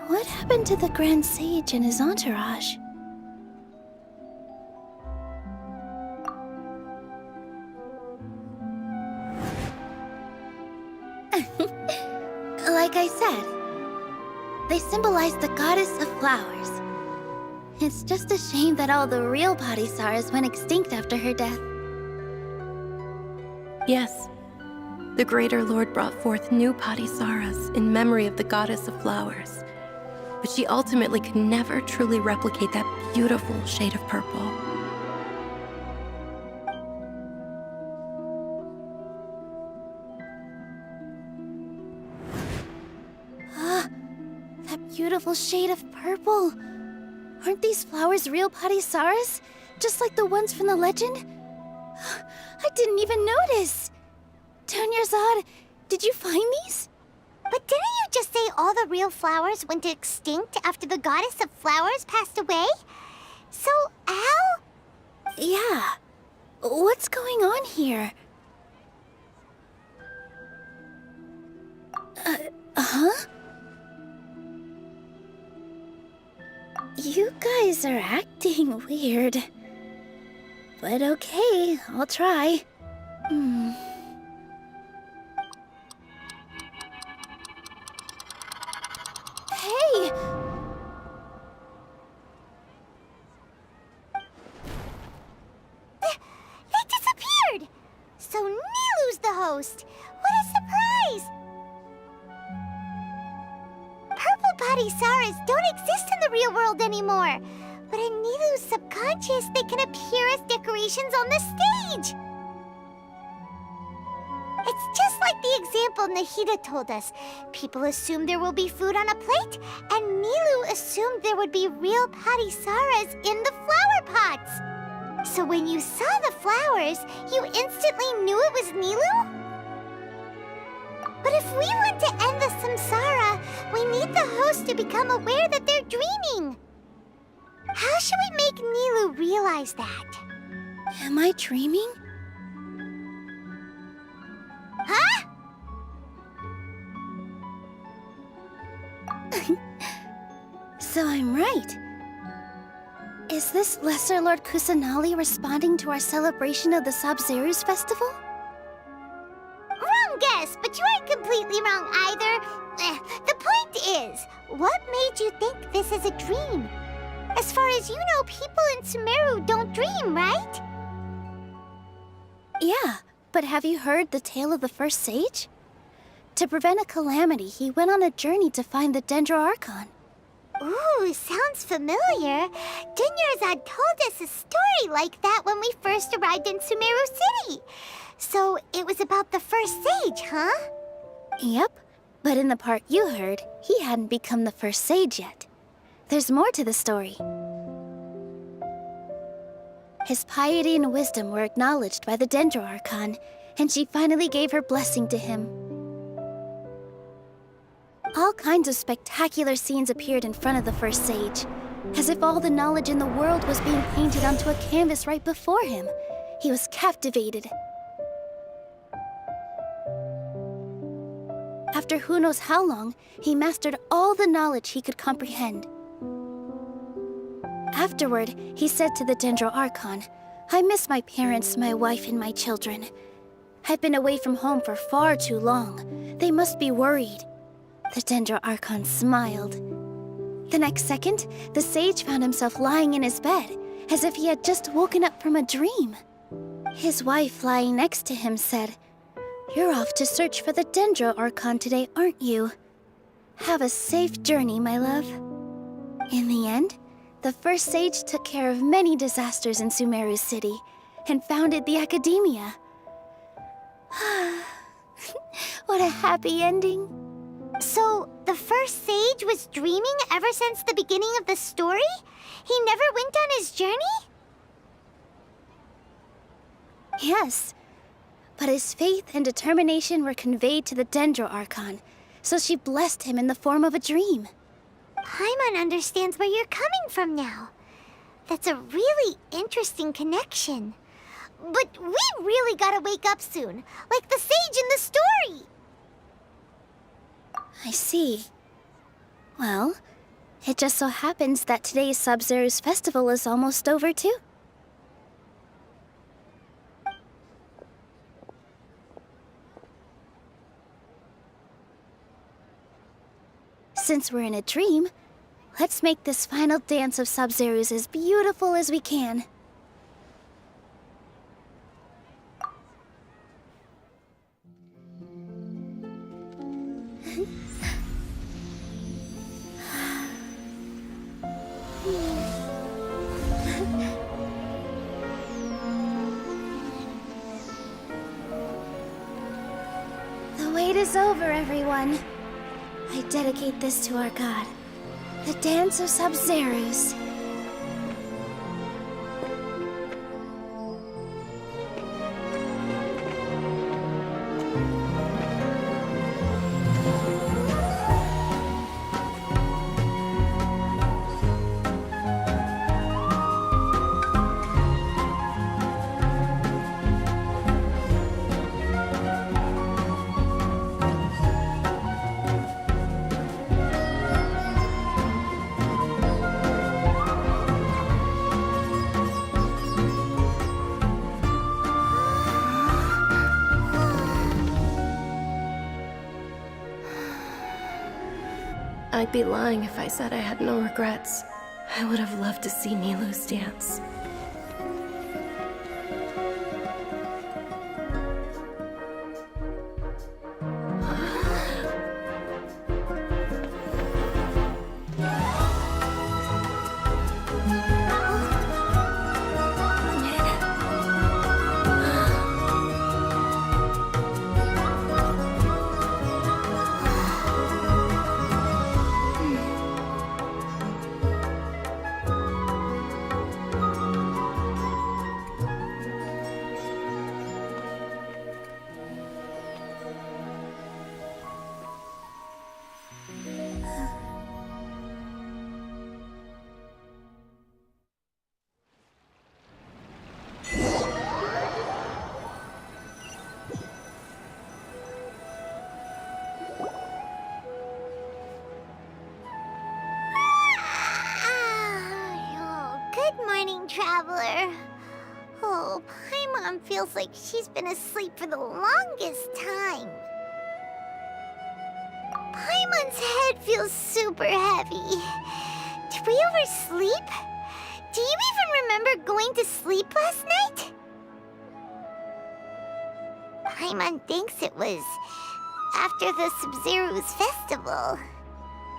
What happened to the Grand Sage and his entourage? Like I said, they symbolize the goddess of flowers. It's just a shame that all the real Padisarahs went extinct after her death. Yes. The Greater Lord brought forth new Padisarahs in memory of the goddess of flowers. But she ultimately could never truly replicate that beautiful shade of purple. Beautiful shade of purple. Aren't these flowers real Padisarahs? Just like the ones from the legend? I didn't even notice. Dunyarzad, did you find these? But didn't you just say all the real flowers went extinct after the goddess of flowers passed away? So, how? Yeah. What's going on here? Huh? You guys are acting weird. But okay, I'll try. Hey! They disappeared! So Nilou's the host! What a surprise! Purple Padisarahs don't exist in the real world anymore. But in Nilou's subconscious, they can appear as decorations on the stage. It's just like the example Nahida told us. People assume there will be food on a plate, and Nilou assumed there would be real Padisarahs in the flower pots. So when you saw the flowers, you instantly knew it was Nilou? But if we want to end the samsara, we need the host to become aware that they're dreaming. How should we make Nilou realize that? Am I dreaming? Huh? So I'm right. Is this Lesser Lord Kusanali responding to our celebration of the Sabzeruz festival? Wrong guess, but you aren't completely wrong either. The point is, what made you think this is a dream? As far as you know, people in Sumeru don't dream, right? Yeah, but have you heard the tale of the first sage? To prevent a calamity, he went on a journey to find the Dendro Archon. Ooh, sounds familiar. Dunyarzad told us a story like that when we first arrived in Sumeru City. So it was about the first sage, huh? Yep, but in the part you heard, he hadn't become the first sage yet. There's more to the story. His piety and wisdom were acknowledged by the Dendro Archon, and she finally gave her blessing to him. All kinds of spectacular scenes appeared in front of the first sage, as if all the knowledge in the world was being painted onto a canvas right before him. He was captivated. After who knows how long, he mastered all the knowledge he could comprehend. Afterward, he said to the Dendro Archon, "I miss my parents, my wife, and my children. I've been away from home for far too long. They must be worried." The Dendro Archon smiled. The next second, the sage found himself lying in his bed, as if he had just woken up from a dream. His wife, lying next to him, said, "You're off to search for the Dendro Archon today, aren't you? Have a safe journey, my love." In the end, the first sage took care of many disasters in Sumeru City and founded the Academia. What a happy ending. So, the first sage was dreaming ever since the beginning of the story? He never went on his journey? Yes, but his faith and determination were conveyed to the Dendro Archon, so she blessed him in the form of a dream. Paimon understands where you're coming from now. That's a really interesting connection. But we really gotta wake up soon, like the sage in the story. I see. Well, it just so happens that today's Sabzeruz festival is almost over too. Since we're in a dream, let's make this final dance of Sabzeruz as beautiful as we can. The wait is over, everyone. I dedicate this to our god, the dance of Sabzeruz. I'd be lying if I said I had no regrets. I would have loved to see Nilou's dance. Mom feels like she's been asleep for the longest time. Paimon's head feels super heavy. Did we oversleep? Do you even remember going to sleep last night? Paimon thinks it was after the Sub-Zero's festival.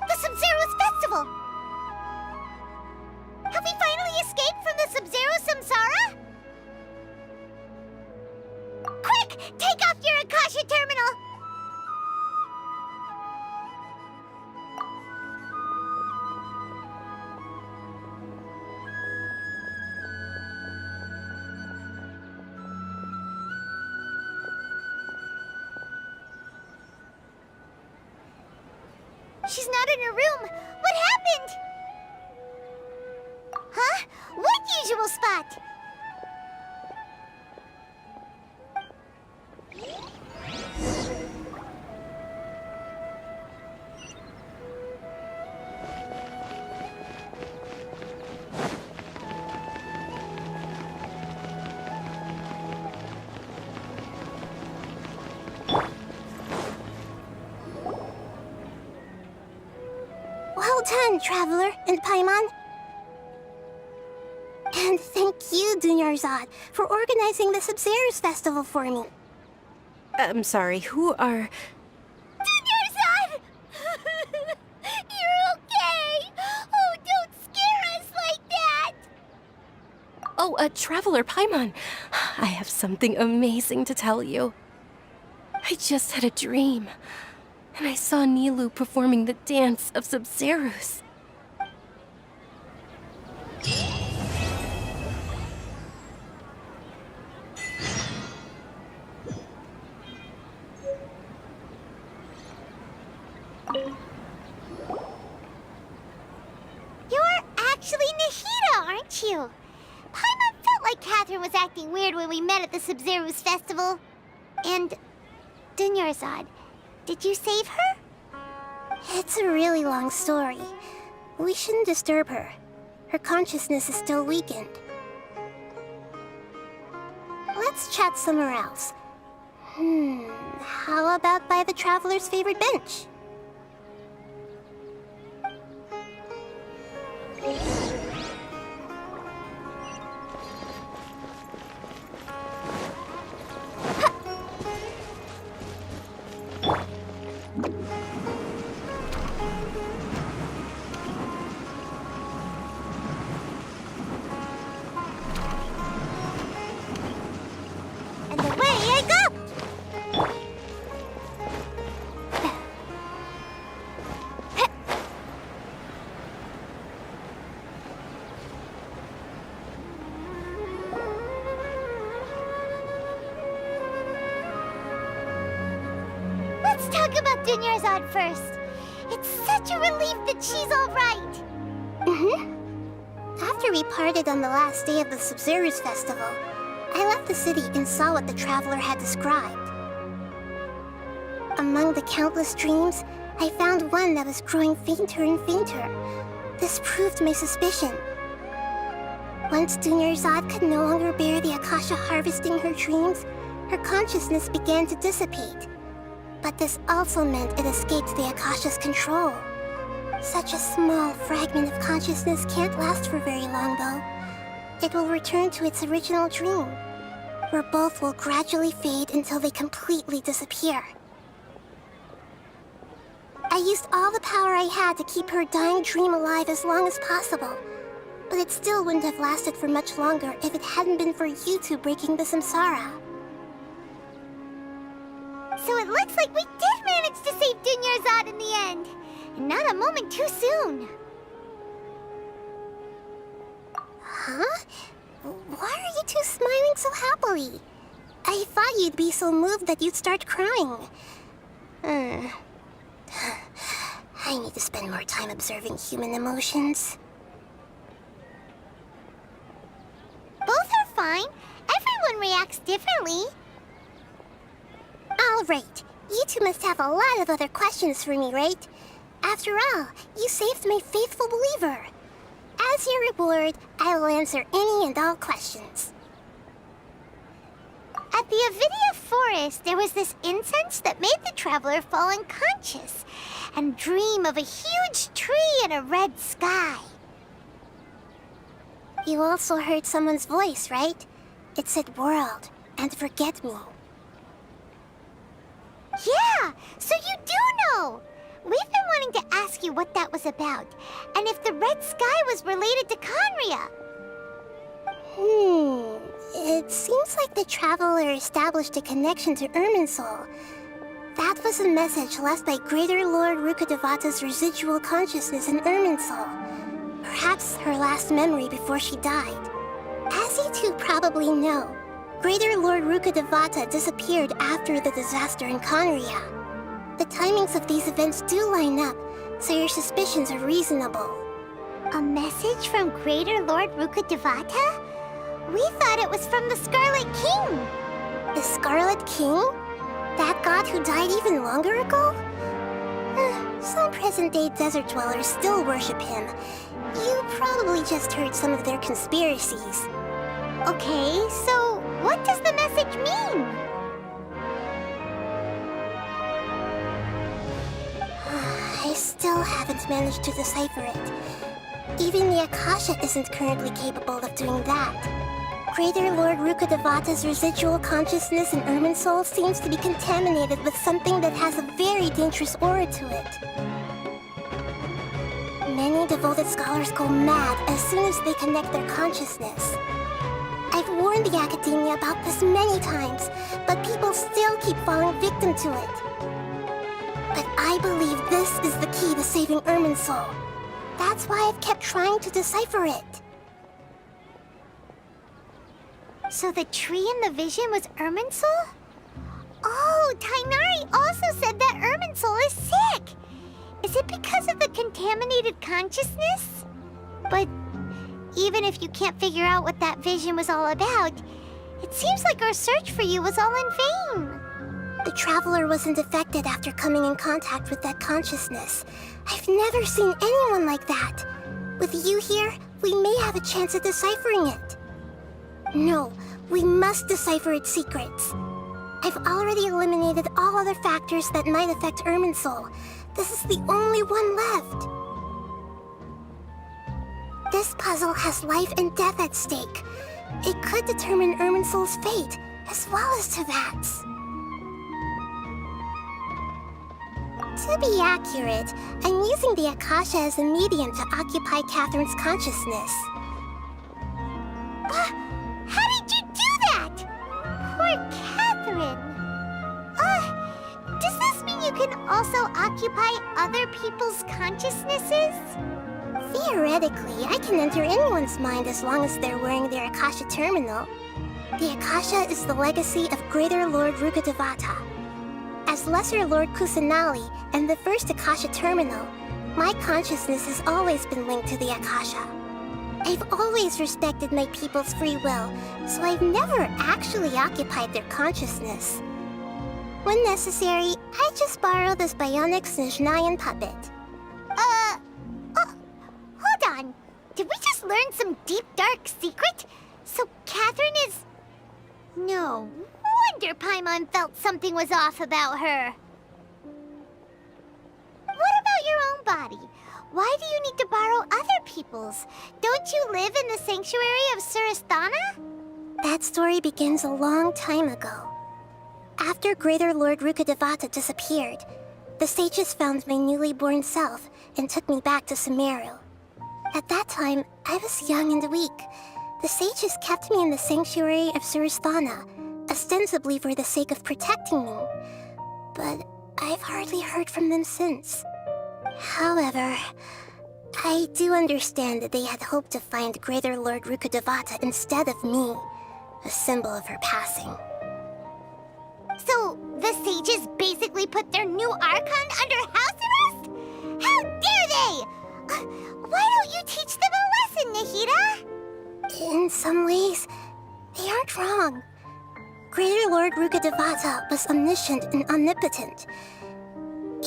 The Sub-Zero's festival! Have we finally escaped from the Sub-Zero Samsara? Quick! Take off your Akasha terminal! She's not in her room. What happened? Huh? What usual spot? Well done, Traveler and Paimon. And thank you, Dunyarzad, for organizing the Sub-Zero's festival for me. I'm sorry, who are... Dunyarzad! You're okay! Oh, don't scare us like that! Oh, Traveler Paimon. I have something amazing to tell you. I just had a dream, and I saw Nilou performing the dance of Sub-Zeros. You're actually Nahida, aren't you? Paimon felt like Catherine was acting weird when we met at the Sub-Zero's festival. And Dunyarzad, did you save her? It's a really long story. We shouldn't disturb her. Her consciousness is still weakened. Let's chat somewhere else. How about by the Traveler's favorite bench? And away I go! Let's talk about Dunyarzad first. It's such a relief that she's all right. After we parted on the last day of the Sub-Zero's festival, I left the city and saw what the Traveler had described. Among the countless dreams, I found one that was growing fainter and fainter. This proved my suspicion. Once Dunyarzad could no longer bear the Akasha harvesting her dreams, her consciousness began to dissipate. But this also meant it escaped the Akasha's control. Such a small fragment of consciousness can't last for very long, though. It will return to its original dream, where both will gradually fade until they completely disappear. I used all the power I had to keep her dying dream alive as long as possible, but it still wouldn't have lasted for much longer if it hadn't been for you two breaking the samsara. So it looks like we did manage to save Dunyarzad in the end. And not a moment too soon. Huh? Why are you two smiling so happily? I thought you'd be so moved that you'd start crying. I need to spend more time observing human emotions. Both are fine. Everyone reacts differently. All right. You two must have a lot of other questions for me, right? After all, you saved my faithful believer. As your reward, I will answer any and all questions. At the Avidia forest, there was this incense that made the traveler fall unconscious and dream of a huge tree and a red sky. You also heard someone's voice, right? It said world and forget me. Yeah, so you do know! We've been wanting to ask you what that was about, and if the red sky was related to Conria. It seems like the traveler established a connection to Irminsul. That was a message left by Greater Lord Rukkhadevata's residual consciousness in Irminsul. Perhaps her last memory before she died. As you two probably know, Greater Lord Rukkhadevata disappeared after the disaster in Conria. The timings of these events do line up, so your suspicions are reasonable. A message from Greater Lord Rukkhadevata? We thought it was from the Scarlet King. The Scarlet King? That god who died even longer ago? Some present-day desert dwellers still worship him. You probably just heard some of their conspiracies. Okay, so what does the message mean? I still haven't managed to decipher it. Even the Akasha isn't currently capable of doing that. Greater Lord Rukkhadevata's residual consciousness in Irminsul seems to be contaminated with something that has a very dangerous aura to it. Many devoted scholars go mad as soon as they connect their consciousness. I've warned the academia about this many times, but people still keep falling victim to it. But I believe this is the key to saving Irminsul. That's why I've kept trying to decipher it. So the tree in the vision was Irminsul? Oh, Tainari also said that Irminsul is sick! Is it because of the contaminated consciousness? But even if you can't figure out what that vision was all about, it seems like our search for you was all in vain. The traveler wasn't affected after coming in contact with that consciousness. I've never seen anyone like that. With you here, we may have a chance at deciphering it. No, we must decipher its secrets. I've already eliminated all other factors that might affect Irminsul. This is the only one left. This puzzle has life and death at stake. It could determine Irminsul's fate, as well as Tevat's. To be accurate, I'm using the Akasha as a medium to occupy Catherine's consciousness. How did you do that? Poor Catherine. Does this mean you can also occupy other people's consciousnesses? Theoretically, I can enter anyone's mind as long as they're wearing their Akasha terminal. The Akasha is the legacy of Greater Lord Rukkhadevata. As Lesser Lord Kusanali and the first Akasha terminal, my consciousness has always been linked to the Akasha. I've always respected my people's free will, so I've never actually occupied their consciousness. When necessary, I just borrow this bionic Snezhnayan puppet. Hold on. Did we just learn some deep, dark secret? So Catherine is... No wonder Paimon felt something was off about her. What about your own body? Why do you need to borrow other people's? Don't you live in the sanctuary of Surasthana? That story begins a long time ago. After Greater Lord Rukkhadevata disappeared, the sages found my newly born self and took me back to Sumeru. At that time, I was young and weak. The sages kept me in the sanctuary of Surasthana, ostensibly for the sake of protecting me. But I've hardly heard from them since. However, I do understand that they had hoped to find Greater Lord Rukkhadevata instead of me, a symbol of her passing. So, the sages basically put their new Archon under house arrest? How dare they! Why don't you teach them a lesson, Nahida? In some ways, they aren't wrong. Greater Lord Rukkhadevata was omniscient and omnipotent.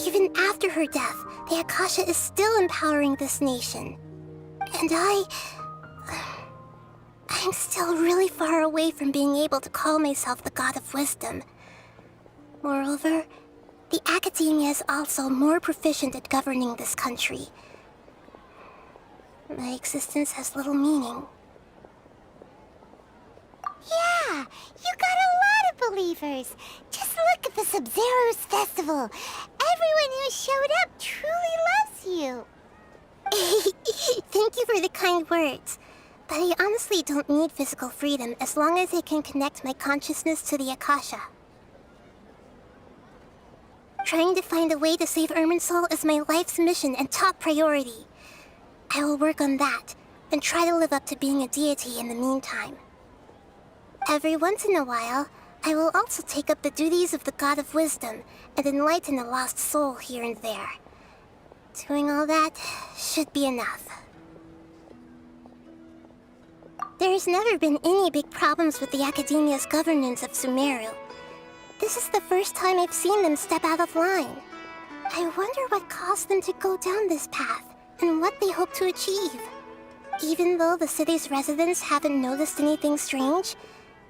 Even after her death, the Akasha is still empowering this nation. And I I'm still really far away from being able to call myself the God of Wisdom. Moreover, the Academia is also more proficient at governing this country. My existence has little meaning. Yeah, you got a lot of believers. Just look at the Sub-Zero's festival. Everyone who showed up truly loves you. Thank you for the kind words. But I honestly don't need physical freedom as long as I can connect my consciousness to the Akasha. Trying to find a way to save Irminsul is my life's mission and top priority. I will work on that, and try to live up to being a deity in the meantime. Every once in a while, I will also take up the duties of the God of Wisdom and enlighten a lost soul here and there. Doing all that should be enough. There's never been any big problems with the Academia's governance of Sumeru. This is the first time I've seen them step out of line. I wonder what caused them to go down this path, and what they hope to achieve. Even though the city's residents haven't noticed anything strange,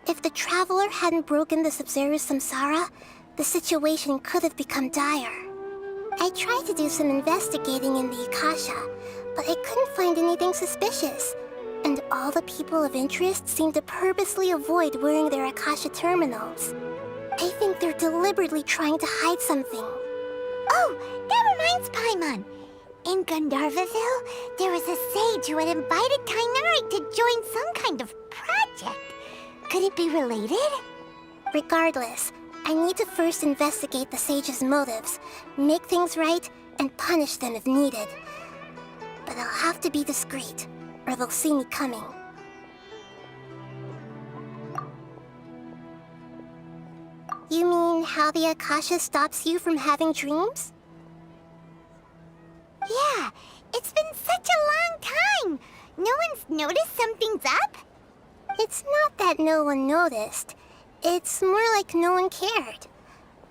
if the Traveler hadn't broken the Sub-Zero's samsara, the situation could have become dire. I tried to do some investigating in the Akasha, but I couldn't find anything suspicious. And all the people of interest seem to purposely avoid wearing their Akasha terminals. I think they're deliberately trying to hide something. Oh, that reminds Paimon. In Gandharvaville, there was a sage who had invited Kainari to join some kind of project. Could it be related? Regardless, I need to first investigate the sage's motives, make things right, and punish them if needed. But I'll have to be discreet, or they'll see me coming. You mean how the Akasha stops you from having dreams? Yeah, it's been such a long time. No one's noticed something's up? It's not that no one noticed. It's more like no one cared.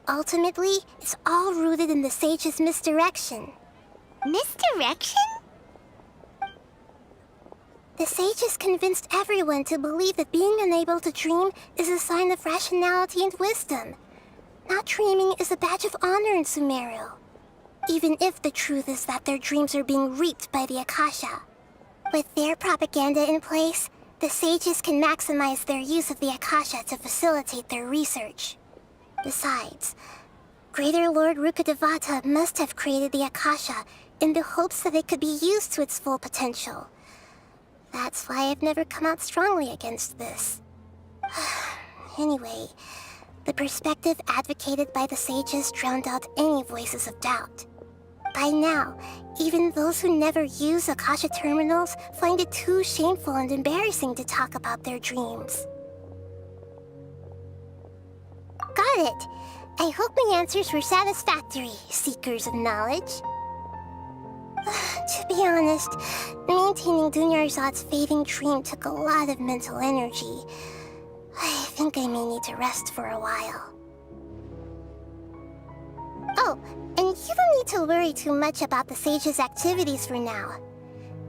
Ultimately, it's all rooted in the sage's misdirection. Misdirection? The sage has convinced everyone to believe that being unable to dream is a sign of rationality and wisdom. Not dreaming is a badge of honor in Sumeru. Even if the truth is that their dreams are being reaped by the Akasha. With their propaganda in place, the sages can maximize their use of the Akasha to facilitate their research. Besides, Greater Lord Rukkhadevata must have created the Akasha in the hopes that it could be used to its full potential. That's why I've never come out strongly against this. Anyway, the perspective advocated by the sages drowned out any voices of doubt. By now, even those who never use Akasha terminals find it too shameful and embarrassing to talk about their dreams. Got it! I hope my answers were satisfactory, seekers of knowledge. To be honest, maintaining Dunyarzad's fading dream took a lot of mental energy. I think I may need to rest for a while. Oh, and you don't need to worry too much about the sage's activities for now.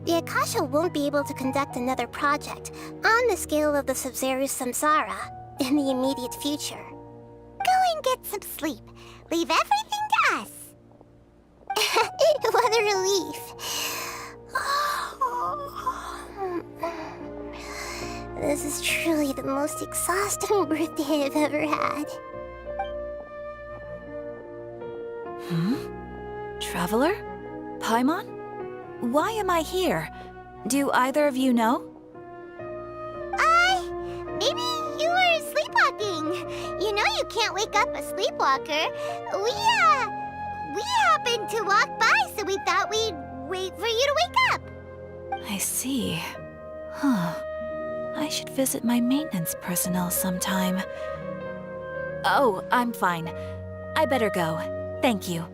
The Akasha won't be able to conduct another project on the scale of the Sub-Zero's samsara in the immediate future. Go and get some sleep. Leave everything to us. What a relief. This is truly the most exhausting birthday I've ever had. Traveler? Paimon? Why am I here? Do either of you know? Maybe you were sleepwalking. You know you can't wake up a sleepwalker. We happened to walk by, so we thought we'd wait for you to wake up. I see. I should visit my maintenance personnel sometime. Oh, I'm fine. I better go. Thank you.